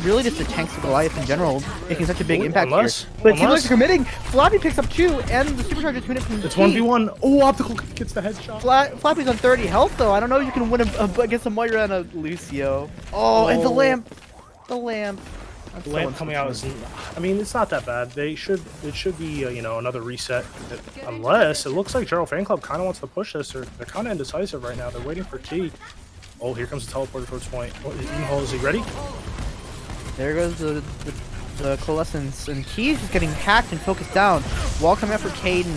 really just the tanks of Goliath in general, making such a big impact here. But it seems like they're committing. Floppy picks up 2, and the Supercharger 2 minutes from It's 1v1. Oh, Optical gets the headshot. Floppy's on 30 health, though. I don't know if you can win against a Moira and a Lucio. Oh, and the lamp. The lamp. The lamp coming out is, I mean, it's not that bad. It should be, another reset. Unless it looks like Gerald Fan Club kind of wants to push this. They're kind of indecisive right now. They're waiting for T. Oh, here comes the teleporter towards point. Oh, is he ready? There goes the Coalescence, and he's just getting hacked and focused down. Wall coming out for Hayden,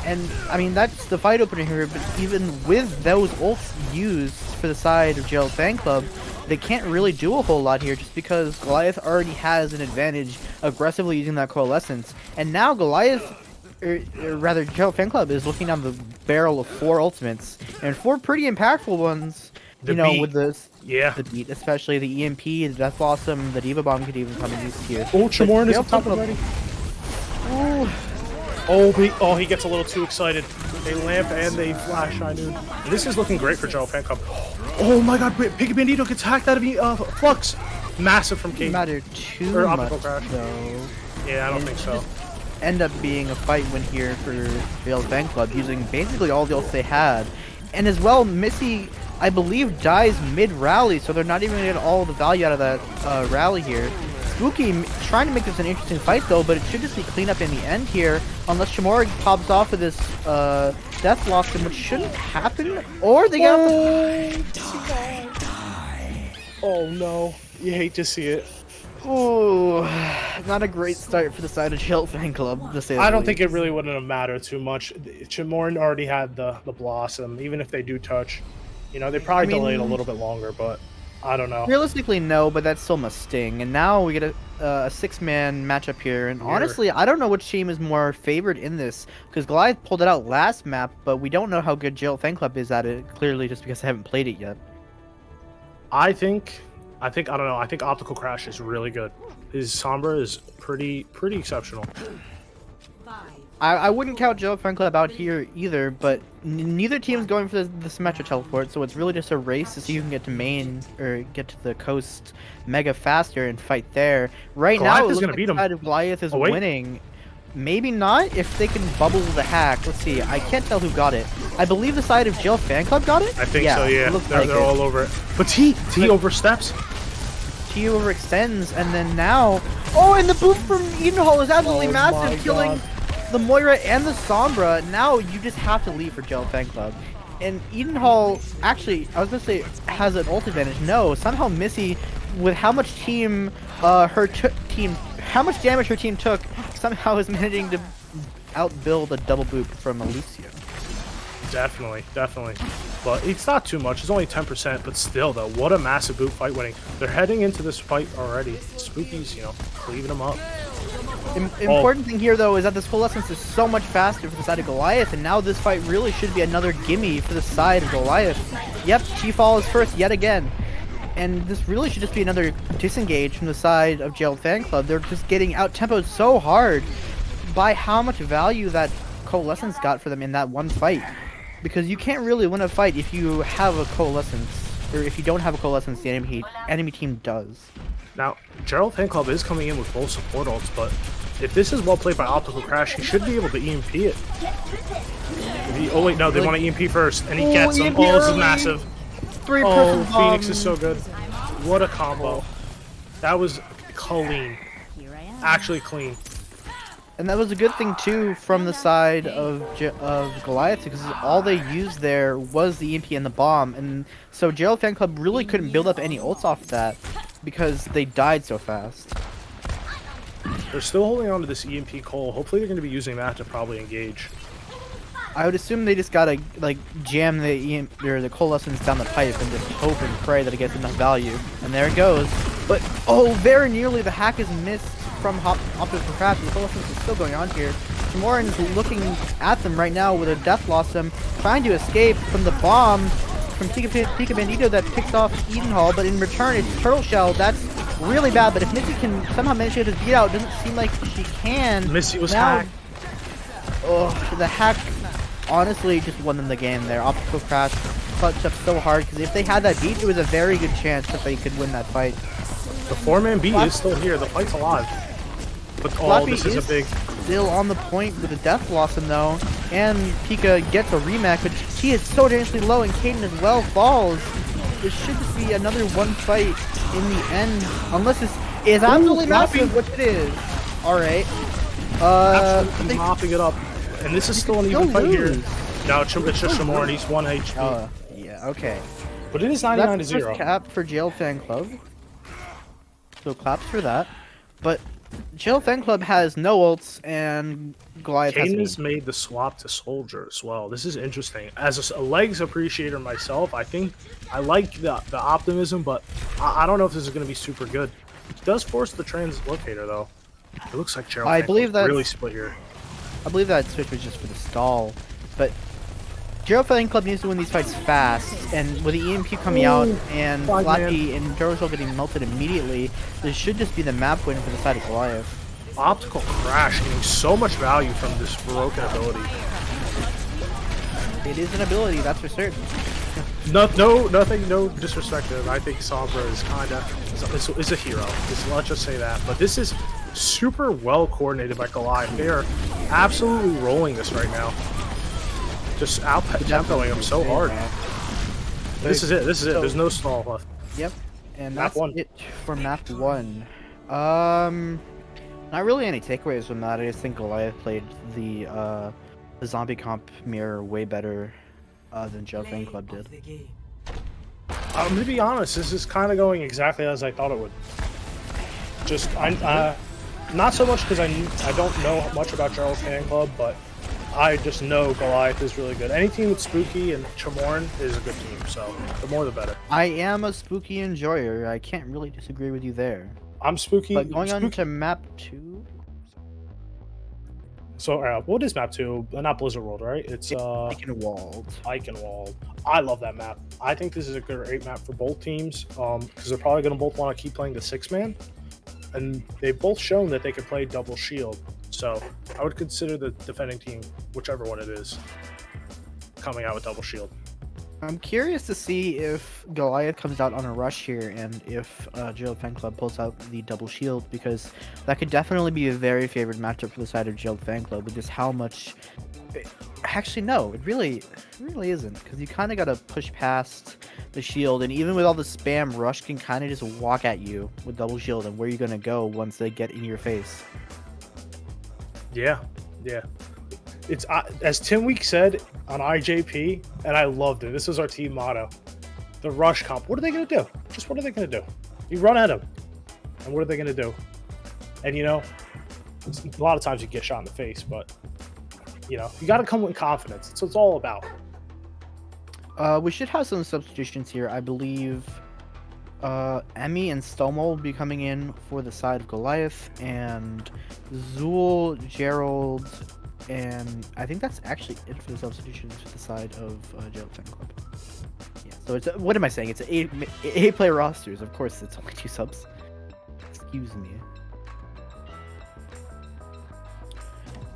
and I mean, that's the fight opener here, but even with those ults used for the side of Gerald Fan Club, they can't really do a whole lot here just because Goliath already has an advantage aggressively using that Coalescence. And now Goliath, or rather Gerald Fan Club, is looking down the barrel of 4 ultimates, and 4 pretty impactful ones. The you know, beat. with Yeah. the beat, especially the EMP, the Death Blossom, the Diva Bomb could even come in use here. Ultramorn is But on top already. Oh, he gets a little too excited. They lamp and they flash High Noon. This is looking great for Gerald Fan Club. Oh my god, Piggy Bandito gets hacked out of Flux. Massive from Kate. Matter too Or much optical crash. though. Yeah, I don't think so. End up being a fight win here for Gerald Fan Club, using basically all the ults they had. And as well, Missy, I believe, dies mid-rally, so they're not even going to get all the value out of that rally here. Spooky trying to make this an interesting fight though, but it should just be cleanup in the end here, unless Shamora pops off with this Death Blossom, which shouldn't happen, or they got Oh no, you hate to see it. Oh, not a great start for the side of Gerald Fan Club, to say the I don't least. think it really wouldn't have mattered too much. Chamoran already had the Blossom, even if they do touch. You know, they probably delayed a little bit longer, but I don't know. Realistically, no, but that still must sting. And now we get a six-man matchup here. And honestly, I don't know which team is more favored in this, because Goliath pulled it out last map, but we don't know how good Gerald Fan Club is at it, clearly just because I haven't played it yet. I think I don't know. I think Optical Crash is really good. His Sombra is pretty exceptional. I wouldn't count Gerald Fan Club out here either, but neither team is going for the Symmetra teleport, so it's really just a race to see who can get to main or get to the coast mega faster and fight there. Right Goliath now, it is looks gonna like beat the him. side of Goliath is Oh, wait. winning. Maybe not if they can bubble the hack. Let's see. I can't tell who got it. I believe the side of Gerald Fan Club got it. I think so, yeah. it looks They're, like they're it. all over it. But T oversteps. T overextends, and then now... Oh, and the boom from Edenhall is absolutely Oh my massive, killing the Moira and the Sombra. Now you just have to leave for Gerald Fan Club. And Edenhall, actually, I was going to say, has an ult advantage. No, somehow Missy, with how much how much damage her team took, somehow is managing to outbuild a double boop from Alicia. Definitely. But it's not too much. It's only 10%, but still, though, what a massive boot fight winning. They're heading into this fight already. Spooky's, cleaving them up. Important thing here, though, is that this Coalescence is so much faster for the side of Goliath, and now this fight really should be another gimme for the side of Goliath. Yep, T-Fall is first yet again. And this really should just be another disengage from the side of Gerald Fan Club. They're just getting out-tempoed so hard by how much value that Coalescence got for them in that one fight. Because you can't really win a fight if you have a Coalescence, or if you don't have a Coalescence, the enemy team does. Now, Gerald Fan Club is coming in with both support ults, but if this is well played by Optical Crash, he should be able to EMP it. Oh wait, no, they want to EMP first, and he gets them. Oh, this is massive. Oh, Phoenix is so good. What a combo. That was clean. Actually clean. And that was a good thing too from the side of Goliath, because all they used there was the EMP and the bomb, and so Gerald Fan Club really couldn't build up any ults off that because they died so fast. They're still holding on to this EMP Cole. Hopefully they're going to be using that to probably engage. I would assume they just gotta jam the EMP or the Coalescence down the pipe and just hope and pray that it gets enough value. And there it goes. But very nearly the hack is missed from Optical Crash. The Coalescence is still going on here. Morin is looking at them right now with a Death Blossom, trying to escape from the bomb from Pika Bandito that picks off Edenhall, but in return it's Turtle Shell. That's really bad, but if Missy can somehow manage to get this beat out, it doesn't seem like she can. Missy was now, hacked. Oh, the hack honestly just won them the game there. Optical Crash clutched up so hard, because if they had that beat, it was a very good chance that they could win that fight. The 4-man beat is still here. The fight's alive. But this is a big... still on the point with a Death Blossom though, and Pika gets a rematch, but she is so dangerously low, and Hayden as well falls. This should just be another one fight in the end, unless this is absolutely massive, which it is. Alright. Absolutely mopping it up. And this is still an even fight here. No, it's just Shamor, and he's 1 HP. Yeah, okay. But it is 99 to That's 0. first cap for Gerald Fan Club. So claps for that. But Gerald Fan Club has no ults, and Goliath has made the swap to Soldier as well. This is interesting. As a legs appreciator myself, I think I like the optimism, but I don't know if this is going to be super good. It does force the translocator though. It looks like Gerald Fan Club really split here. I believe that switch was just for the stall, but Gerald Fan Club needs to win these fights fast, and with the EMP coming out and Flappy and Gerald getting melted immediately, this should just be the map win for the side of Goliath. Optical Crash getting so much value from this broken ability. It is an ability, that's for certain. No disrespect to him. I think Sombra is a hero. Let's just say that. But this is super well coordinated by Goliath. They are absolutely rolling this right now. Just out-tempoing him so hard. This is it. There's no stall left. Yep. And Map that's one. it for map 1. Not really any takeaways from that. I just think Goliath played the zombie comp mirror way better than Gerald Fan Club did. To be honest, this is kind of going exactly as I thought it would. Just, not so much because I don't know much about Gerald Fan Club, but I just know Goliath is really good. Any team with Spooky and Chamorn is a good team, so the more the better. I am a Spooky enjoyer. I can't really disagree with you there. I'm Spooky. But going on to map 2. So, what is map 2? Not Blizzard World, right? It's Eichenwald. Eichenwald. I love that map. I think this is a great map for both teams because they're probably going to both want to keep playing the 6-man. And they've both shown that they can play double shield. So I would consider the defending team, whichever one it is, coming out with double shield. I'm curious to see if Goliath comes out on a rush here and if Gerald Fan Club pulls out the double shield, because that could definitely be a very favored matchup for the side of Gerald Fan Club with just how much... Actually, no, it really isn't, because you kind of got to push past the shield, and even with all the spam, Rush can kind of just walk at you with double shield, and where you're going to go once they get in your face. Yeah. It's as Tim Week said on IJP, and I loved it. This is our team motto. The rush comp. What are they going to do? Just what are they going to do? You run at them. And what are they going to do? And, a lot of times you get shot in the face, but, you got to come with confidence. That's what it's all about. We should have some substitutions here. I believe Emmy and Stonewall will be coming in for the side of Goliath, and Zool, Gerald, and I think that's actually it for the substitutions for the side of Gerald Fan Club. Yeah, so it's what am I saying? It's 8-player rosters. Of course, it's only 2 subs. Excuse me.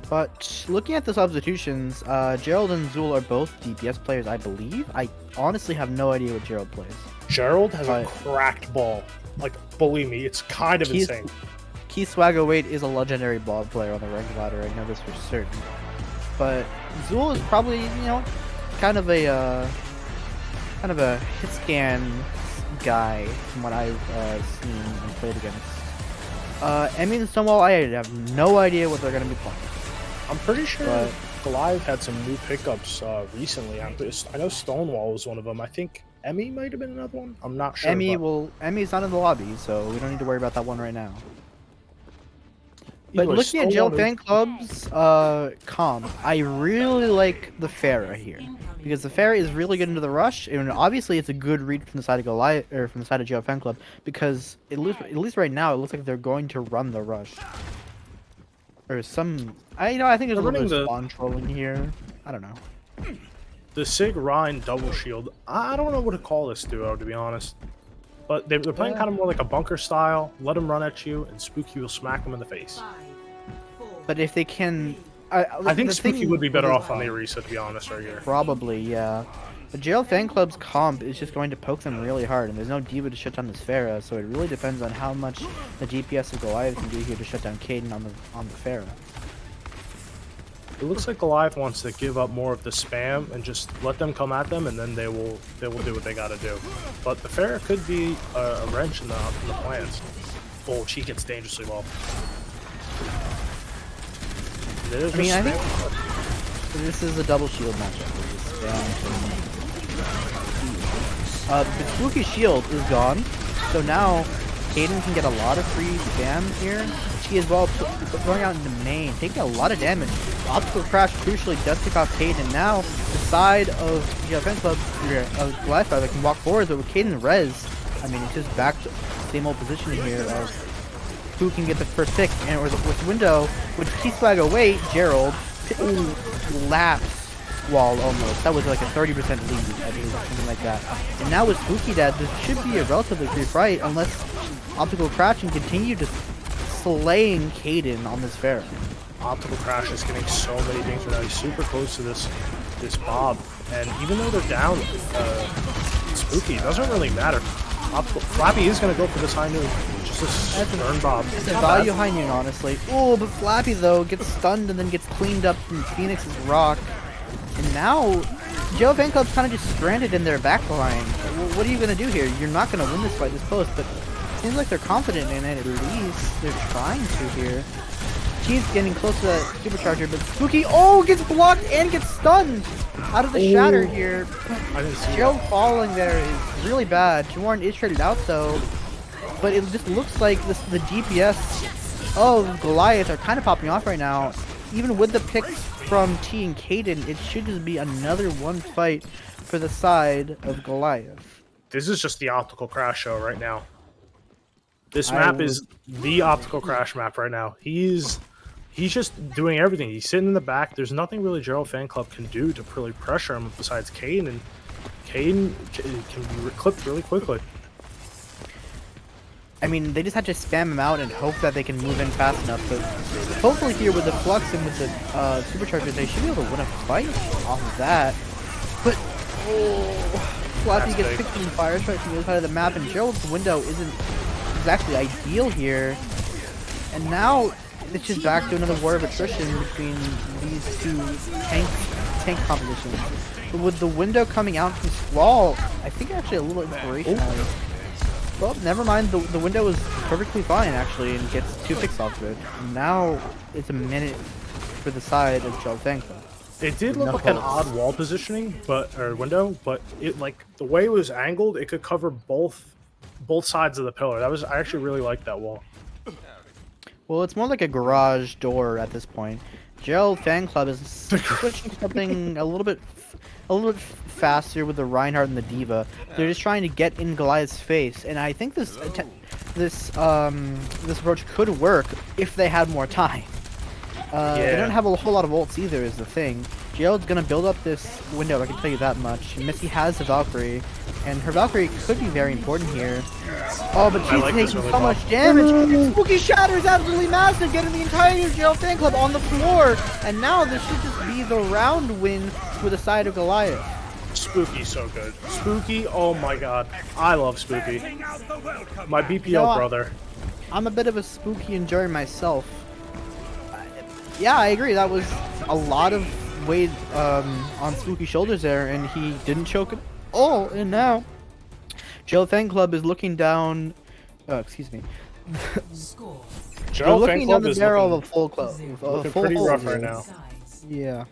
But looking at the substitutions, Gerald and Zool are both DPS players, I believe. I honestly have no idea what Gerald plays. Gerald has a cracked ball. Like, believe me, it's kind of insane. Keith Swagger-Wade is a legendary ball player on the rank ladder. I know this for certain. But Zool is probably, kind of a hit scan guy from what I've seen and played against. Emmy and Stonewall, I have no idea what they're going to be playing. I'm pretty sure Goliath had some new pickups recently. I know Stonewall was one of them. I think Emmy might have been another one. I'm not sure. Emmy's not in the lobby, so we don't need to worry about that one right now. But looking at Gerald Fan Club's comp, I really like the Pharah here, because the Pharah is really good into the rush, and obviously it's a good read from the side of Goliath or from the side of Gerald Fan Club, because at least right now it looks like they're going to run the rush. Or some, I think there's a little bit of spawn trolling here. I don't know. The Sig Rhine double shield. I don't know what to call this duo, to be honest. But they're playing kind of more like a bunker style. Let them run at you, and Spooky will smack them in the face. But if they can... I think Spooky would be better off on the Orisa, to be honest, right here. Probably, yeah. But Gerald Fan Club's comp is just going to poke them really hard, and there's no D.Va to shut down this Pharah, so it really depends on how much the DPS of Goliath can do here to shut down Hayden on the Pharah. It looks like Goliath wants to give up more of the spam and just let them come at them, and then they will do what they got to do. But the Pharah could be a wrench in the plans. Oh, she gets dangerously well. I think this is a double shield matchup. The Spooky shield is gone, so now Hayden can get a lot of free spam here. She is well going out into main, taking a lot of damage. Optical Crash crucially does pick off Hayden. Now the side of the Fan Club of Goliath that can walk forward, but with Hayden res, I mean, it's just back to the same old positioning here of who can get the first pick, and with the window, with T-Swag away, Gerald laps Squall almost. That was like a 30% lead, I believe, something like that. And now with Spooky Dad, this should be a relatively free fight unless Optical Crash can continue to slaying Hayden on this fair. Optical Crash is getting so many things right now. He's super close to this Bob, and even though they're down, Spooky, it doesn't really matter. Flappy is going to go for this high noon. Just a burn Bob. It's a value high noon, honestly. Oh, but Flappy, though, gets stunned and then gets cleaned up from Phoenix's rock. And now, Joe Fan Club's kind of just stranded in their back line. What are you going to do here? You're not going to win this fight this close, but it seems like they're confident in it, at least. They're trying to here. He's getting close to that supercharger, but Spooky, gets blocked and gets stunned out of the shatter here. Gerald falling there is really bad. Jawarn is traded out though, but it just looks like the DPS of Goliath are kind of popping off right now. Even with the picks from T and Hayden, it should just be another one fight for the side of Goliath. This is just the Optical Crash show right now. This map is the Optical Crash map right now. He's just doing everything. He's sitting in the back. There's nothing really Gerald Fan Club can do to really pressure him besides Kane, and Kane can be clipped really quickly. I mean, they just had to spam him out and hope that they can move in fast enough, but hopefully here with the Flux and with the Supercharger, they should be able to win a fight off of that. But, Flappy gets picked from fire strike from the other side of the map, and Gerald's window isn't exactly ideal here. And now, it's just back to another war of attrition between these two tank competitions. But with the window coming out from Squall, I think actually a little inspiration. Well, never mind. The window is perfectly fine actually, and gets 2 picks off of it. And now it's a minute for the side of Joe Fan Club. It did look like an odd wall positioning, or window, but it the way it was angled, it could cover both sides of the pillar. I actually really liked that wall. Well, it's more like a garage door at this point. Gerald Fan Club is switching something a little bit faster with the Reinhardt and the Diva. They're just trying to get in Goliath's face, and I think this approach could work if they had more time. They don't have a whole lot of ults either, is the thing. Gerald's gonna build up this window, I can tell you that much. Missy has the Valkyrie, and her Valkyrie could be very important here. Oh, but she's taking so much damage. Spooky Shatter is absolutely massive, getting the entire Gerald Fan Club on the floor. And now this should just be the round win for the side of Goliath. Spooky's so good. Spooky, oh my god. I love Spooky. My BPL brother. I'm a bit of a Spooky enjoyer myself. Yeah, I agree. That was a lot of weight on Spooky's shoulders there, and he didn't choke it all. And now, Gerald Fan Club is looking down. Excuse me. Gerald Fan Club is barrel of a full club. Looking pretty rough right now. Yeah.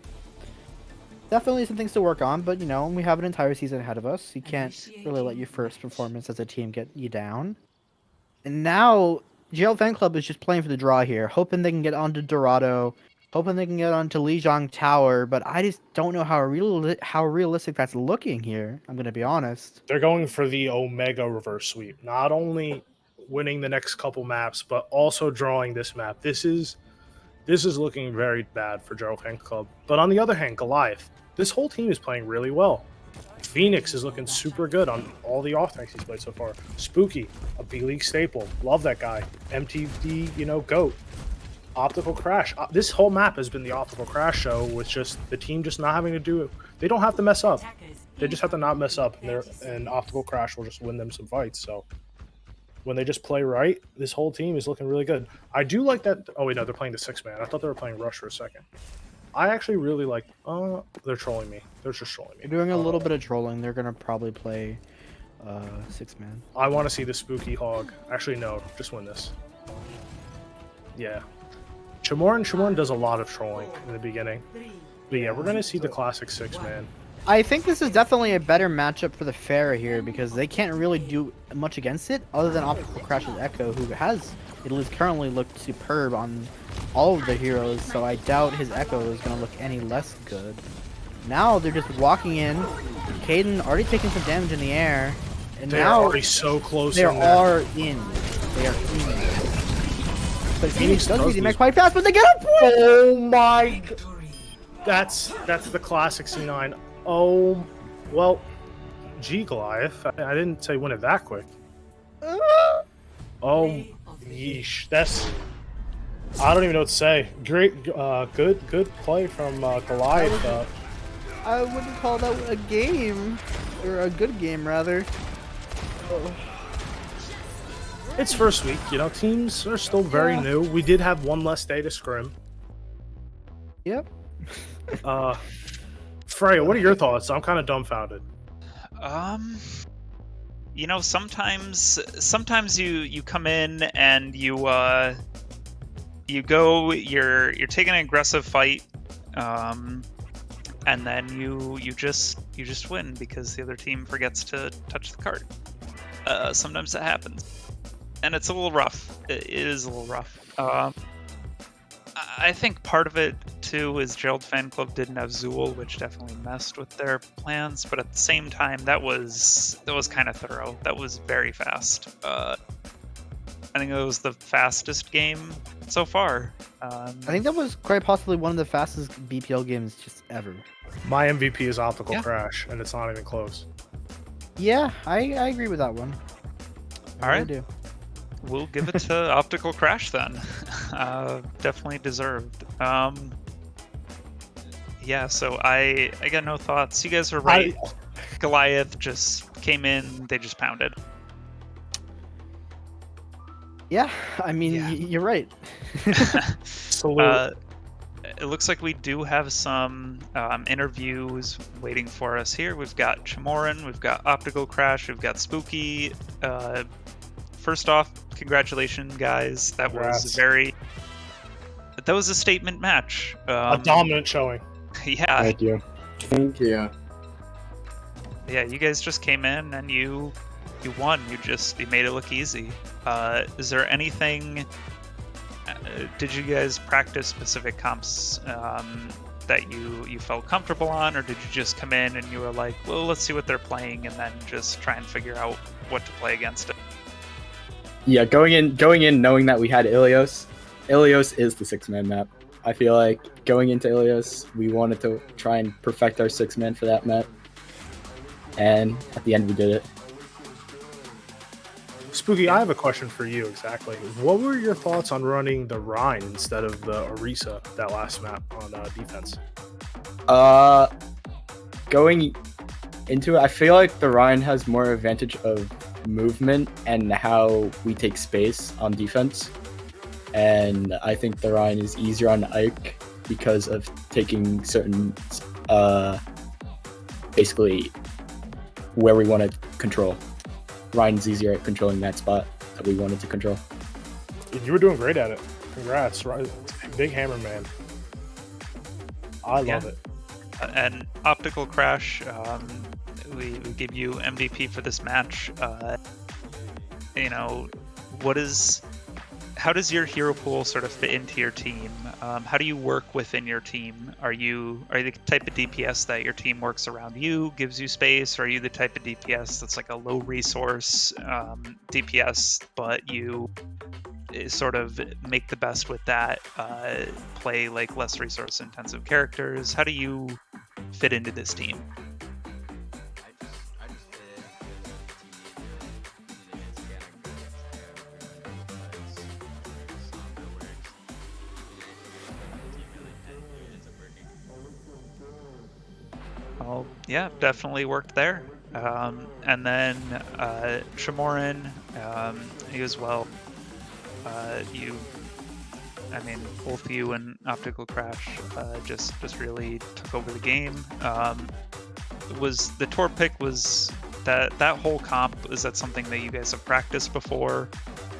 Definitely some things to work on, but we have an entire season ahead of us. You can't really let your first performance as a team get you down. And now, Gerald Fan Club is just playing for the draw here, hoping they can get onto Dorado, hoping they can get onto Lijiang Tower, but I just don't know how realistic that's looking here. I'm going to be honest. They're going for the Omega reverse sweep. Not only winning the next couple maps, but also drawing this map. This is looking very bad for Gerald Fan Club. But on the other hand, Goliath, this whole team is playing really well. Phoenix is looking super good on all the off-tanks he's played so far. Spooky, a B-League staple. Love that guy. MTD, GOAT. Optical Crash. This whole map has been the Optical Crash show with just the team just not having to do it. They don't have to mess up. They just have to not mess up, and Optical Crash will just win them some fights. So when they just play right, this whole team is looking really good. I do like that. Oh, wait, no, they're playing the 6-man. I thought they were playing Rush for a second. I actually really like... they're trolling me. They're just trolling me. They're doing a little bit of trolling. They're going to probably play 6-man. I want to see the Spooky Hog. Actually, no. Just win this. Yeah. Chamoran does a lot of trolling in the beginning. But yeah, we're going to see the classic 6-man. I think this is definitely a better matchup for the Pharah here because they can't really do much against it other than Optical Crash's Echo, who has at least currently looked superb on all of the heroes, so I doubt his Echo is going to look any less good. Now they're just walking in. Hayden already taking some damage in the air, and they now are already so close. They are in. But Phoenix does beat him quite fast, but they get a point! Oh my god. That's the classic C9. Oh, well, gee, Goliath. I didn't say win it that quick. Oh, yeesh. That's... I don't even know what to say. Great, good play from Goliath. I wouldn't call that a game, or a good game, rather. It's first week, you know, teams are still very new. We did have one less day to scrim. Yep. Freya, what are your thoughts? I'm kind of dumbfounded. You know, sometimes you come in and you go, you're taking an aggressive fight, and then you just win because the other team forgets to touch the card. Sometimes that happens, and it's a little rough. It is a little rough. I think part of it too is Gerald fan club didn't have Zool, which definitely messed with their plans. But at the same time, that was kind of thorough. That was very fast. I think it was the fastest game so far. I think that was quite possibly one of the fastest BPL games just ever. My MVP is Optical Crash, and it's not even close. Yeah, I agree with that one. All right. I do. We'll give it to Optical Crash then. Definitely deserved. Yeah, so I got no thoughts. You guys are right. Goliath just came in, they just pounded. Yeah, I mean, you're right. It looks like we do have some interviews waiting for us here. We've got Chamorin, we've got Optical Crash, we've got Spooky. First off, congratulations, guys. That was a statement match. A dominant showing. Yeah. Thank you. Thank you. Yeah, you guys just came in and you won. You made it look easy. Is there anything? Did you guys practice specific comps that you felt comfortable on, or did you just come in and you were like, well, let's see what they're playing, and then just try and figure out what to play against it? Yeah, going in knowing that we had Ilios. Ilios is the 6-man map. I feel like going into Ilios, we wanted to try and perfect our 6-man for that map. And at the end, we did it. Spooky, I have a question for you exactly. What were your thoughts on running the Rhine instead of the Orisa, that last map on defense? Going into it, I feel like the Rhine has more advantage of movement and how we take space on defense. And I think the Rhine is easier on Ike because of taking certain, basically, where we want to control. Ryan's easier at controlling that spot that we wanted to control. You were doing great at it. Congrats. Big hammer, man. I love it. And Optical Crash, we give you MVP for this match. You know, how does your hero pool sort of fit into your team? How do you work within your team? Are you the type of DPS that your team works around you, gives you space, or are you the type of DPS that's like a low resource DPS, but you sort of make the best with that, play like less resource intensive characters? How do you fit into this team? Well, yeah, definitely worked there. And then Shamorin, you as well. Both you and Optical Crash just really took over the game. Was the Tor pick, was that whole comp, is that something that you guys have practiced before?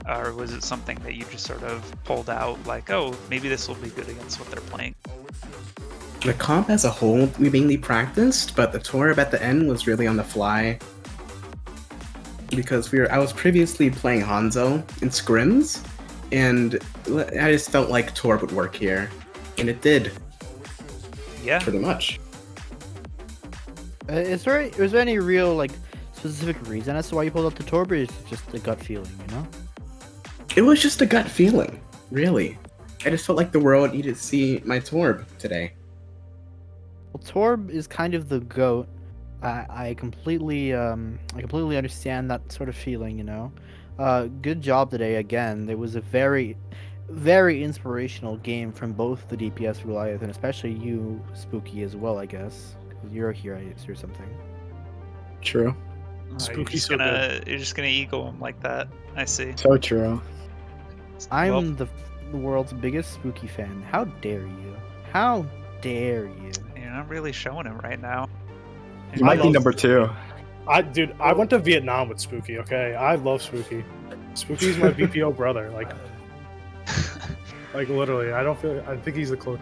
Or was it something that you just sort of pulled out like, oh, maybe this will be good against what they're playing? The comp as a whole, we mainly practiced, but the Torb at the end was really on the fly. Because I was previously playing Hanzo in scrims, and I just felt like Torb would work here. And it did. Yeah. Pretty much. Was there any real, like, specific reason as to why you pulled out the Torb, or is it just a gut feeling, you know? It was just a gut feeling, really. I just felt like the world needed to see my Torb today. Well, Torb is kind of the GOAT. I completely understand that sort of feeling, you know. Good job today again. It was a very, very inspirational game from both the DPS Goliath and especially you, Spooky, as well, I guess. 'Cause you're here, I or something. True. You're just gonna ego him like that. I see. So true. I'm the world's biggest Spooky fan. How dare you? How dare you? You're not really showing it right now. You might be number 2. Dude, I went to Vietnam with Spooky. Okay, I love Spooky. Spooky's my BPO brother. Like literally, I think he's the close.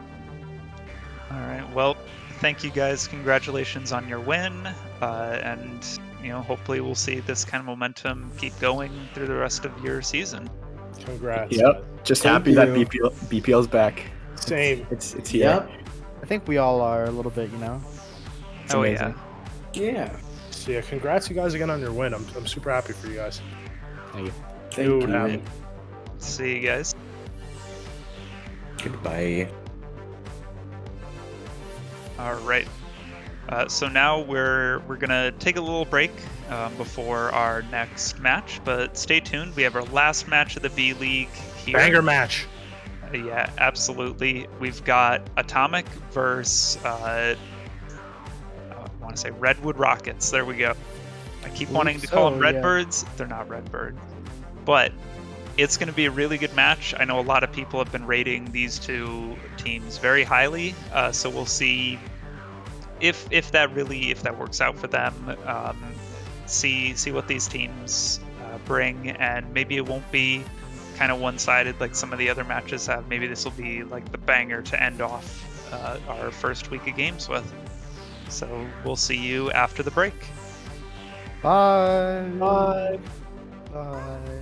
All right. Well, thank you guys. Congratulations on your win, and hopefully we'll see this kind of momentum keep going through the rest of your season. Congrats. Yep. Just happy that BPL's back. Same. It's here. Yep. I think we all are a little bit, you know. It's amazing. Yeah. So yeah, congrats you guys again on your win. I'm super happy for you guys. Thank you. Dude, happy. See you guys. Goodbye. All right. So now we're gonna take a little break before our next match, but stay tuned. We have our last match of the B League here. Banger match. Yeah, absolutely. We've got Atomic versus I want to say Redwood Rockets. There we go. I keep wanting to call them Redbirds. They're not Redbird, but it's going to be a really good match. I know a lot of people have been rating these two teams very highly, so we'll see if that works out for them. See what these teams bring, and maybe it won't be kind of one-sided like some of the other matches have. Maybe this will be like the banger to end off our first week of games with. So we'll see you after the break. Bye. Bye. Bye.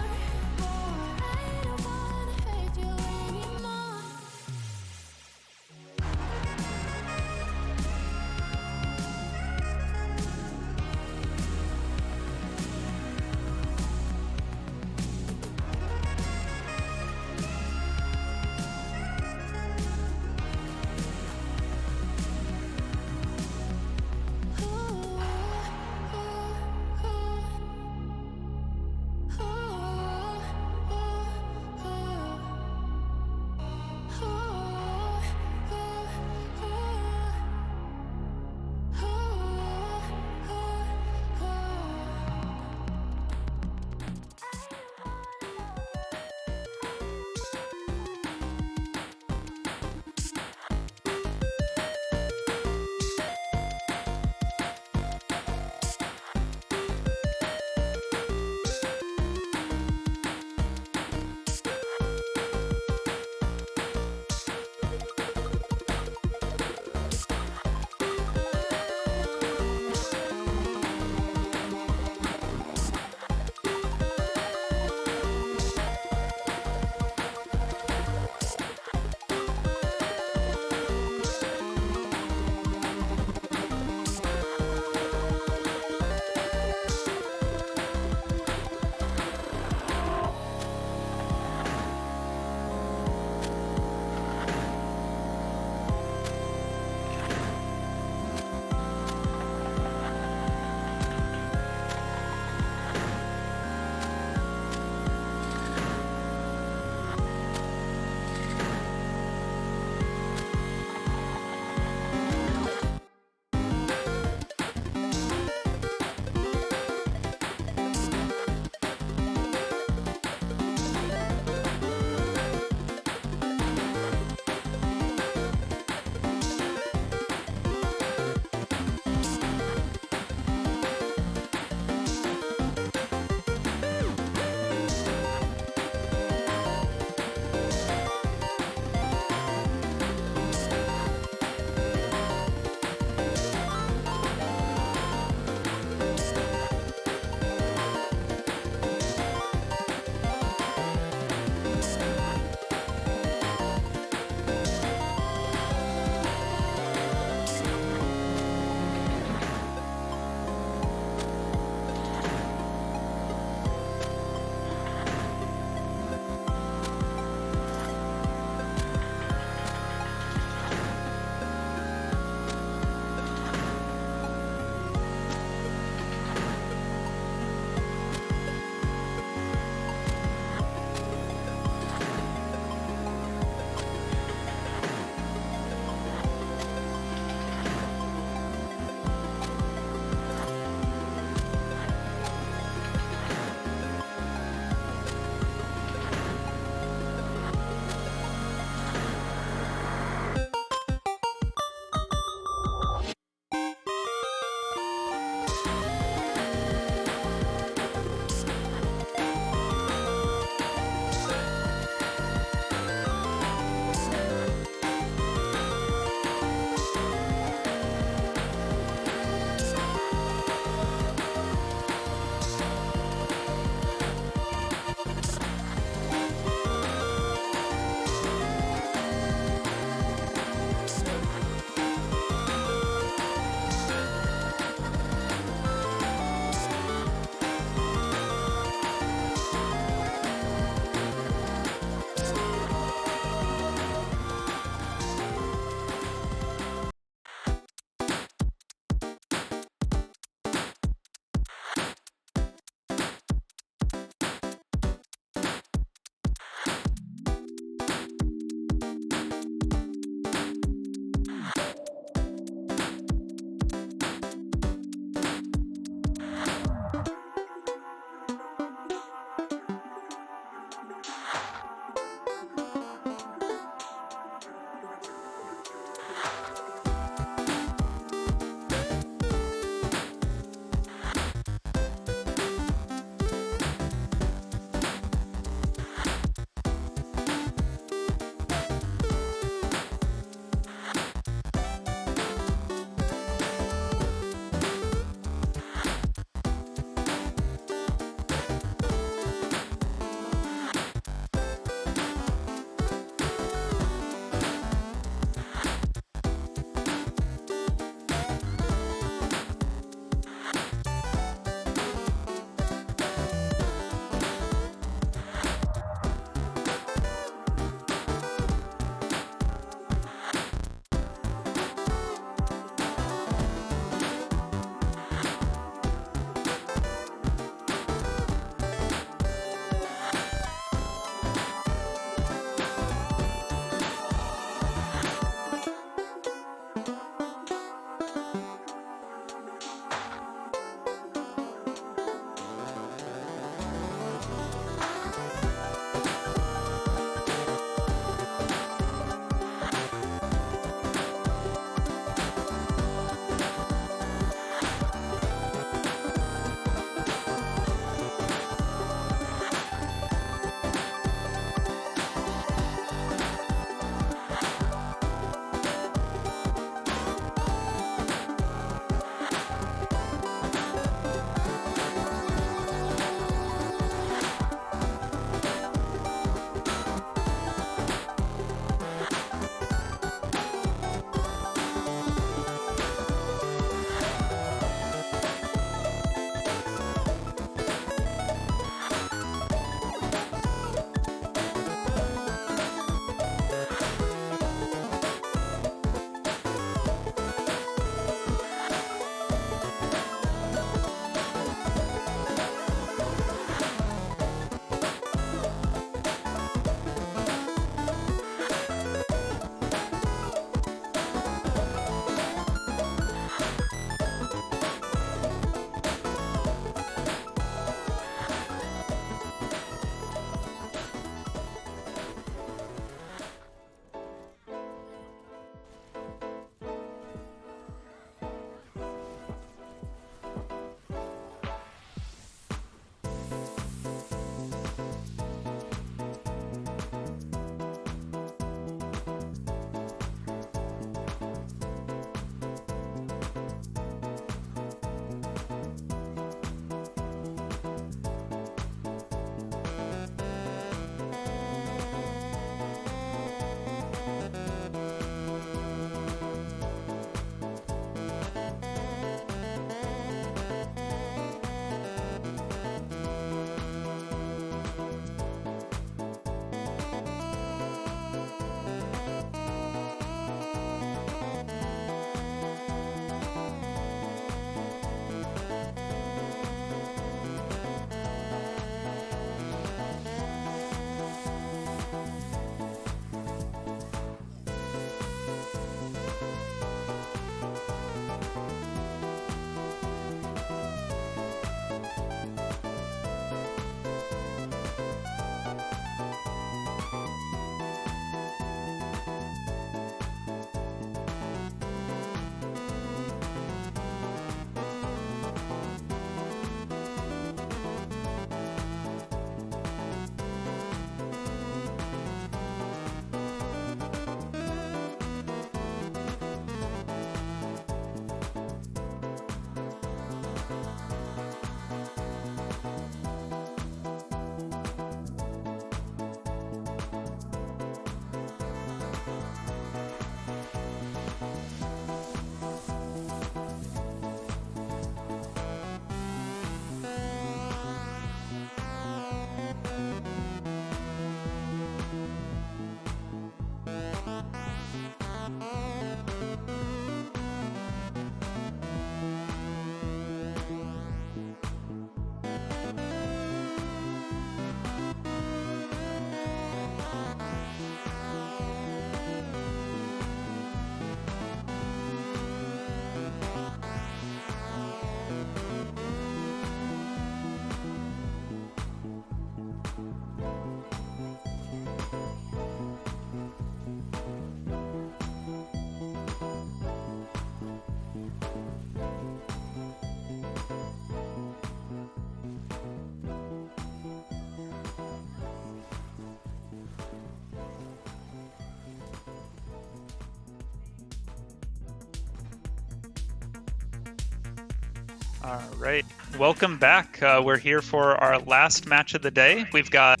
All right, welcome back. We're here for our last match of the day. We've got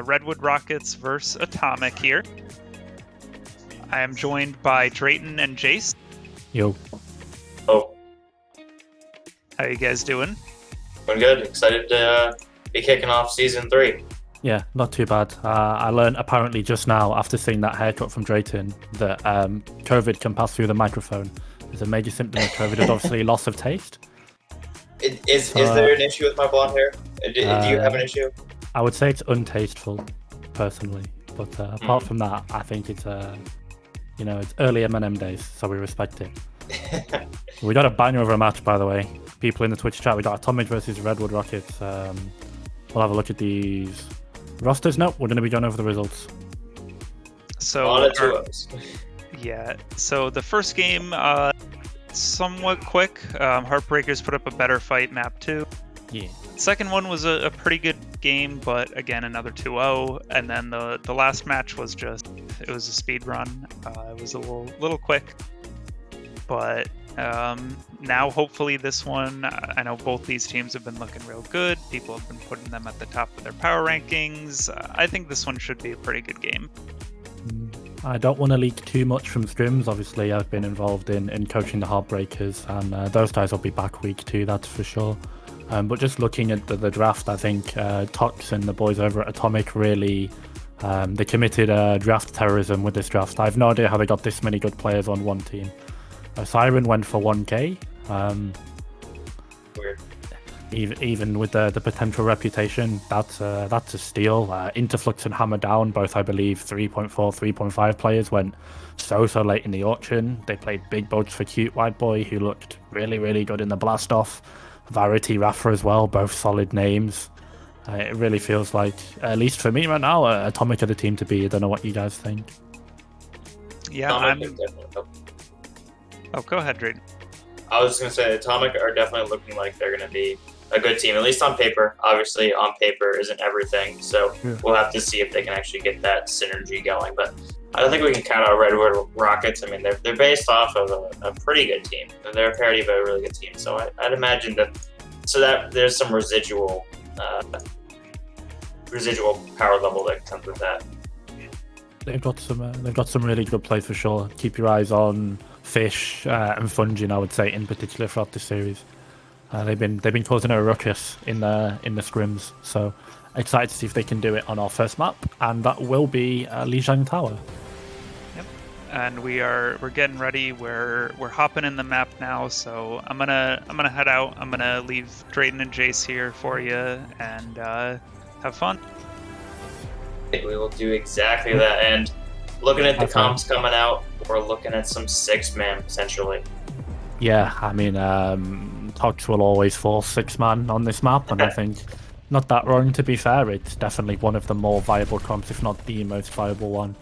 Redwood Rockets versus Atomic here. I am joined by Drayton and Jace. Yo. Oh. How you guys doing? Doing good. Excited to be kicking off season 3. Yeah, not too bad. I learned apparently just now, after seeing that haircut from Drayton, that COVID can pass through the microphone. There's a major symptom of COVID is obviously loss of taste. Is there an issue with my blonde hair? Do you have an issue? I would say it's untasteful, personally. But apart from that, I think it's it's early M&M days, so we respect it. We got a banger of a match, by the way. People in the Twitch chat, we got Atomic versus Redwood Rockets. We'll have a look at these rosters. No, we're going to be going over the results. So, yeah. So the first game, somewhat quick. Heartbreakers put up a better fight, map 2. Yeah. Second one was a pretty good game, but again, another 2-0. And then the last match was it was a speed run. It was a little quick. But now hopefully this one, I know both these teams have been looking real good. People have been putting them at the top of their power rankings. I think this one should be a pretty good game. I don't want to leak too much from scrims. Obviously, I've been involved in coaching the Heartbreakers, and those guys will be back week 2, that's for sure. But just looking at the draft, I think Tox and the boys over at Atomic really they committed draft terrorism with this draft. I have no idea how they got this many good players on one team. Siren went for 1k. Weird. Even with the potential reputation, that's a steal. Interflux and Hammer Down, both I believe 3.4, 3.5 players, went so late in the auction. They played big boats for Cute White Boy, who looked really good in the blast off. Varity, Rafa as well, both solid names. It really feels like, at least for me right now, Atomic are the team to be. I don't know what you guys think. Yeah, Oh, go ahead, Drayton. I was just going to say, Atomic are definitely looking like they're going to be a good team, at least on paper. Obviously, on paper isn't everything, so we'll have to see if they can actually get that synergy going. But I don't think we can count out Redwood Rockets. I mean, they're based off of a pretty good team. They're a parody of a really good team, so I'd imagine that there's some residual power level that comes with that. They've got some really good play for sure. Keep your eyes on Fish and Fungin, I would say, in particular throughout this series. They've been causing a ruckus in the scrims, so excited to see if they can do it on our first map, and that will be Lijiang Tower. Yep, and we're getting ready. We're hopping in the map now, so I'm gonna head out. I'm gonna leave Drayton and Jace here for you, and have fun. We will do exactly that. And looking at the comps coming out, we're looking at some 6-man potentially. Yeah, I mean, Tox will always force 6-man on this map, and I think not that wrong, to be fair. It's definitely one of the more viable comps, if not the most viable one.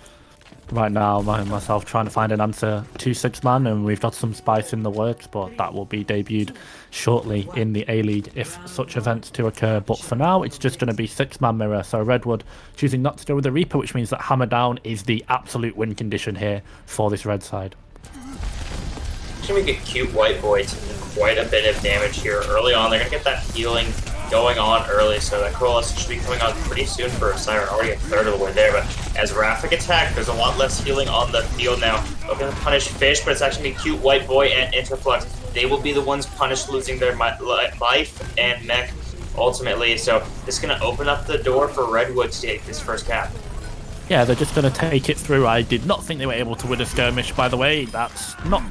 Right now, myself trying to find an answer to 6-man, and we've got some spice in the works, but that will be debuted shortly in the A-League if such events to occur. But for now, it's just going to be 6-man mirror. So Redwood choosing not to go with the Reaper, which means that Hammer Down is the absolute win condition here for this red side. We get Cute White Boy to quite a bit of damage here early on. They're going to get that healing going on early, so that Goliath should be coming on pretty soon for a Siren. Already a third of the way there, but as Rafa gets hacked, there's a lot less healing on the field now. They're going to punish Fish, but it's actually Cute White Boy and Interflux. They will be the ones punished, losing their life and mech ultimately, so this is going to open up the door for Redwood to take this first cap. Yeah, they're just going to take it through. I did not think they were able to win a skirmish, by the way. That's not...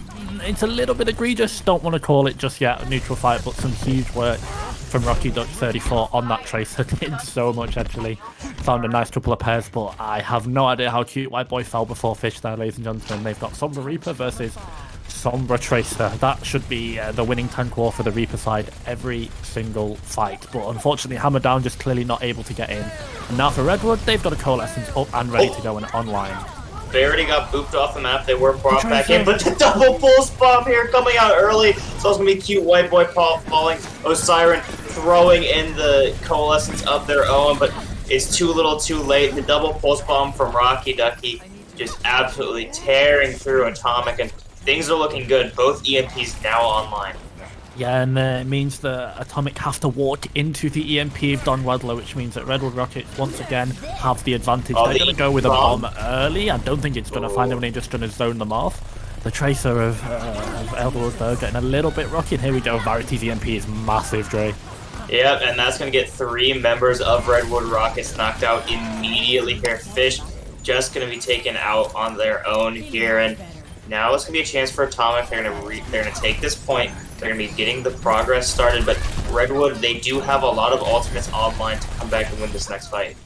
It's a little bit egregious. Don't want to call it just yet a neutral fight, but some huge work from Rocky Duck 34 on that Tracer. Did so much, actually. Found a nice couple of pairs, but I have no idea how Cute White Boy fell before Fish there, ladies and gentlemen. They've got Sombra Reaper versus Sombra Tracer. That should be the winning tank war for the Reaper side every single fight. But unfortunately, Hammer Down just clearly not able to get in. And now for Redwood, they've got a Coalescence up and ready to go and online. They already got booped off the map. They were brought back in, but the double pulse bomb here coming out early. So it's going to be Cute White Boy falling. Siren throwing in the Coalescence of their own, but it's too little too late. The double pulse bomb from Rocky Ducky just absolutely tearing through Atomic, and things are looking good. Both EMPs now online. Yeah, and it means that Atomic have to walk into the EMP of Don Wedler, which means that Redwood Rockets once again have the advantage. They're going to go with a bomb early. I don't think it's going to find them, and they're just going to zone them off. The Tracer of Elderwood, though, getting a little bit rocky. And here we go. Verity's EMP is massive, Dre. Yep, and that's going to get 3 members of Redwood Rockets knocked out immediately here. Fish just going to be taken out on their own here, and now it's going to be a chance for Atomic. They're going to take this point. They're going to be getting the progress started, but Redwood, they do have a lot of ultimates online to come back and win this next fight.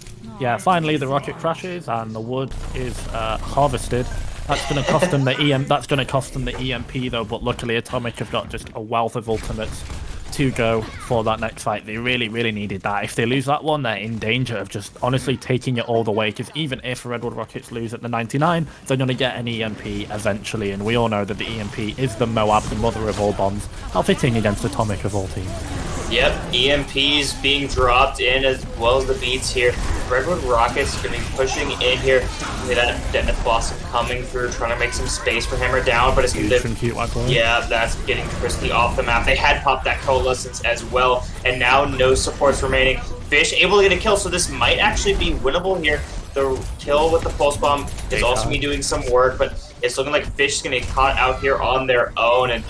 Yeah, finally the rocket crashes and the wood is harvested. That's going to cost them the That's going to cost them the EMP though. But luckily, Atomic have got just a wealth of ultimates to go for that next fight. They really, really needed that. If they lose that one, they're in danger of just honestly taking it all the way. Because even if Redwood Rockets lose at the 99, they're going to get an EMP eventually. And we all know that the EMP is the Moab, the mother of all bombs. How fitting against Atomic of all teams. Yep, EMPs being dropped in as well as the beats here. Redwood Rockets going to be pushing in here. See that Death Blossom coming through, trying to make some space for Hammer down, but it's going to... Yeah, that's getting Crispy off the map. They had popped that Coalescence as well, and now no supports remaining. Fish able to get a kill, so this might actually be winnable here. The kill with the Pulse Bomb is also be doing some work, but it's looking like Fish is going to get caught out here on their own, and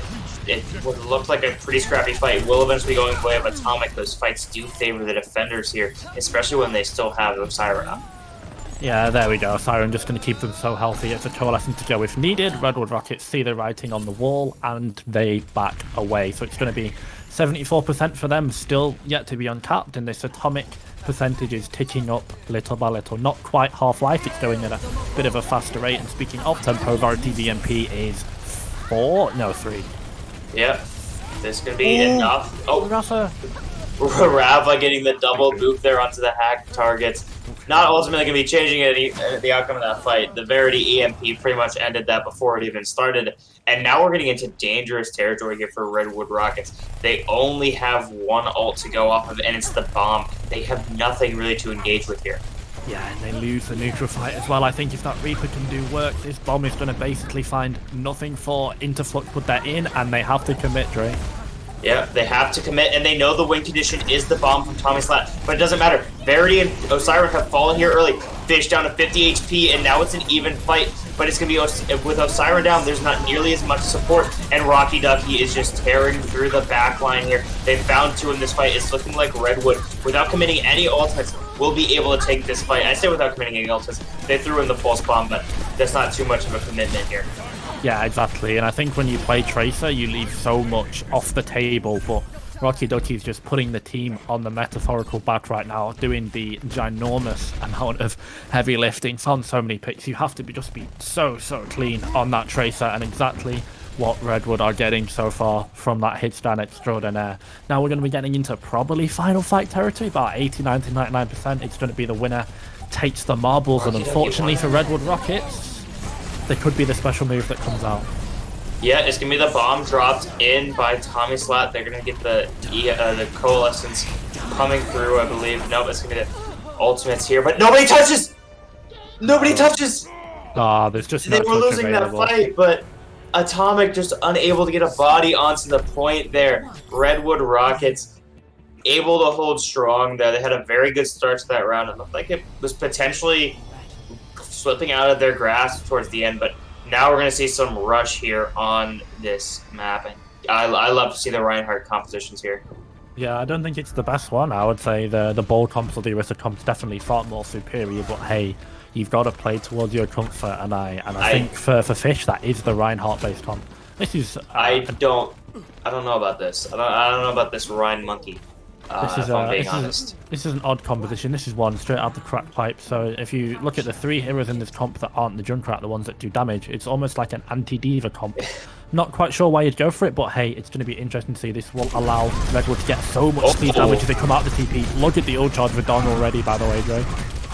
it looked like a pretty scrappy fight. Will eventually go in the way of Atomic. Those fights do favor the defenders here, especially when they still have the Siren up. Yeah, there we go. Siren just going to keep them so healthy. It's a Coalescence to go if needed. Redwood Rockets see the writing on the wall and they back away. So it's going to be 74% for them, still yet to be uncapped, and this Atomic percentage is ticking up little by little. Not quite half-life, it's going at a bit of a faster rate. And speaking of tempo, Verity's EMP is 3. Yep, this could be enough. Oh, Rafa. Rafa getting the double boop there onto the hack targets. Not ultimately going to be changing the outcome of that fight. The Verity EMP pretty much ended that before it even started. And now we're getting into dangerous territory here for Redwood Rockets. They only have one ult to go off of, and it's the bomb. They have nothing really to engage with here. Yeah, and they lose the neutral fight as well. I think if that Reaper can do work, this bomb is going to basically find nothing for Interflux put that in, and they have to commit, Dre. Yeah, they have to commit, and they know the win condition is the bomb from Tommy Slat, but it doesn't matter. Verity and Osiris have fallen here early. Fish down to 50 HP, and now it's an even fight, but it's going to be, with Osiris down, there's not nearly as much support, and Rocky Ducky is just tearing through the back line here. They found 2 in this fight. It's looking like Redwood, without committing any ultimates, will be able to take this fight. I say without committing any ultimates. They threw in the Pulse Bomb, but that's not too much of a commitment here. Yeah, exactly. And I think when you play Tracer, you leave so much off the table, but Rocky Ducky's just putting the team on the metaphorical back right now, doing the ginormous amount of heavy lifting. Found so many picks. You have to be so clean on that Tracer, and exactly what Redwood are getting so far from that hitstand extraordinaire. Now we're going to be getting into probably final fight territory, about 89 to 99%. It's going to be the winner takes the marbles, and unfortunately for Redwood Rockets, there could be the special move that comes out. Yeah, it's going to be the bomb dropped in by Tommy Slat. They're going to get the Coalescence coming through, I believe. Nope, it's going to be the ultimates here, but nobody touches! Nobody touches! There's just They no were losing available. that fight, but Atomic just unable to get a body onto the point there. Redwood Rockets able to hold strong there. They had a very good start to that round. It looked like it was potentially slipping out of their grasp towards the end, but now we're going to see some rush here on this map. And I love to see the Reinhardt compositions here. Yeah, I don't think it's the best one. I would say the ball comps or the Orisa comps definitely far more superior, but hey, you've got to play towards your comfort, and I think for Fish that is the Reinhardt based comp. This is I don't know about this. I don't know about this Ryan Monkey. If I'm being honest. This is an odd composition. This is one straight out the crack pipe. So if you look at the 3 heroes in this comp that aren't the Junkrat, the ones that do damage, it's almost like an anti-diva comp. Not quite sure why you'd go for it, but hey, it's going to be interesting to see. This will allow Redwood to get so much speed damage as they come out of the TP. Look at the ult charge with Don already, by the way, Joe.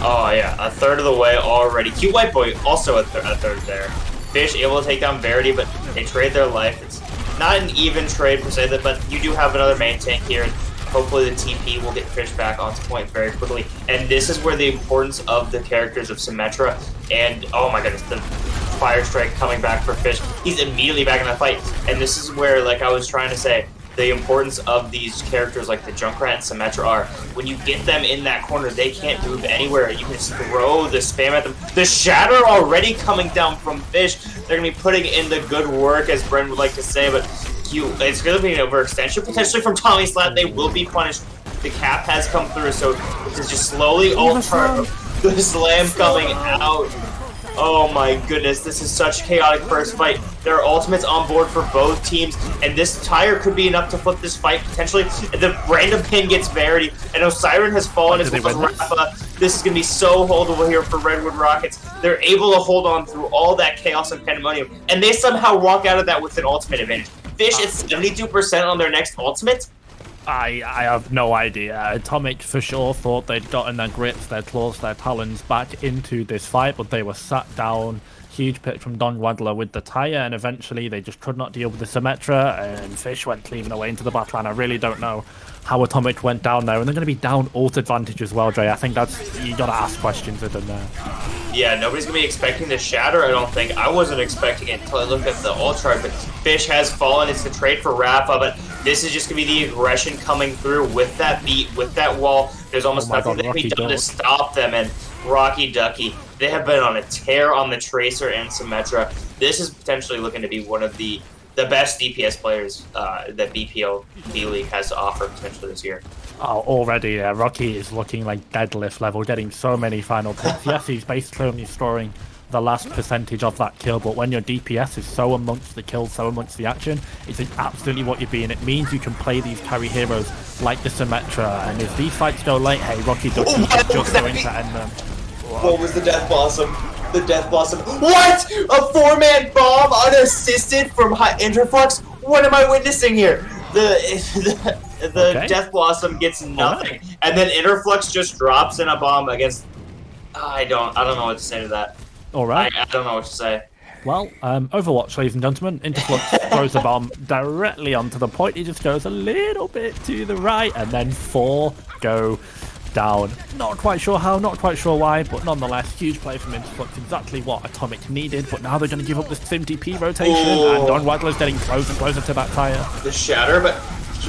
Oh yeah, a third of the way already. Cute White Boy also a third there. Fish able to take down Verity, but they trade their life. It's not an even trade per se, but you do have another main tank here. Hopefully the TP will get Fish back onto point very quickly. And this is where the importance of the characters of Symmetra and, oh my goodness, the Fire Strike coming back for Fish. He's immediately back in that fight. And this is where, like I was trying to say, the importance of these characters like the Junkrat and Symmetra are when you get them in that corner, they can't move anywhere. You can just throw the spam at them. The Shatter already coming down from Fish. They're going to be putting in the good work, as Bren would like to say, but it's going to be an overextension potentially from Tommy Slap. They will be punished. The cap has come through, so this is just slowly ultra. The slam coming out. Oh my goodness, this is such a chaotic first fight. There are ultimates on board for both teams, and this tire could be enough to flip this fight potentially. The random pin gets Verity, and Osiren has fallen as well as Rafa. This is going to be so holdable here for Redwood Rockets. They're able to hold on through all that chaos and pandemonium, and they somehow walk out of that with an ultimate advantage. Fish is 72% on their next ultimate. I have no idea. Atomic for sure thought they'd gotten their grips, their claws, their talons back into this fight, but they were sat down. Huge pick from Don Waddler with the tire, and eventually they just could not deal with the Symmetra, and Fish went cleaving away into the backline. I really don't know how Atomic went down there, and they're going to be down ult advantage as well, Dre. I think you got to ask questions of them there. Yeah, nobody's going to be expecting the Shatter, I don't think. I wasn't expecting it until I looked at the ult chart, but Fish has fallen. It's the trade for Rafa, but this is just going to be the aggression coming through with that beat, with that wall. There's almost nothing that can be done to stop them, and Rocky Ducky, they have been on a tear on the Tracer and Symmetra. This is potentially looking to be one of the best DPS players that BPL B-League has to offer potentially this year. Oh, already, Rocky is looking like deadlift level, getting so many final picks. Yes, he's basically only scoring the last percentage of that kill, but when your DPS is so amongst the kills, so amongst the action, it's absolutely what you're being. It means you can play these carry heroes like the Symmetra, and if these fights go late, hey, Rocky Ducky is just going to end them. What was the Death Blossom? The Death Blossom. What? A 4-man bomb unassisted from Interflux? What am I witnessing here? The Death Blossom gets nothing, and then Interflux just drops in a bomb against. I don't know what to say to that. All right. I don't know what to say. Well, Overwatch, ladies and gentlemen. Interflux throws a bomb directly onto the point. He just goes a little bit to the right, and then 4 go down. Not quite sure how, not quite sure why, but nonetheless, huge play from Interflux, exactly what Atomic needed. But now they're going to give up this SimDP rotation, and Don Waddler's getting closer and closer to that tire. The Shatter, but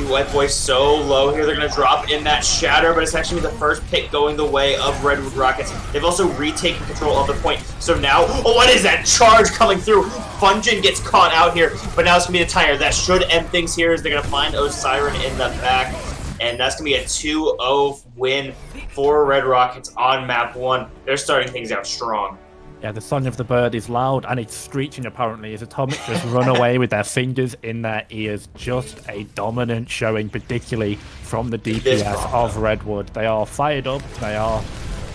White Boy so low here. They're going to drop in that Shatter, but it's actually the first pick going the way of Redwood Rockets. They've also retaken control of the point. So now, what is that charge coming through? Fungin gets caught out here, but now it's going to be the tire. That should end things here as they're going to find Osiren in the back. And that's going to be a 2-0 win for Red Rockets on map 1. They're starting things out strong. Yeah, the song of the bird is loud and it's screeching apparently as Atomic just run away with their fingers in their ears. Just a dominant showing, particularly from the DPS of Redwood. They are fired up, they are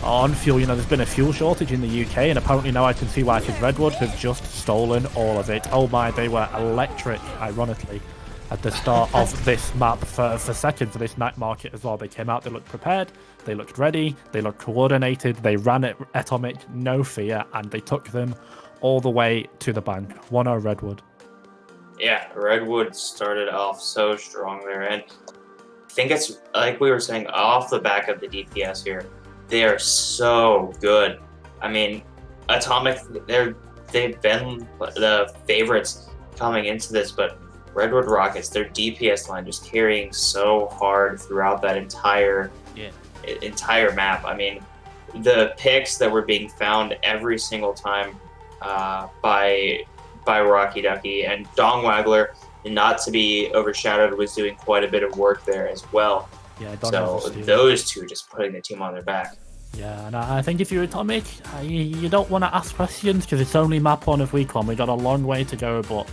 on fuel. You know, there's been a fuel shortage in the UK, and apparently now I can see why, because Redwood have just stolen all of it. Oh my, they were electric, ironically, at the start of this map for second for this night market as well. They came out, they looked prepared, they looked ready, they looked coordinated, they ran at Atomic, no fear, and they took them all the way to the bank. 1-0 Redwood. Yeah, Redwood started off so strong there, and I think it's like we were saying off the back of the DPS here. They are so good. I mean, Atomic, they've been the favorites coming into this, but Redwood Rockets, their DPS line just carrying so hard throughout that entire map. I mean, the picks that were being found every single time by Rocky Ducky, and Dong Waggler, not to be overshadowed, was doing quite a bit of work there as well. Yeah, so those two just putting the team on their back. Yeah, and I think if you're Atomic, you don't want to ask questions because it's only map 1 of week 1. We got a long way to go, but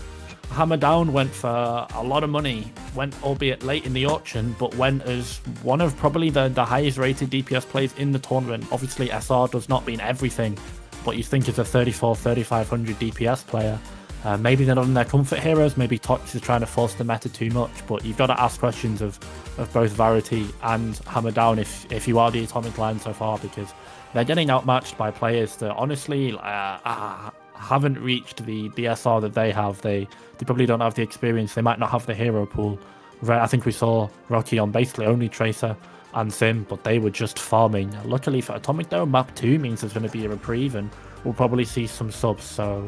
Hammer Down went for a lot of money, went albeit late in the auction, but went as one of probably the highest rated DPS players in the tournament. Obviously SR does not mean everything, but you think it's a 3,500 DPS player. Maybe they're not in their comfort heroes, maybe Tox is trying to force the meta too much, but you've got to ask questions of both Verity and Hammer Down if you are the Atomic line so far, because they're getting outmatched by players that honestly haven't reached the SR that they have. They probably don't have the experience, they might not have the hero pool. I think we saw Rocky on basically only Tracer and Sim, but they were just farming. Luckily for Atomic though, map 2 means there's going to be a reprieve and we'll probably see some subs, so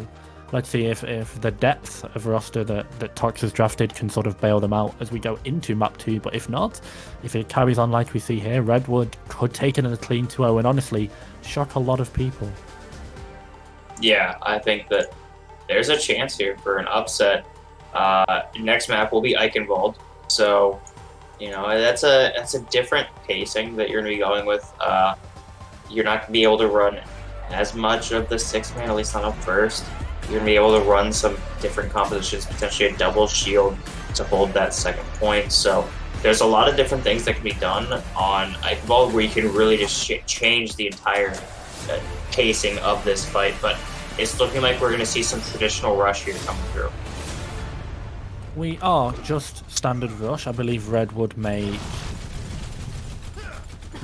Let's see if the depth of roster that Tox has drafted can sort of bail them out as we go into map 2. But if not, if it carries on like we see here, Redwood could take it in a clean 2-0 and honestly shock a lot of people. Yeah, I think that there's a chance here for an upset. Next map will be Eichenwald, so that's a different pacing that you're going to be going with. You're not going to be able to run as much of the 6-man, at least not up first. You're going to be able to run some different compositions, potentially a double shield to hold that second point. So there's a lot of different things that can be done on Eichenwald where you can really just change the entire pacing of this fight. But it's looking like we're going to see some traditional rush here coming through. We are just standard rush. I believe Redwood made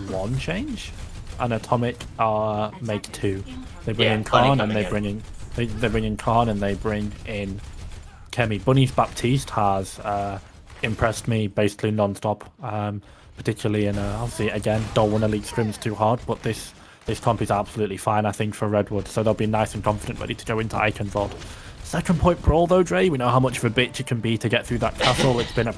one change, and Atomic make 2. They bring in Khan and they bring in Khan and they bring in Kemi. Bunny's Baptiste has impressed me basically non-stop, particularly in obviously again don't want to leak scrims too hard, but this comp is absolutely fine I think for Redwood, so they'll be nice and confident ready to go into Eichenwald. Second point brawl though, Dre, we know how much of a bitch it can be to get through that castle. It's been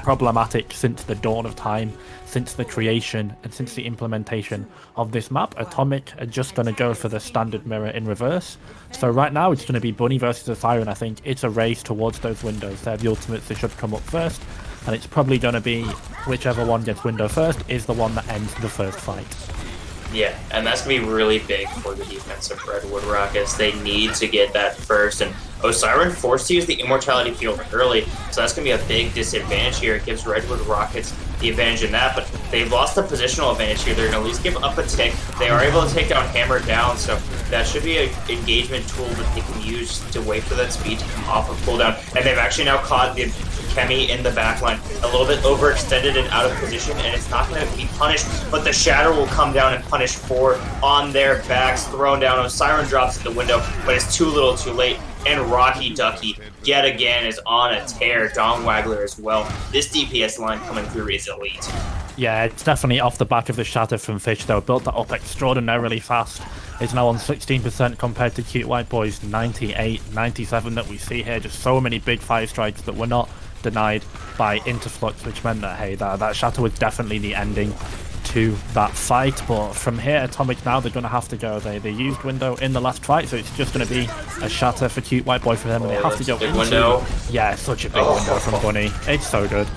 problematic since the dawn of time, since the creation and since the implementation of this map. Atomic are just going to go for the standard mirror in reverse. So right now it's going to be Bunny versus a Siren. I think it's a race towards those windows. They're the ultimates, they should come up first, and it's probably going to be whichever one gets window first is the one that ends the first fight. Yeah, and that's going to be really big for the defense of Redwood Rockets. They need to get that first, and Siren forced to use the Immortality Field early, so that's going to be a big disadvantage here. It gives Redwood Rockets the advantage in that, but they've lost the positional advantage here. They're going to at least give up a tick. They are able to take down Hammer down, so that should be an engagement tool that they can use to wait for that speed to come off of cooldown. And they've actually now caught the Kemi in the backline, a little bit overextended and out of position, and it's not going to be punished, but the Shatter will come down and punish 4 on their backs, thrown down. Siren drops in the window, but it's too little too late. And Rocky Ducky, yet again, is on a tear. Dong Waggler as well. This DPS line coming through is elite. Yeah, it's definitely off the back of the Shatter from Fish, though. Built that up extraordinarily fast. It's now on 16% compared to Cute White Boy's 98, 97 that we see here. Just so many big fire strikes that were not denied by Interflux, which meant that, hey, that Shatter was definitely the ending to that fight. But from here, Atomic now, they're going to have to go. They used window in the last fight, so it's just going to be a Shatter for Cute White Boy for them, and they have to go into window. Yeah, such a big window from Bunny. It's so good.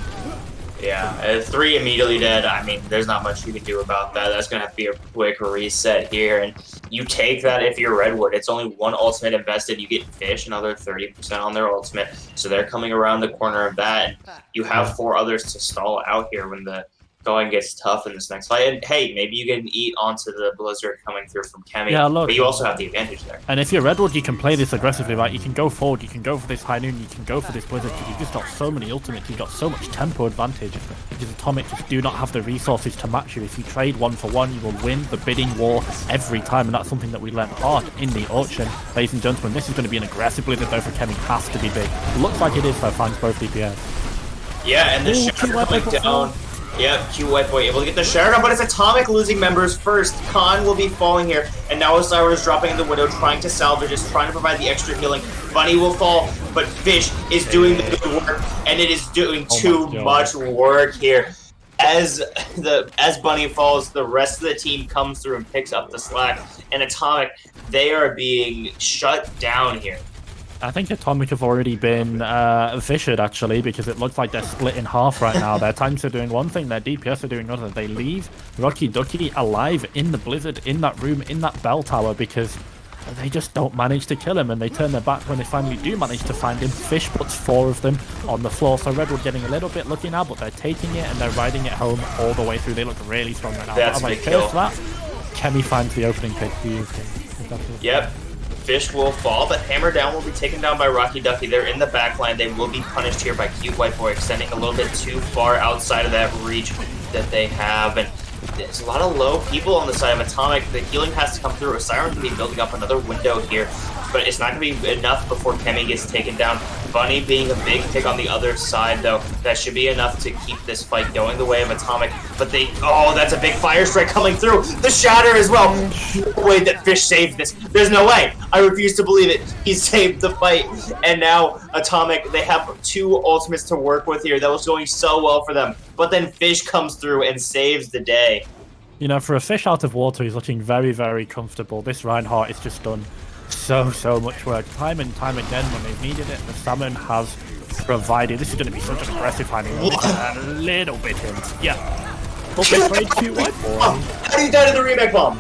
Yeah, 3 immediately dead. I mean, there's not much you can do about that. That's going to have to be a quick reset here. And you take that if you're Redwood. It's only 1 ultimate invested. You get Fish, another 30% on their ultimate. So they're coming around the corner of that. And you have 4 others to stall out here when the going gets tough in this next fight. And hey, maybe you can eat onto the Blizzard coming through from Kemi, but you also have the advantage there. And if you're Redwood, you can play this aggressively, right? You can go forward, you can go for this High Noon, you can go for this Blizzard, because you've just got so many ultimates, you've got so much tempo advantage, because Atomic just do not have the resources to match you. If you trade 1 for 1, you will win the bidding war every time, and that's something that we learned hard in the auction. Ladies and gentlemen, this is going to be an aggressive Blizzard, though, for Kemi. Has to be big. Looks like it is, though, thanks both DPS. Yeah, and the Shatter coming down. Yeah, Cute White Boy able to get the Shatter down, but it's Atomic losing members first. Khan will be falling here, and now Siren is dropping in the window, trying to salvage, is trying to provide the extra healing. Bunny will fall, but Fish is doing the good work, and it is doing too much work here. As Bunny falls, the rest of the team comes through and picks up the slack, and Atomic, they are being shut down here. I think Atomic have already been fissured, actually, because it looks like they're split in half right now. Their tanks are doing one thing, their DPS are doing another. They leave Rocky Ducky alive in the Blizzard, in that room, in that bell tower, because they just don't manage to kill him, and they turn their back when they finally do manage to find him. Fish puts 4 of them on the floor, so Redwood getting a little bit lucky now, but they're taking it and they're riding it home all the way through. They look really strong right now. That's a big kill. That, Kemi finds the opening pick. Yep. Fish will fall, but Hammer Down will be taken down by Rocky Ducky. They're in the backline. They will be punished here by Cute White Boy, extending a little bit too far outside of that reach that they have. And there's a lot of low people on the side of Atomic. The healing has to come through. Siren's going to be building up another window here, but it's not going to be enough before Kemi gets taken down. Bunny being a big pick on the other side, though. That should be enough to keep this fight going the way of Atomic. But oh, that's a big fire strike coming through. The shatter as well. No way that Fish saved this. There's no way. I refuse to believe it. He saved the fight. And now Atomic, they have 2 ultimates to work with here. That was going so well for them. But then Fish comes through and saves the day. You know, for a fish out of water, he's looking very, very comfortable. This Reinhardt has just done so much work. Time and time again when they've needed it, the Salmon has provided. This is going to be such an aggressive finding. A little bit in. Yeah. But they played cute white boy. How do you die to the remake bomb?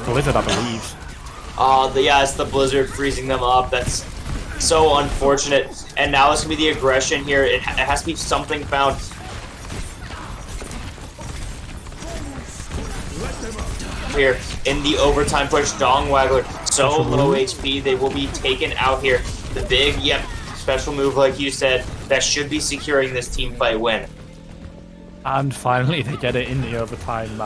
Blizzard, I believe. Yeah, it's the Blizzard freezing them up. That's so unfortunate. And now it's going to be the aggression here. It has to be something found. Here in the overtime push, Dong Waggler so low HP, they will be taken out here. The big, special move like you said, that should be securing this team fight win. And finally they get it in the overtime.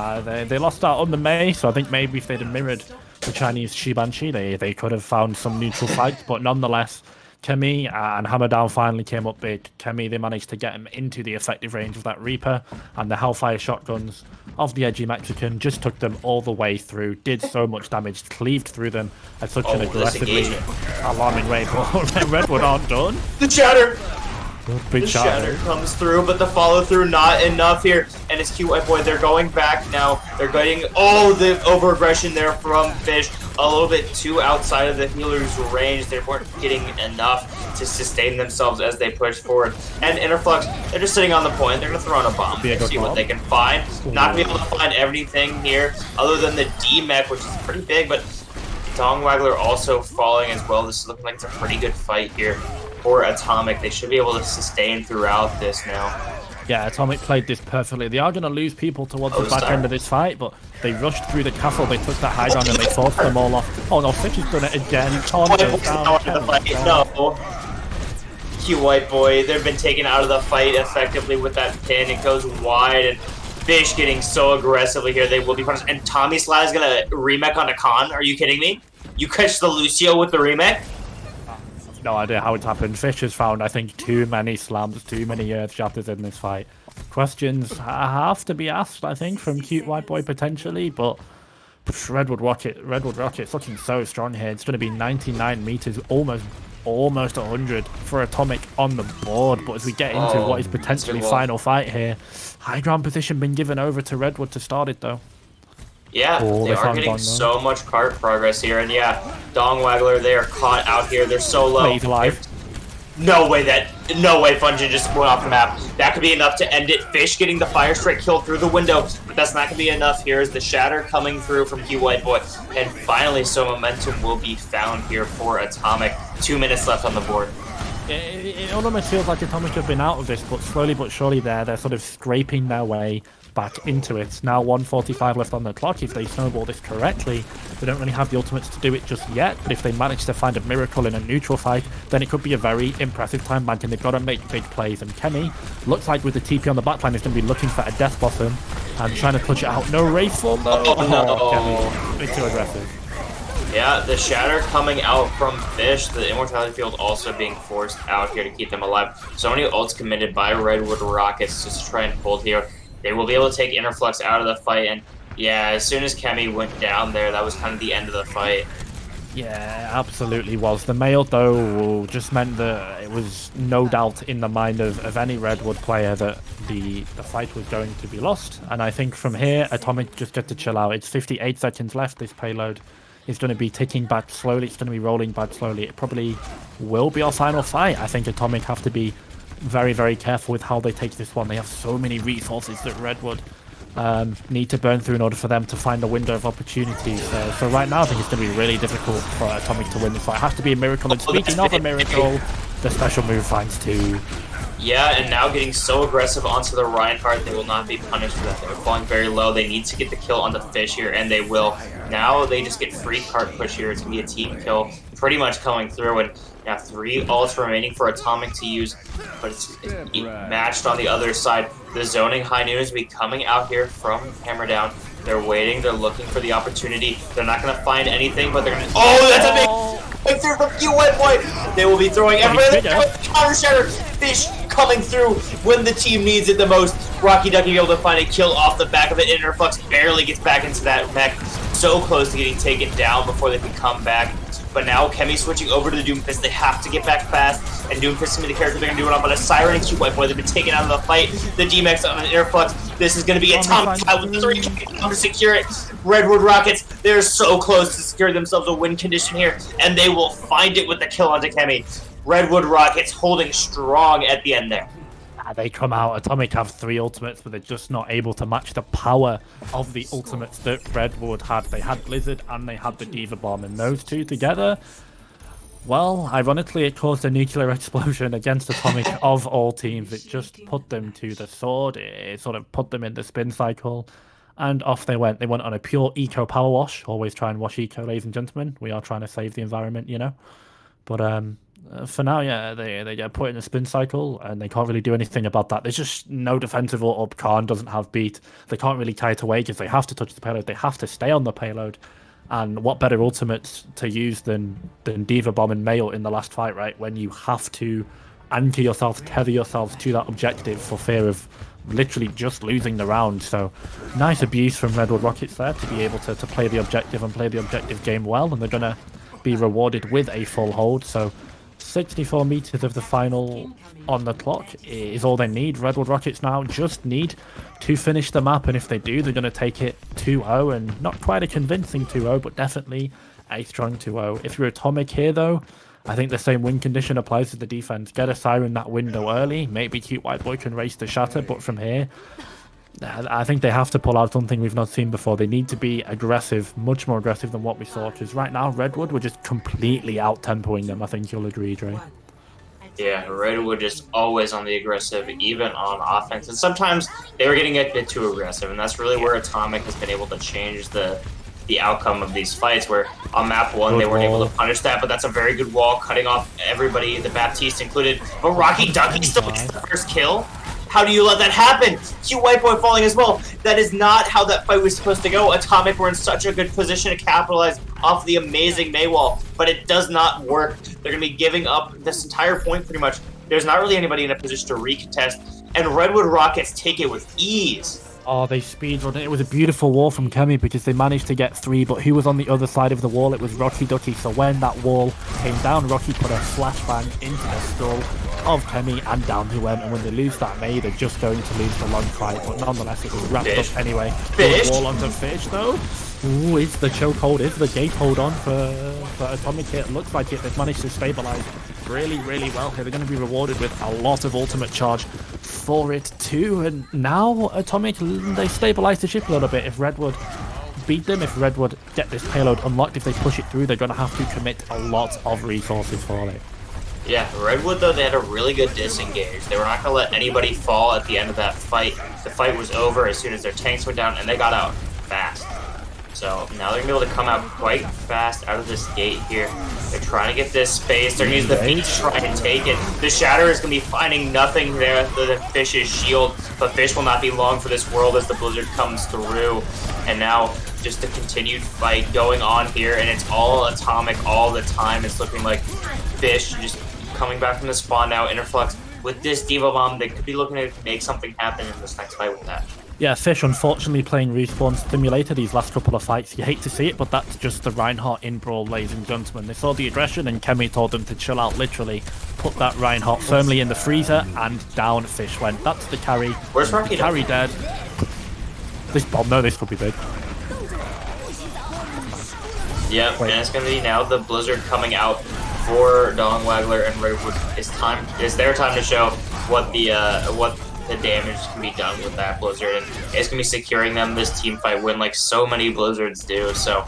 They lost out on the Mei, so I think maybe if they'd have mirrored the Chinese Shibanshi, they could have found some neutral fights, but nonetheless, Kemi and Hammerdown finally came up big. Kemi, they managed to get him into the effective range of that Reaper, and the Hellfire shotguns of the edgy Mexican just took them all the way through, did so much damage, cleaved through them at such an aggressively alarming rate. Redwood aren't done. The shatter! Big shatter comes through, but the follow-through not enough here. And it's Cute White Boy, they're going back now. They're getting the over-aggression there from Fish. A little bit too outside of the healer's range. They weren't getting enough to sustain themselves as they push forward. And Interflux, they're just sitting on the point. They're going to throw in a bomb. See what they can find. Not going to be able to find everything here other than the D-Mech, which is pretty big, but Dong Waggler also falling as well. This is looking like it's a pretty good fight here for Atomic. They should be able to sustain throughout this now. Yeah, Atomic played this perfectly. They are going to lose people towards the back end of this fight, but they rushed through the castle, they took that high ground, and they forced them all off. Oh no, Fish has done it again. No. Cute White Boy, they've been taken out of the fight effectively with that pin. It goes wide, and Fish getting so aggressively here. They will be punished. And Tommy Sly is going to remake on a Khan. Are you kidding me? You catch the Lucio with the remake? No idea how it happened. Fish has found, I think, too many slams, too many earth shatters in this fight. Questions have to be asked, I think, from Cute White Boy potentially, but Redwood Rocket's looking so strong here. It's going to be 99 meters, almost 100 for Atomic on the board. But as we get into what is potentially final fight here, high ground position been given over to Redwood to start it though. Yeah, they are getting so much cart progress here, and yeah, Dong Waggler, they are caught out here. They're so low. He's alive. No way Fungi just went off the map. That could be enough to end it. Fish getting the fire strike kill through the window, but that's not going to be enough. Here is the shatter coming through from Cute White Boy, and finally some momentum will be found here for Atomic. 2 minutes left on the board. It almost feels like Atomic have been out of this, but slowly but surely they're sort of scraping their way back into it. Now 1:45 left on the clock. If they snowball this correctly, they don't really have the ultimates to do it just yet, but if they manage to find a miracle in a neutral fight, then it could be a very impressive time bank, and they've got to make big plays. And Kemi looks like with the TP on the backline is going to be looking for a death bottom and trying to clutch it out. No Wraith Form though. Kemi, bit too aggressive. Yeah, the shatter coming out from Fish, the immortality field also being forced out here to keep them alive. So many ults committed by Redwood Rockets just to try and hold here. They will be able to take Interflux out of the fight, and yeah, as soon as Kemi went down there, that was kind of the end of the fight. Yeah, absolutely was. The mail, though, just meant that it was no doubt in the mind of any Redwood player that the fight was going to be lost. And I think from here, Atomic just get to chill out. It's 58 seconds left. This payload is going to be ticking back slowly. It's going to be rolling back slowly. It probably will be our final fight. I think Atomic have to be very, very careful with how they take this one. They have so many resources that Redwood need to burn through in order for them to find a window of opportunity. So right now I think it's going to be really difficult for Atomic to win this fight. It has to be a miracle, and speaking of a miracle, the special move finds two. Yeah, and now getting so aggressive onto the Reinhardt, they will not be punished for that. They're falling very low. They need to get the kill on the Fish here, and they will. Now they just get free cart push here. It's going to be a team kill pretty much coming through, and now 3 ults remaining for Atomic to use, but it's matched on the other side. The zoning high noon is be coming out here from Hammerdown. They're waiting. They're looking for the opportunity. They're not going to find anything, but they're going to... Oh, that's a big breakthrough from Q White Boy. They will be throwing everything. Counter shatter. Fish coming through when the team needs it the most. Rocky Ducky able to find a kill off the back of it. Interflux barely gets back into that mech. So close to getting taken down before they can come back. But now Kemi switching over to the Doomfist. They have to get back fast, and Doomfist is going to be the character they're going to do it on. But a Siren and Cute White Boy, they've been taken out of the fight. The D-Max on an Interflux. This is going to be a Tom Cloud with 3 to secure it. Redwood Rockets, they're so close to secure themselves a win condition here, and they will find it with the kill onto Kemi. Redwood Rockets holding strong at the end there. They come out, Atomic have 3 ultimates, but they're just not able to match the power of the ultimates that Redwood had. They had Blizzard and they had the Diva Bomb, and those two together, well, ironically, it caused a nuclear explosion against Atomic of all teams. It just put them to the sword, it sort of put them in the spin cycle, and off they went. They went on a pure eco power wash. Always try and wash eco, ladies and gentlemen. We are trying to save the environment, you know. But for now, yeah, they get put in a spin cycle, and they can't really do anything about that. There's just no defensive or up. Khan doesn't have beat. They can't really tie it away because they have to touch the payload. They have to stay on the payload. And what better ultimates to use than Diva Bomb and Mail in the last fight, right? When you have to anchor yourself, tether yourself to that objective for fear of literally just losing the round. So nice abuse from Redwood Rockets there to be able to play the objective and play the objective game well. And they're going to be rewarded with a full hold. So 64 meters of the final on the clock is all they need. Redwood Rockets now just need to finish the map, and if they do, they're going to take it 2-0, and not quite a convincing 2-0, but definitely a strong 2-0. If you're Atomic here, though, I think the same win condition applies to the defense. Get a Siren that window early. Maybe Cute White Boy can race the shatter, but from here, I think they have to pull out something we've not seen before. They need to be aggressive, much more aggressive than what we saw, because right now, Redwood, we're just completely out-tempoing them. I think you'll agree, Dre. Yeah, Redwood just always on the aggressive, even on offense. And sometimes they were getting a bit too aggressive, and that's really where Atomic has been able to change the outcome of these fights, where on map 1 they weren't able to punish that, but that's a very good wall, cutting off everybody, the Baptiste included. But Rocky Ducky still gets the first kill. How do you let that happen? Cute White Boy falling as well. That is not how that fight was supposed to go. Atomic were in such a good position to capitalize off the amazing Maywall, but it does not work. They're going to be giving up this entire point pretty much. There's not really anybody in a position to recontest, and Redwood Rockets take it with ease. Oh, they speedrun it. It was a beautiful wall from Kemi because they managed to get 3, but who was on the other side of the wall? It was Rocky Ducky. So when that wall came down, Rocky put a flashbang into the skull of Kemi, and down he went. And when they lose that May, they're just going to lose the long fight. But nonetheless, it was wrapped up anyway. Good wall onto Fish, though. Ooh, is the chokehold, is the gate hold on for Atomic here? It looks like it. They've managed to stabilize really, really well here. They're going to be rewarded with a lot of ultimate charge for it too. And now Atomic, they stabilize the ship a little bit. If Redwood beat them, if Redwood get this payload unlocked, if they push it through, they're going to have to commit a lot of resources for it. Yeah, Redwood, though, they had a really good disengage. They were not going to let anybody fall at the end of that fight. The fight was over as soon as their tanks went down, and they got out fast. So now they're going to be able to come out quite fast out of this gate here. They're trying to get this space. They're going to use the Fish to try and take it. The Shatter is going to be finding nothing there. The Fish's shield, but Fish will not be long for this world as the Blizzard comes through. And now just a continued fight going on here, and it's all Atomic all the time. It's looking like Fish just coming back from the spawn now. Interflux with this Diva Bomb, they could be looking to make something happen in this next fight with that. Yeah, Fish unfortunately playing Respawn Stimulator these last couple of fights. You hate to see it, but that's just the Reinhardt in Brawl, ladies and gentlemen. They saw the aggression and Kemi told them to chill out, literally. Put that Reinhardt firmly in the freezer and down Fish went. That's the carry. Where's Rocky? Carry dead. This bomb, no, this could be big. Yep, and it's going to be now the Blizzard coming out for Dong Waggler and Redwood. It's their time to show what the damage can be done with that Blizzard, and it's gonna be securing them this team fight win like so many Blizzards do. So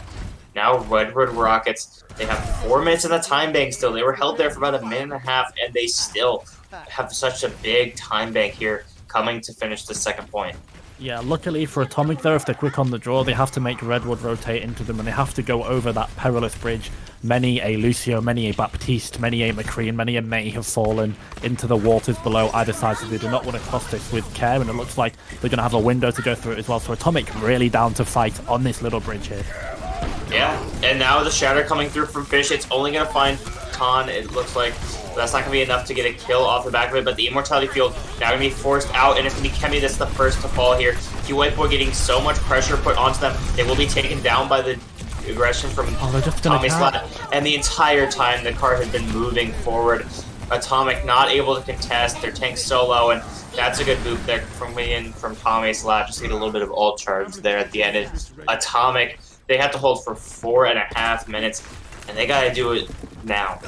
now Redwood Rockets, they have 4 minutes in the time bank still. They were held there for about a minute and a half, and they still have such a big time bank here coming to finish the second point. Yeah, luckily for Atomic though, if they're quick on the draw, they have to make Redwood rotate into them, and they have to go over that perilous bridge. Many a Lucio, many a Baptiste, many a McCree, and many a May have fallen into the waters below either side, so they do not want to cross this with care, and it looks like they're going to have a window to go through it as well. So Atomic really down to fight on this little bridge here. Yeah, and now the Shatter coming through from Fish, it's only going to find Khan. It looks like that's not going to be enough to get a kill off the back of it, but the Immortality Field now going to be forced out, and it's going to be Kemi that's the first to fall here. White Boy getting so much pressure put onto them, they will be taken down by the aggression from Tommy Slat, and the entire time the car has been moving forward. Atomic not able to contest, their tank's so low, and that's a good boop there from me in from Tommy Slat. Just need a little bit of ult charge there at the end. And Atomic, they have to hold for 4.5 minutes, and they gotta do it now.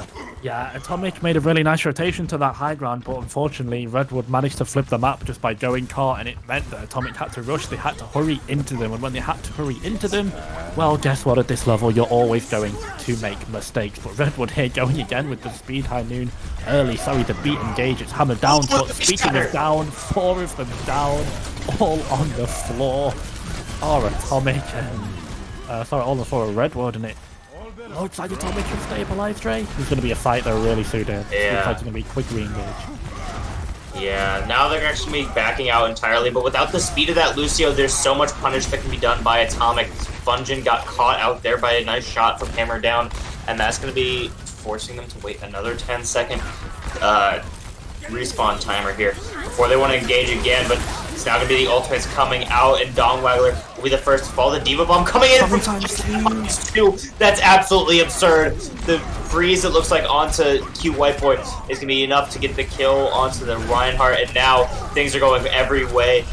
Yeah, Atomic made a really nice rotation to that high ground, but unfortunately Redwood managed to flip the map just by going car, and it meant that Atomic had to rush. They had to hurry into them, and when they had to hurry into them, well, guess what? At this level, you're always going to make mistakes. But Redwood here going again with the speed high noon early. Sorry, the beat engage. It's hammered down, but speaking of down, 4 of them down, all on the floor. Or Atomic, and sorry, all on the floor of Redwood, and it looks like Atomic can stabilize Dre. There's going to be a fight though really soon. Yeah. Looks like it's going to be quick re-engage. Yeah, now they're actually backing out entirely, but without the speed of that Lucio, there's so much punish that can be done by Atomic. Fungin got caught out there by a nice shot from Hammer Down, and that's going to be forcing them to wait another 10-second respawn timer here before they want to engage again, but it's now going to be the ultimates coming out, and Dong Waggler will be the first to fall. The Diva Bomb coming in from times 2. That's absolutely absurd. The freeze, it looks like, onto Cute White Boy is going to be enough to get the kill onto the Reinhardt, and now things are going every way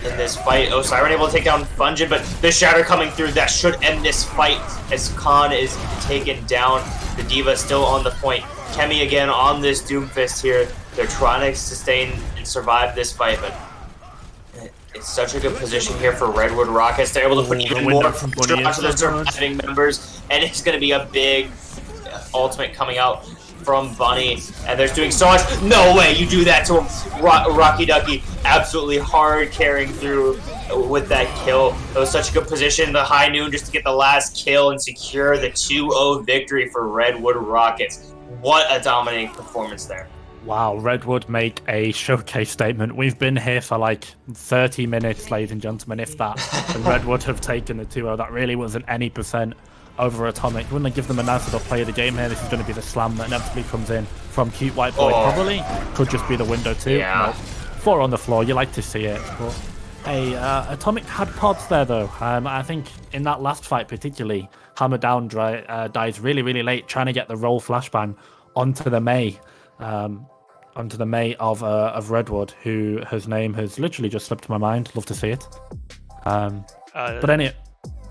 in this fight. Oh, Siren able to take down Fungin, but the Shatter coming through, that should end this fight as Khan is taken down. The Diva still on the point. Kemi again on this Doomfist here. They're trying to sustain and survive this fight, but it's such a good position here for Redwood Rockets. They're able to put even more pressure onto the surviving members, and it's going to be a big ultimate coming out from Bunny, and they're doing so much. No way you do that to him. Rocky Ducky absolutely hard carrying through with that kill. It was such a good position, the high noon, just to get the last kill and secure the 2-0 victory for Redwood Rockets. What a dominating performance there. Wow, Redwood make a showcase statement. We've been here for like 30 minutes, ladies and gentlemen, if that. And Redwood have taken the 2-0. That really wasn't any percent over Atomic. Wouldn't they give them a nice little play of the game here? This is going to be the slam that inevitably comes in from Cute White Boy. Probably could just be the window too. Yeah. Nope. 4 on the floor. You like to see it. But hey, Atomic had pods there though. I think in that last fight particularly, Hammer Down dies really, really late trying to get the roll flashbang onto the May. Onto the May of Redwood, whose name has literally just slipped my mind. Love to see it. But anyway,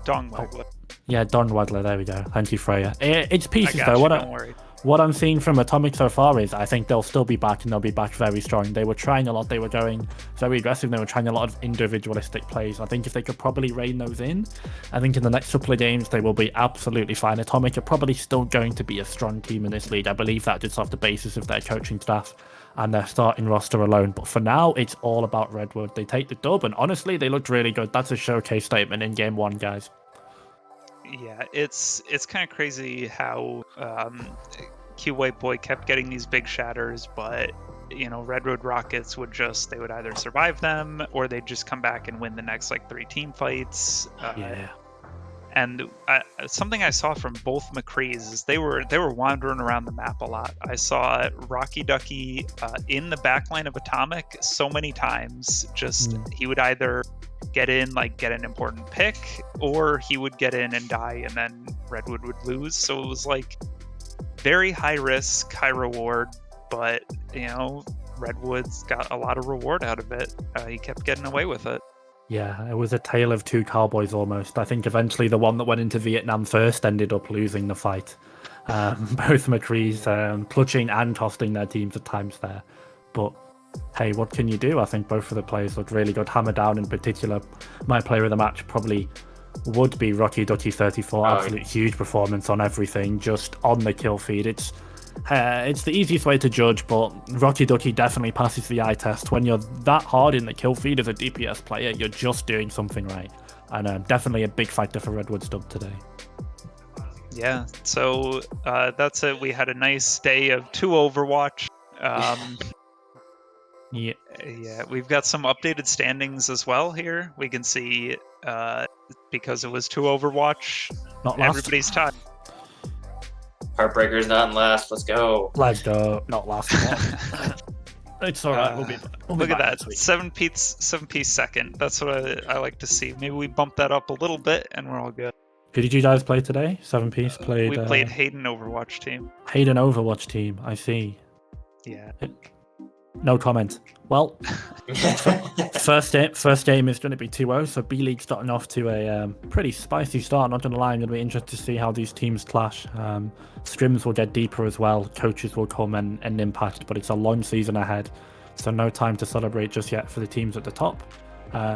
Dong Waggler. Yeah, Don Waggler. There we go. Thank you, Freya. It's pieces though. Don't worry. What I'm seeing from Atomic so far is I think they'll still be back, and they'll be back very strong. They were trying a lot. They were going very aggressive. They were trying a lot of individualistic plays. I think if they could probably rein those in, I think in the next couple of games they will be absolutely fine. Atomic are probably still going to be a strong team in this league. I believe that just off the basis of their coaching staff and their starting roster alone. But for now, it's all about Redwood. They take the dub, and honestly, they looked really good. That's a showcase statement in Game 1, guys. Yeah, it's kind of crazy how Q White Boy kept getting these big shatters, but you know, Redwood Rockets would either survive them or they'd just come back and win the next like 3 team fights. Yeah. And something I saw from both McCrees is they were wandering around the map a lot. I saw Rocky Ducky in the backline of Atomic so many times. He would either get an important pick, or he would get in and die, and then Redwood would lose. So it was like very high risk, high reward, but you know, Redwood's got a lot of reward out of it. He kept getting away with it. Yeah, it was a tale of 2 cowboys almost. I think eventually the one that went into Vietnam first ended up losing the fight. Both McCree's clutching and costing their teams at times there. But hey, what can you do? I think both of the players looked really good. Hammer Down in particular, my player of the match probably would be Rocky Ducky 34. Absolute huge performance on everything, just on the kill feed. It's the easiest way to judge, but Rocky Ducky definitely passes the eye test. When you're that hard in the kill feed as a DPS player, you're just doing something right. And definitely a big factor for Redwood's dub today. Yeah, so that's it. We had a nice day of 2 Overwatch. Yeah, we've got some updated standings as well here. We can see because it was 2 Overwatch, Not last. everybody's tied. Heartbreakers not in last. Let's go. Let's go. Not last one. It's alright. We'll be Look at back that. next week. 7-piece second. That's what I like to see. Maybe we bump that up a little bit and we're all good. Who did you guys play today? 7-piece played. We played Hayden Overwatch team. Hayden Overwatch team. I see. Yeah. No comment. Well, first game is going to be 2-0, so B League starting off to a pretty spicy start. Not going to lie, I'm going to be interested to see how these teams clash. Scrims will get deeper as well. Coaches will come and impact, but it's a long season ahead, so no time to celebrate just yet for the teams at the top.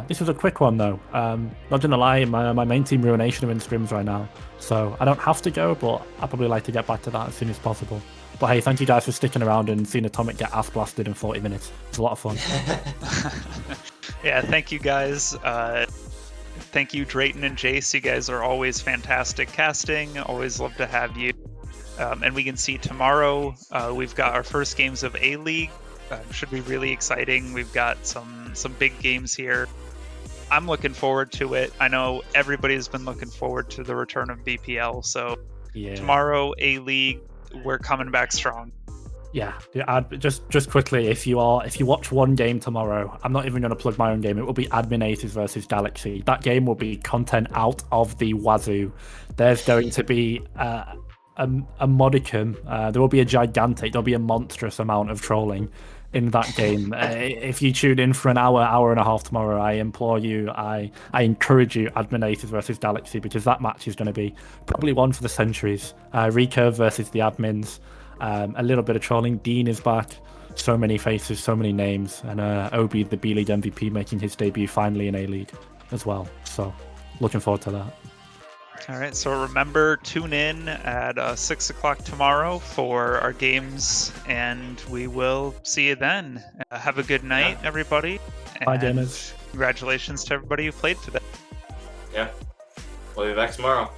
This was a quick one though. Not going to lie, my main team Ruination are in scrims right now, so I don't have to go, but I'd probably like to get back to that as soon as possible. But hey, thank you guys for sticking around and seeing Atomic get ass blasted in 40 minutes. It's a lot of fun. Yeah, thank you guys. Thank you, Drayton and Jace. You guys are always fantastic casting. Always love to have you. And we can see tomorrow we've got our first games of A-League. Should be really exciting. We've got some big games here. I'm looking forward to it. I know everybody's been looking forward to the return of BPL. So tomorrow, A-League, we're coming back strong. Yeah, just quickly, if you watch one game tomorrow, I'm not even going to plug my own game. It will be Admin Aces versus Galaxy. That game will be content out of the wazoo. There's going to be a modicum. There will be there'll be a monstrous amount of trolling in that game. If you tune in for an hour and a half tomorrow, I implore you, I encourage you, Admin Aces versus Galaxy, because that match is going to be probably one for the centuries. Recurve versus the admins. A little bit of trolling. Dean is back. So many faces, so many names, and Obi, the B League MVP, making his debut finally in A League as well. So looking forward to that. All right, so remember, tune in at 6 o'clock tomorrow for our games, and we will see you then. Have a good night, everybody. Bye, gamers. Congratulations to everybody who played today. Yeah, we'll be back tomorrow.